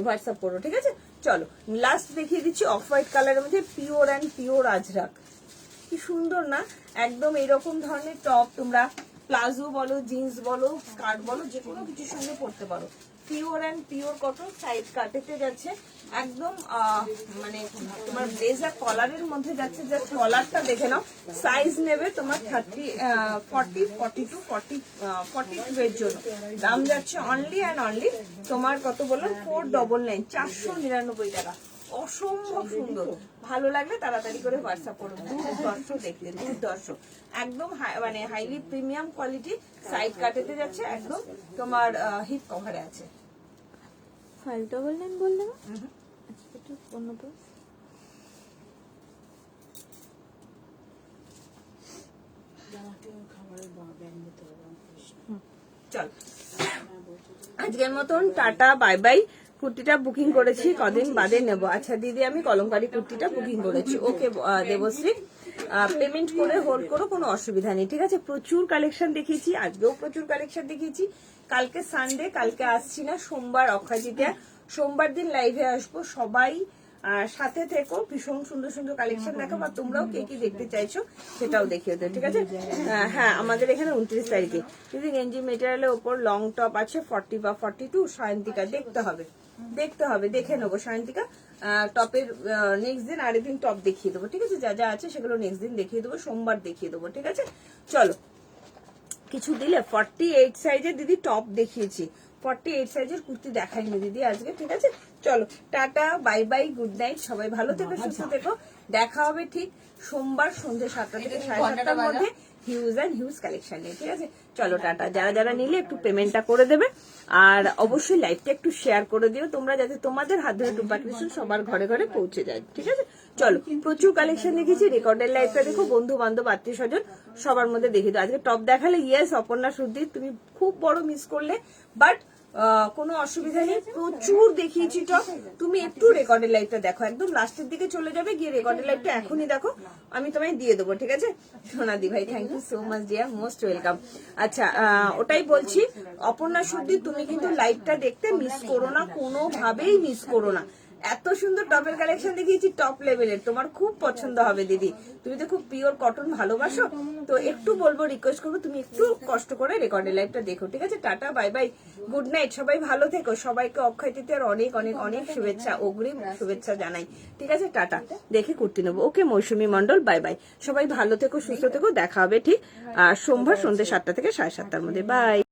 হোয়াটসঅ্যাপ করো, ঠিক আছে? চলো লাস্ট দেখিয়ে দিচ্ছি অফ হোয়াইট কালারের মধ্যে পিওর অ্যান্ড পিওর আজরাক। কি সুন্দর না, একদম এরকম ধরনের টপ তোমরা প্লাজো বলো, জিন্স বলো, স্কার্ট বলো, যে কোনো কিছুর সঙ্গে পরতে পারো। Pure and pure cotton, side কাটেতে যাচ্ছে, একদম মানে তোমার ব্লেজার কলারের মধ্যে যাচ্ছে। জাস্ট কলারটা দেখে নাও। সাইজ নেবে তোমার 42 এর জন্য, দাম যাচ্ছে অনলি অ্যান্ড অনলি তোমার কত বললাম, 499, 499 টাকা। অসম্ভব সুন্দর, ভালো লাগলে তাড়াতাড়ি করে হোয়াটসঅ্যাপ করো। দুর্ধর্ষ দেখতে, দুর্ধর্ষ, একদম মানে হাইলি প্রিমিয়াম কোয়ালিটি, সাইড কাটেতে যাচ্ছে, একদম তোমার হিপ কভারে আছে। 599 বললে না? আচ্ছা, একটু অন্য তো। আমাকে খাবারের ব্যাগ নিতে হবে। চল আজকের মতন টাটা, বাই বাই। কুর্তিটা বুকিং করেছি, কদিন বাদে নেব। আচ্ছা দিদি, আমি কলমকারী কুর্তিটা বুকিং করেছি। ওকে দেবশ্রী, পেমেন্ট করে হোল্ড করো, কোনো অসুবিধা নেই, ঠিক আছে? প্রচুর কালেকশন দেখিয়েছি, আজকেও প্রচুর কালেকশন দেখিয়েছি। কালকে সানডে, কালকে আসছি না, সোমবার অক্ষয় তৃতীয়া, সোমবার দিন লাইভে আসবো। সবাই সাথে থেকো, ভীষণ সুন্দর সুন্দর কালেকশন দেখাবো। আর তোমরাও কে কি দেখতে চাইছো সেটাও দেখিয়ে দেবো, ঠিক আছে? হ্যাঁ, আমাদের এখানে 29 তারিখে কিন্তু গেঞ্জি মেটেরিয়ালের ওপর লং টপ আছে 40 বা 42। সায়ন্তিকা দেখতে হবে, দেখে নেবো। সায়ন্তিকা টপের নেক্সট দিন আরেকদিন টপ দেখিয়ে দেবো, ঠিক আছে? যা যা আছে সেগুলো নেক্সট দিন দেখিয়ে দেবো, সোমবার দেখিয়ে দেবো, ঠিক আছে? চলো, কিছু দিলে 48 সাইজের দিদি টপ দেখিয়েছি, 48 সাইজের কুর্তি দেখাইনি দিদি আজকে, ঠিক আছে? চলো tata, bye bye, good night, সবাই ভালো থেকো, সুস্থ থেকো। দেখা হবে ঠিক সোমবার সন্ধ্যে 7টা থেকে 7:30টার মধ্যে হিউজ অ্যান্ড হিউজ কালেকশন নিয়ে, ঠিক আছে? চলো টাটা। যারা যারা নিলে একটু পেমেন্টটা করে দেবে, আর অবশ্যই লাইভটা একটু শেয়ার করে দিও তোমরা, যাতে তোমাদের হাত ধরে টুম্পা ক্রিয়েশন সবার ঘরে ঘরে পৌঁছে যায়, ঠিক আছে? চলো, প্রচুর কালেকশন দেখেছি, রেকর্ডের লাইভটা দেখো, বন্ধু বান্ধব আত্মীয় স্বজন সবার মধ্যে দেখে দাও। আজকে টপ দেখালে ইয়েস অপর্ণা সুধীর, তুমি খুব বড় মিস করলে, বাট কোনো অসুবিধা নেই, প্রচুর দেখিয়েছি টপ। তুমি একটু রেকর্ডের লাইভটা দেখো, একদম লাস্টের দিকে চলে যাবে, গিয়ে রেকর্ডের লাইভটা এখনই দেখো, আমি তোমায় দিয়ে দেবো, ঠিক আছে? সোনাদি ভাই thank you so much dear, most welcome. আচ্ছা ওটাই বলছি অপর্ণা সুদ্দি, তুমি কিন্তু লাইভটা দেখতে মিস করো না, কোনোভাবেই মিস করো না। এত সুন্দর টপের কালেকশন দেখিয়েছি, টপ লেভেলের, তোমার খুব পছন্দ হবে দিদি। তুমি তো খুব পিওর কটন ভালোবাসো, তো একটু বলবো, রিকোয়েস্ট করবো তুমি একটু কষ্ট করে রেকর্ডের লাইভটা দেখো, ঠিক আছে? Tata bye bye, good night, সবাই ভালো থেকো, সবাইকে অক্ষয় তৃতীয়ার অনেক অনেক অনেক শুভেচ্ছা, অগ্রিম শুভেচ্ছা জানাই, ঠিক আছে? টাটা, দেখে কুর্তি নেবো। ওকে মৌসুমী মন্ডল, বাই বাই, সবাই ভালো থেকো, সুস্থ থেকো, দেখা হবে ঠিক সোমবার সন্ধ্যে 7টা থেকে 7:30টার মধ্যে, বাই।